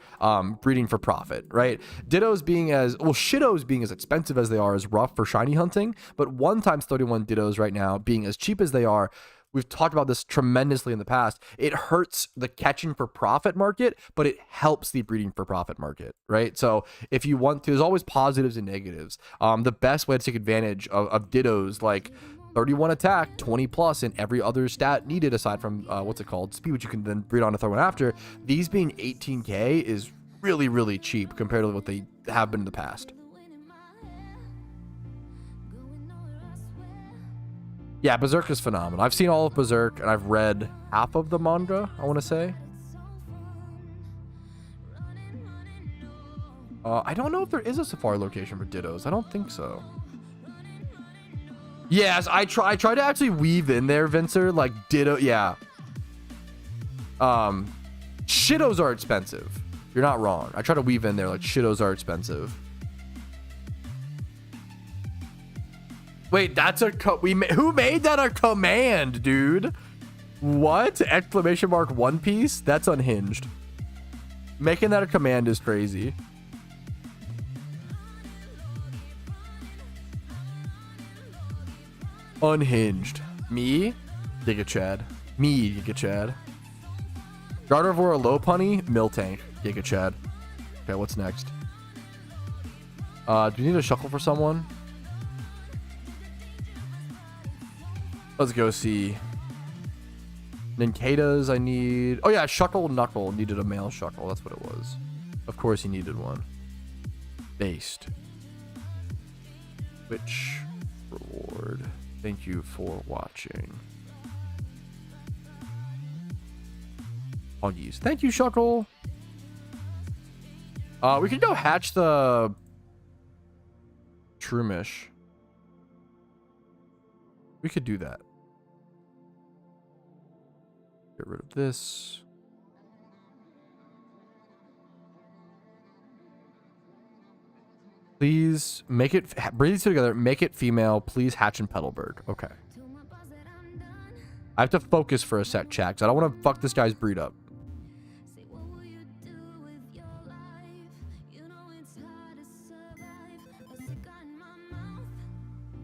breeding for profit, right? Dittos being as, well, Shittos being as expensive as they are is rough for shiny hunting, but 1 times 31 Dittos right now being as cheap as they are, we've talked about this tremendously in the past. It hurts the catching for profit market, but it helps the breeding for profit market, right? So if you want to, there's always positives and negatives. The best way to take advantage of Dittos, like 31 attack, 20 plus, and every other stat needed aside from what's it called, speed, which you can then breed on a third one after. These being 18k is really, really cheap compared to what they have been in the past. Yeah, Berserk is phenomenal. I've seen all of Berserk, and I've read half of the manga, I want to say. I don't know if there is a Safari location for Dittos. I don't think so. Yes, I try to actually weave in there, Vincer, like Ditto. Yeah. Shittos are expensive. You're not wrong. I try to weave in there like Shittos are expensive. Wait, that's a who made that a command, dude? What? Exclamation mark One Piece? That's unhinged. Making that a command is crazy. Unhinged. Me? Giga Chad. Me, Giga Chad. Gardevoir low punny? Miltank. Giga Chad. Okay, what's next? Do you need a shuckle for someone? Let's go see. Ninkadas I need. Oh yeah, Shuckle Knuckle needed a male Shuckle. That's what it was. Of course he needed one. Based. Which reward? Thank you for watching. Huggies. Thank you, Shuckle. We can go hatch the Shroomish. We could do that. Get rid of this. Please make it, breathe these together, make it female. Please hatch and Petalburg. Okay. I have to focus for a sec, chat, because I don't want to fuck this guy's breed up.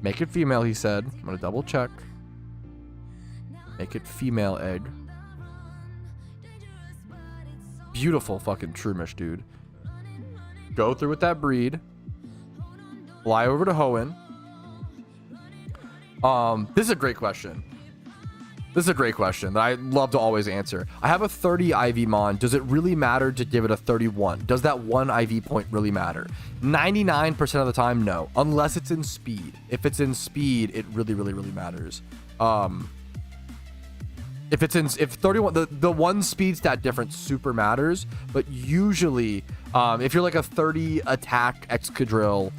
Make it female, he said. I'm gonna double check. Make it female egg. Beautiful fucking Shroomish, dude. Go through with that breed. Fly over to Hoenn. This is a great question. This is a great question that I love to always answer. I have a 30 IV Mon. Does it really matter to give it a 31? Does that 1 IV point really matter? 99% of the time, no. Unless it's in speed. If it's in speed, it really, really, really matters. If 31, the 1 speed stat difference super matters, but usually, if you're like a 30 attack Excadrill,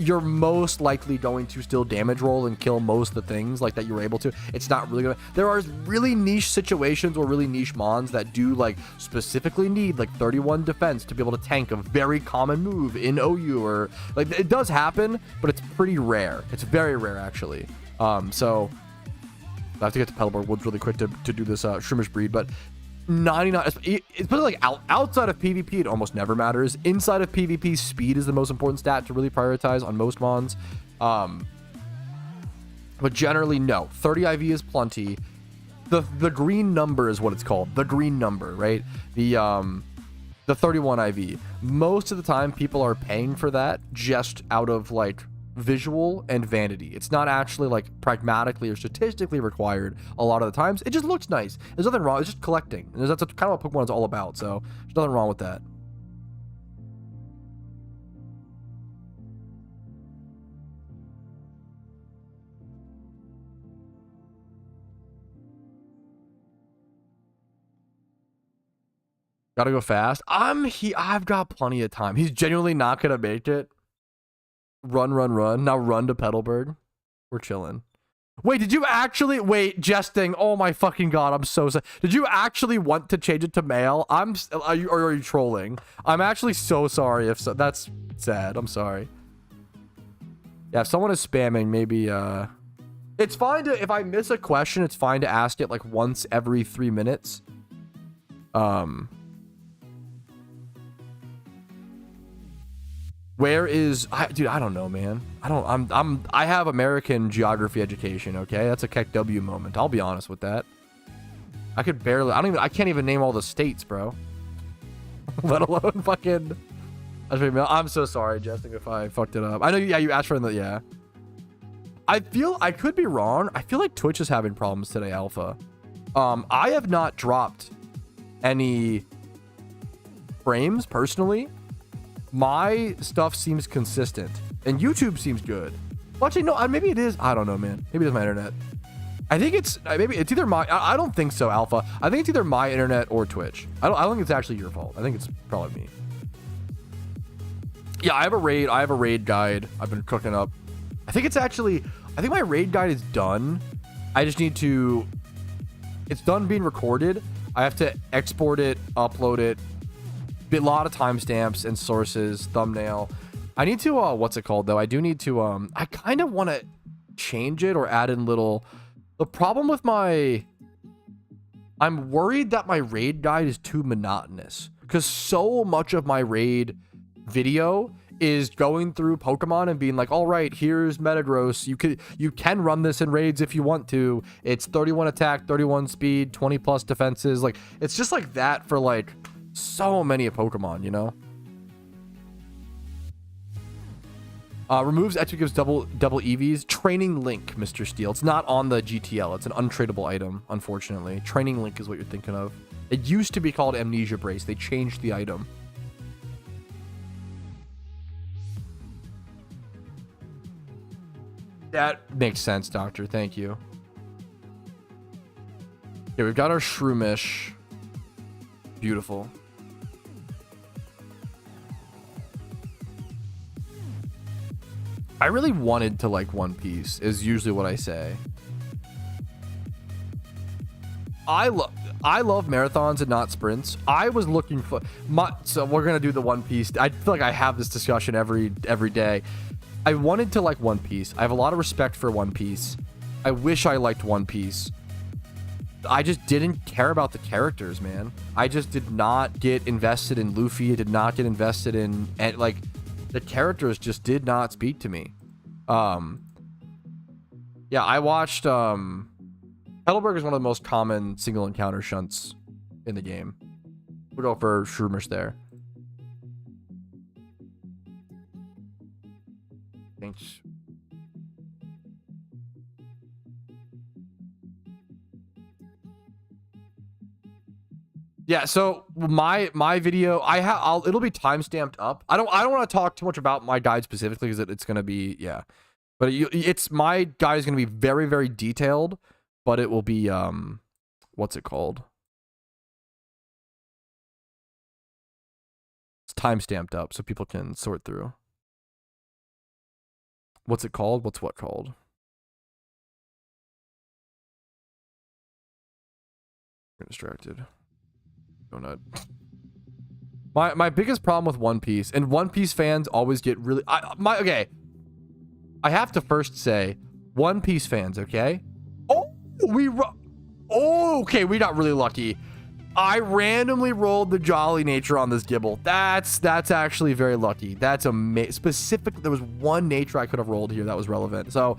you're most likely going to still damage roll and kill most of the things like that you were able to. It's not really gonna, there are really niche situations or really niche mons that do like specifically need like 31 defense to be able to tank a very common move in OU, or like it does happen, but it's pretty rare. It's very rare actually. So I have to get to Petalburg Woods really quick to do this Shroomish breed, but 99, it's like outside of PvP, it almost never matters. Inside of PvP, speed is the most important stat to really prioritize on most mons. But generally, no. 30 IV is plenty. The green number is what it's called. The green number, right? The 31 IV. Most of the time, people are paying for that just out of like visual and vanity. It's not actually like pragmatically or statistically required a lot of the times. It just looks nice. There's nothing wrong. It's just collecting. And that's kind of what Pokemon is all about. So there's nothing wrong with that. Gotta go fast. I've got plenty of time. He's genuinely not gonna make it. Run. Now run to Petalburg. We're chilling. Wait, did you actually... Wait, jesting. Oh my fucking god, I'm so sorry. Did you actually want to change it to male? Are you trolling? I'm actually so sorry if so. That's sad. I'm sorry. Yeah, if someone is spamming, maybe it's fine to, if I miss a question, it's fine to ask it like once every 3 minutes. Where is dude, I don't know, man. I have American geography education, okay? That's a KEKW moment. I'll be honest with that. I could barely, I can't even name all the states, bro. Let alone fucking, I'm so sorry, Justin, if I fucked it up. I know, yeah, you asked for the, yeah. I could be wrong. I feel like Twitch is having problems today, Alpha. I have not dropped any frames personally. My stuff seems consistent and YouTube seems good. Well, actually, no, maybe it is. I don't know, man. Maybe it's my internet. I think it's maybe it's either my, I don't think so, Alpha. I think it's either my internet or Twitch. I don't think it's actually your fault. I think it's probably me. Yeah, I have a raid guide I've been cooking up. I think my raid guide is done. I just need to, it's done being recorded. I have to export it, upload it. A lot of timestamps and sources, thumbnail. I need to, what's it called though? I do need to, I kind of want to change it or add in little, the problem with I'm worried that my raid guide is too monotonous because so much of my raid video is going through Pokemon and being like, all right, here's Metagross. You can run this in raids if you want to. It's 31 attack, 31 speed, 20 plus defenses. Like, it's just like that for like so many Pokemon, you know? Removes actually gives double EVs. Training Link, Mr. Steel. It's not on the GTL. It's an untradeable item, unfortunately. Training Link is what you're thinking of. It used to be called Amnesia Brace. They changed the item. That makes sense, Doctor. Thank you. Okay, we've got our Shroomish. Beautiful. I really wanted to like One Piece, is usually what I say. I love marathons and not sprints. I was looking for so we're gonna do the One Piece. I feel like I have this discussion every day. I wanted to like One Piece. I have a lot of respect for One Piece. I wish I liked One Piece. I just didn't care about the characters, man. I just did not get invested in Luffy. I did not get invested in, and like, the characters just did not speak to me. Yeah, I watched, Heidelberg is one of the most common single encounter shunts in the game. We'll go for Shroomish there. Thanks. Yeah, so my video, it'll be timestamped up. I don't want to talk too much about my guide specifically because it's gonna be, yeah, but my guide is gonna be very, very detailed, but it will be what's it called? It's timestamped up so people can sort through. What's it called? What's what called? I'm distracted. Donut. My biggest problem with One Piece, and One Piece fans always get really okay. I have to first say, One Piece fans, okay? Oh, okay, we got really lucky. I randomly rolled the Jolly Nature on this Gibble. That's actually very lucky. That's specific. There was one nature I could have rolled here that was relevant. So,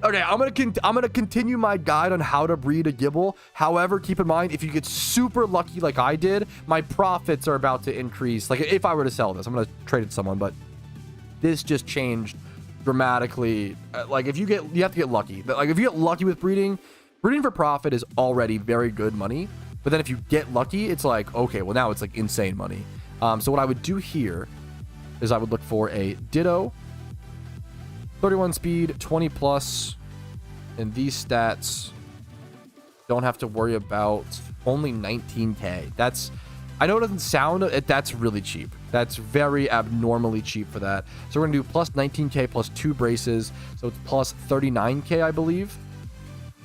okay, I'm gonna continue my guide on how to breed a Gibble. However, keep in mind, if you get super lucky like I did, my profits are about to increase. Like, if I were to sell this, I'm gonna trade it to someone, but this just changed dramatically. Like, you have to get lucky. Like, if you get lucky with breeding for profit is already very good money. But then if you get lucky, it's like, okay, well, now it's like insane money. So what I would do here is I would look for a Ditto, 31 speed, 20 plus, and these stats don't have to worry about. Only 19k. I know it doesn't sound, that's really cheap. That's very abnormally cheap for that. So we're gonna do plus 19k plus 2 braces, so it's plus 39k, I believe.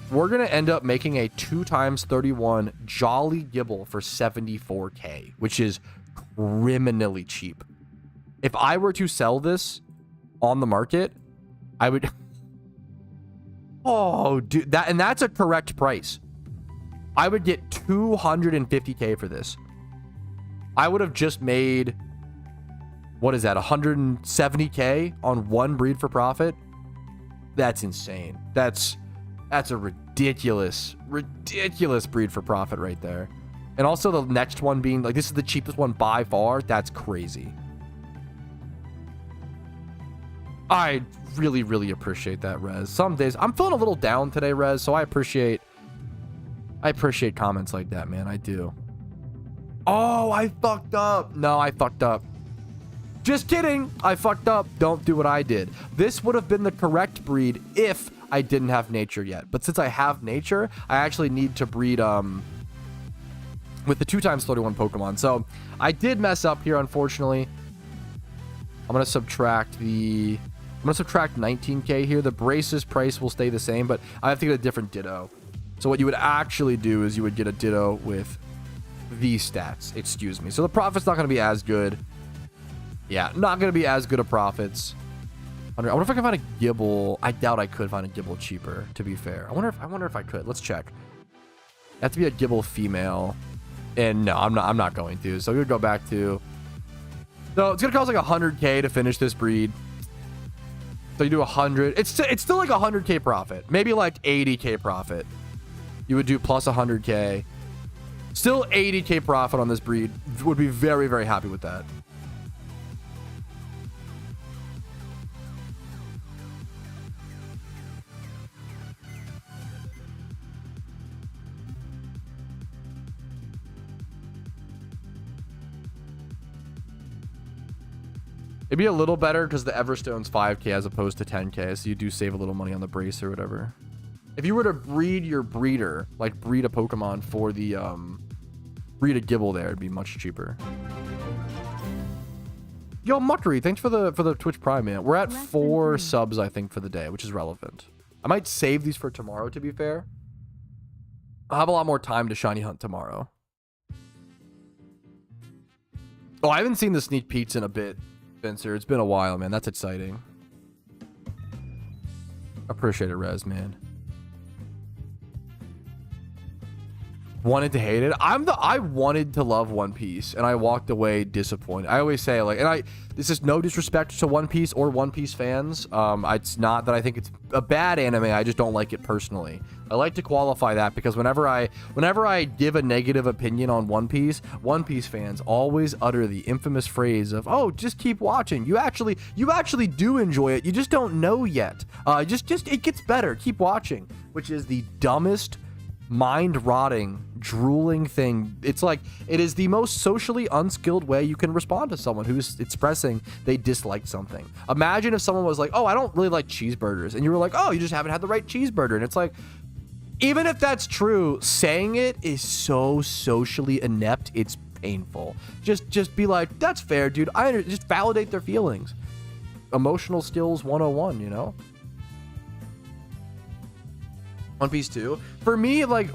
We're gonna end up making a 2 times 31 Jolly Gibble for 74k, which is criminally cheap. If I were to sell this on the market, I would... Oh, dude, that's a correct price. I would get 250K for this. I would have just made, what is that, 170K on one breed for profit? That's insane. That's a ridiculous breed for profit right there. And also the next one being like, this is the cheapest one by far. That's crazy. I really appreciate that, Rez. Some days I'm feeling a little down today, Rez, so I appreciate comments like that, man. I do. Oh, I fucked up. No, I fucked up. Just kidding. I fucked up. Don't do what I did. This would have been the correct breed if I didn't have nature yet. But since I have nature, I actually need to breed with the 2x31 Pokemon. So I did mess up here, unfortunately. I'm going to subtract 19K here. The braces price will stay the same, but I have to get a different Ditto. So what you would actually do is you would get a Ditto with these stats. Excuse me. So the profit's not going to be as good. Yeah, not going to be as good of profits. I wonder if I can find a Gibble. I doubt I could find a Gibble cheaper, to be fair. I wonder if I could. Let's check. It has to be a Gibble female. And no, I'm not going to. So we would go back to... So it's going to cost like 100K to finish this breed. So you do 100. It's still like 100K profit. Maybe like 80K profit. You would do plus 100K. Still 80K profit on this breed. Would be very happy with that. It'd be a little better because the Everstone's 5K as opposed to 10K, so you do save a little money on the brace or whatever. If you were to breed your breeder, like breed a Pokemon for the breed a Gibble there, it'd be much cheaper. Yo, Muckery, thanks for the Twitch Prime, man. We're at 4 subs, I think, for the day, which is relevant. I might save these for tomorrow, to be fair. I'll have a lot more time to shiny hunt tomorrow. Oh, I haven't seen the sneak peeks in a bit. Spencer, it's been a while, man. That's exciting. Appreciate it, Rez, man. Wanted to hate it. I wanted to love One Piece, and I walked away disappointed. I always say, like, this is no disrespect to One Piece or One Piece fans. It's not that I think it's a bad anime. I just don't like it personally. I like to qualify that because whenever I give a negative opinion on One Piece fans always utter the infamous phrase of, "Oh, just keep watching. You actually do enjoy it. You just don't know yet. Just it gets better. Keep watching," which is the dumbest, mind-rotting, drooling thing. It's like, it is the most socially unskilled way you can respond to someone who's expressing they dislike something. Imagine if someone was like, "Oh, I don't really like cheeseburgers," and you were like, "Oh, you just haven't had the right cheeseburger." And it's like, even if that's true, saying it is so socially inept, it's painful. Just be like, "That's fair, dude." Just validate their feelings. Emotional skills 101, you know? One Piece 2. For me, like,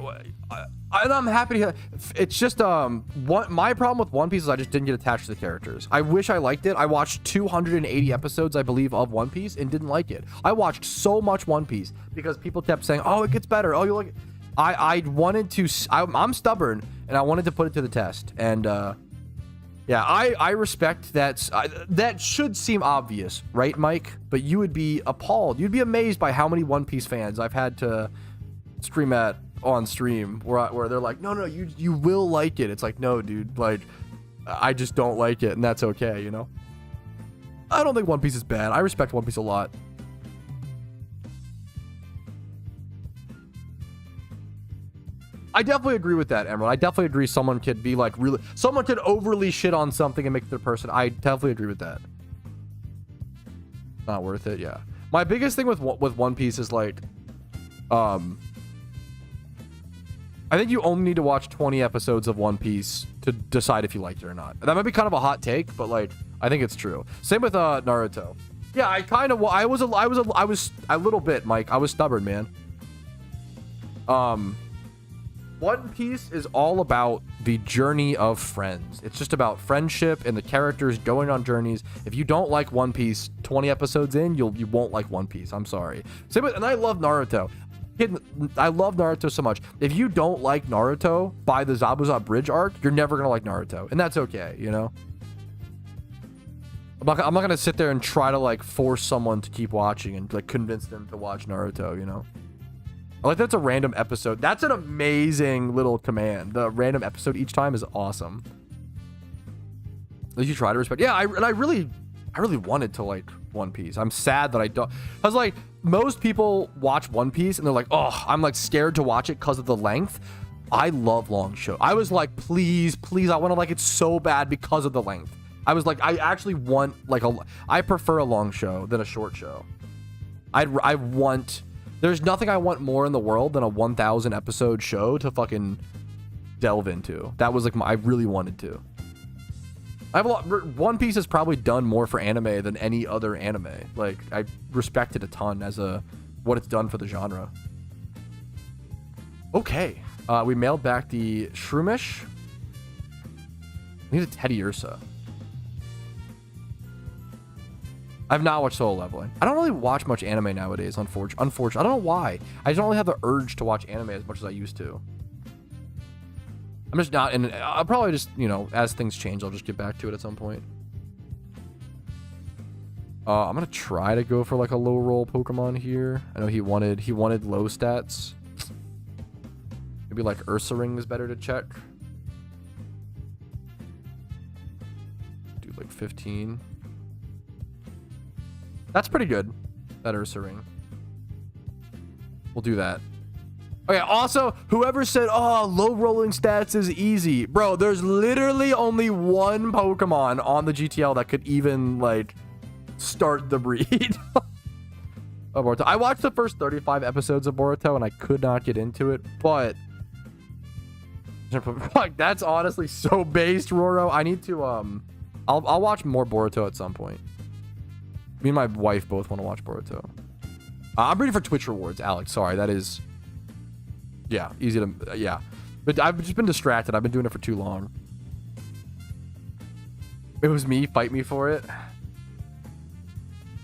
and I'm happy to. It's just my problem with One Piece is I just didn't get attached to the characters. I wish I liked it. I watched 280 episodes, I believe, of One Piece and didn't like it. I watched so much One Piece because people kept saying, "Oh, it gets better. Oh, you like it." I wanted to. I'm stubborn, and I wanted to put it to the test. And yeah, I respect that. That should seem obvious, right, Mike? But you would be appalled. You'd be amazed by how many One Piece fans I've had to scream at on stream where they're like, no, you will like it. It's like, no, dude, like, I just don't like it, and that's okay, you know? I don't think One Piece is bad. I respect One Piece a lot. I definitely agree with that, Emerald. I definitely agree someone could be like someone could overly shit on something and make it their person. I definitely agree with that. Not worth it, yeah. My biggest thing with One Piece is like, I think you only need to watch 20 episodes of One Piece to decide if you liked it or not. That might be kind of a hot take, but like, I think it's true. Same with Naruto. Yeah, I was a little bit, Mike. I was stubborn, man. One Piece is all about the journey of friends. It's just about friendship and the characters going on journeys. If you don't like One Piece 20 episodes in, you won't like One Piece. I'm sorry. And I love Naruto. I love Naruto so much. If you don't like Naruto by the Zabuza Bridge arc, you're never gonna like Naruto, and that's okay, you know. I'm not gonna sit there and try to like force someone to keep watching and like convince them to watch Naruto, you know. I like that's a random episode. That's an amazing little command. The random episode each time is awesome. At least you try to respect. Yeah, I really wanted to like One Piece. I'm sad that I don't. I was like, most people watch One Piece and they're like, oh, I'm like scared to watch it because of the length. I love long show. I was like, please, I want to like it so bad because of the length. I was like, I actually want like I prefer a long show than a short show. There's nothing I want more in the world than a 1,000 episode show to fucking delve into. That was like I really wanted to. I have a lot. One Piece has probably done more for anime than any other anime. Like I respect it a ton as what it's done for the genre. Okay, we mailed back the Shroomish. I need a Teddy Ursa. I've not watched Solo Leveling. I don't really watch much anime nowadays, unfortunately. I don't know why. I don't really have the urge to watch anime as much as I used to. I'm just not, and I'll probably just, you know, as things change, I'll just get back to it at some point. I'm gonna try to go for like a low roll Pokemon here. I know he wanted low stats. Maybe like Ursaring is better to check. Do like 15. That's pretty good, that Ursaring. We'll do that. Okay, also, whoever said, oh, low rolling stats is easy. Bro, there's literally only one Pokemon on the GTL that could even, like, start the breed. Of Boruto. I watched the first 35 episodes of Boruto, and I could not get into it, but... like, that's honestly so based, Roro. I need to, I'll watch more Boruto at some point. Me and my wife both want to watch Boruto. I'm ready for Twitch rewards, Alex. Sorry, that is... yeah, easy to... yeah. But I've just been distracted. I've been doing it for too long. It was me. Fight me for it.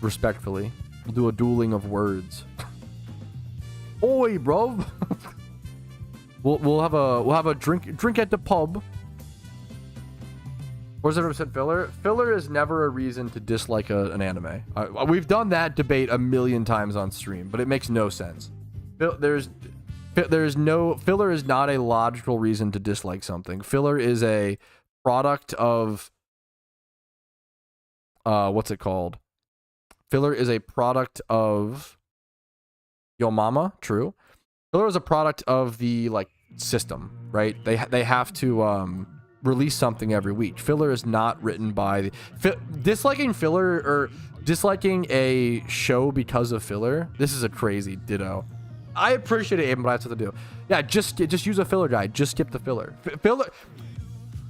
Respectfully. We'll do a dueling of words. Oi, bro. we'll have a drink at the pub. Or 0% filler? Filler is never a reason to dislike an anime. We've done that debate a million times on stream, but it makes no sense. Filler is not a logical reason to dislike something. Filler is a product of what's it called? Filler is a product of Yo Mama, true. Filler is a product of the like system, right? They have to release something every week. Filler is not written by disliking filler or disliking a show because of filler. This is a crazy ditto. I appreciate it, Aiden, but I have something to do. Yeah, just use a filler guide. Just skip the filler.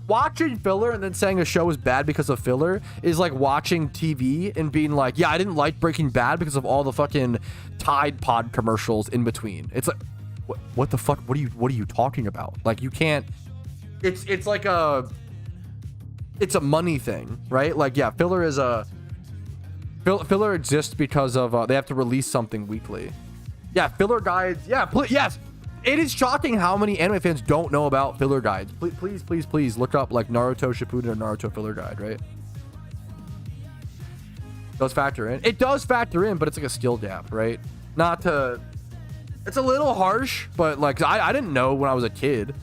Watching filler and then saying a show is bad because of filler is like watching TV and being like, yeah, I didn't like Breaking Bad because of all the fucking Tide Pod commercials in between. It's like, what the fuck? What are you talking about? Like, you can't. It's like it's a money thing, right? Like, yeah, filler is filler exists because of they have to release something weekly. Yeah, filler guides. Yeah, yes. It is shocking how many anime fans don't know about filler guides. Please look up like Naruto Shippuden or Naruto filler guide, right? Does factor in. It does factor in, but it's like a skill gap, right? Not to. It's a little harsh, but like I didn't know when I was a kid.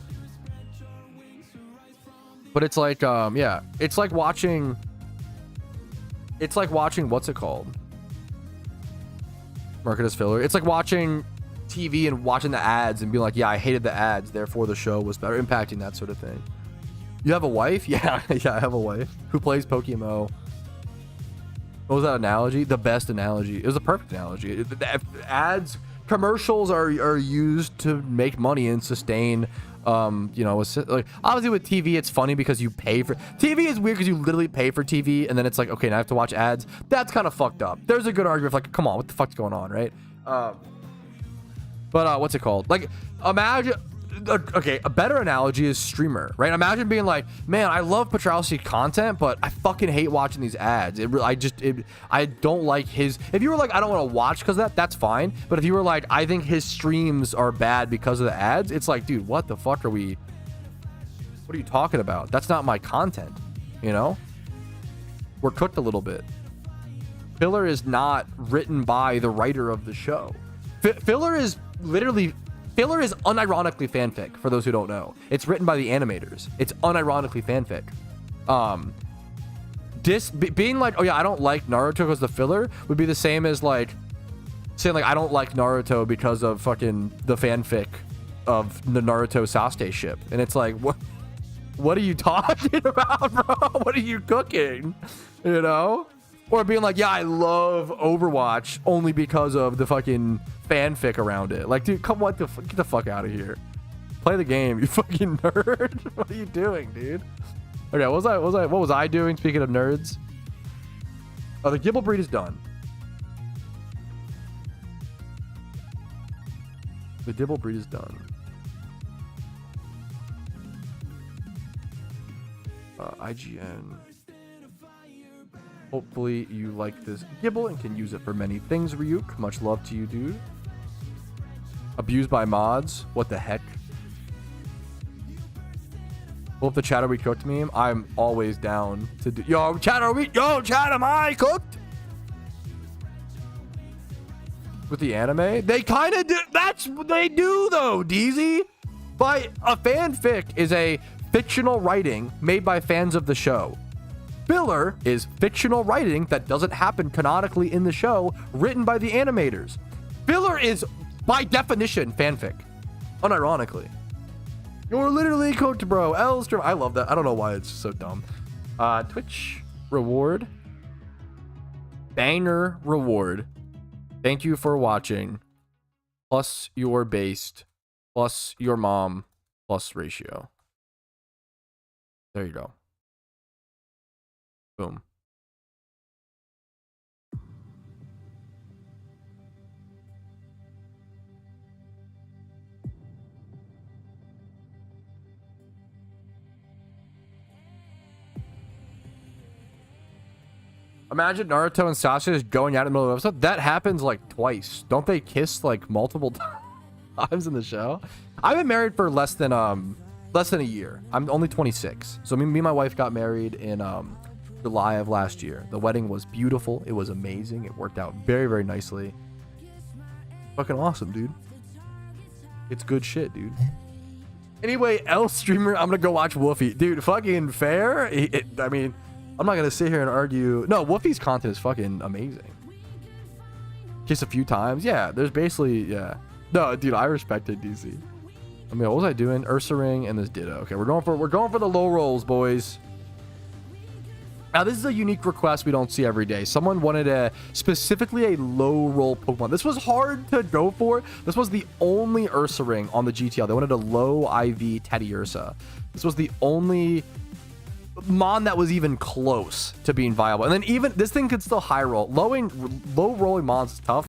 But it's like yeah, it's like watching what's it called? Market as filler. It's like watching TV and watching the ads and being like, yeah, I hated the ads, therefore the show was better, impacting that sort of thing. You have a wife? Yeah, I have a wife who plays PokeMMO. What was that analogy? The best analogy. It was a perfect analogy. The ads, commercials are used to make money and sustain. You know, like obviously with TV, it's funny because you pay for TV. Is weird because you literally pay for TV, and then it's like, okay, now I have to watch ads. That's kind of fucked up. There's a good argument for like, come on, what the fuck's going on, right? But what's it called? Like, imagine Okay, a better analogy is streamer, right? Imagine being like, man, I love Petrowski content, but I fucking hate watching these ads. I don't like his. If you were like, I don't want to watch because of that, that's fine. But if you were like, I think his streams are bad because of the ads, it's like, dude, what the fuck are we? What are you talking about? That's not my content, you know? We're cooked a little bit. Filler is not written by the writer of the show. Filler is unironically fanfic, for those who don't know. It's written by the animators. It's unironically fanfic. Being like, oh yeah, I don't like Naruto because the filler would be the same as like saying like I don't like Naruto because of fucking the fanfic of the Naruto Sasuke ship. And it's like, what are you talking about, bro? What are you cooking? You know? Or being like, yeah, I love Overwatch only because of the fucking fanfic around it. Like, dude, come on, get the fuck out of here. Play the game, you fucking nerd. What are you doing, dude? Okay, what was I doing? Speaking of nerds, oh, the Gibble breed is done. The Dibble breed is done. IGN. Hopefully you like this Gibble and can use it for many things, Ryuk. Much love to you, dude. Abused by mods? What the heck? Pull up the Chat Are We Cooked meme. I'm always down to do. Yo, Chat am I cooked? With the anime? They kind of do. That's what they do, though, DZ. But a fanfic is a fictional writing made by fans of the show. Filler is fictional writing that doesn't happen canonically in the show, written by the animators. Filler is, by definition, fanfic. Unironically. You're literally cooked, bro. Elstrom. I love that. I don't know why it's so dumb. Twitch reward. Banger reward. Thank you for watching. Plus your based. Plus your mom. Plus ratio. There you go. Boom. Imagine Naruto and Sasuke just going out in the middle of the episode. That happens like twice. Don't they kiss like multiple times in the show? I've been married for less than a year. I'm only 26. So me and my wife got married in July of last year. The wedding was beautiful. It was amazing. It worked out very, very nicely. Fucking awesome, dude. It's good shit, dude. Anyway, L streamer, I'm gonna go watch Woofy. Dude, fucking fair. I mean, I'm not gonna sit here and argue. No, Woofy's content is fucking amazing. Kiss a few times. Yeah, there's basically, yeah. No, dude, I respect it, DC. I mean, what was I doing? Ursa Ring and this Ditto. Okay, we're going for the low rolls, boys. Now, this is a unique request we don't see every day. Someone wanted specifically a low roll Pokemon. This was hard to go for. This was the only Ursa Ring on the GTL. They wanted a low IV Teddiursa. This was the only Mon that was even close to being viable. And then even this thing could still high roll. Low rolling Mons is tough.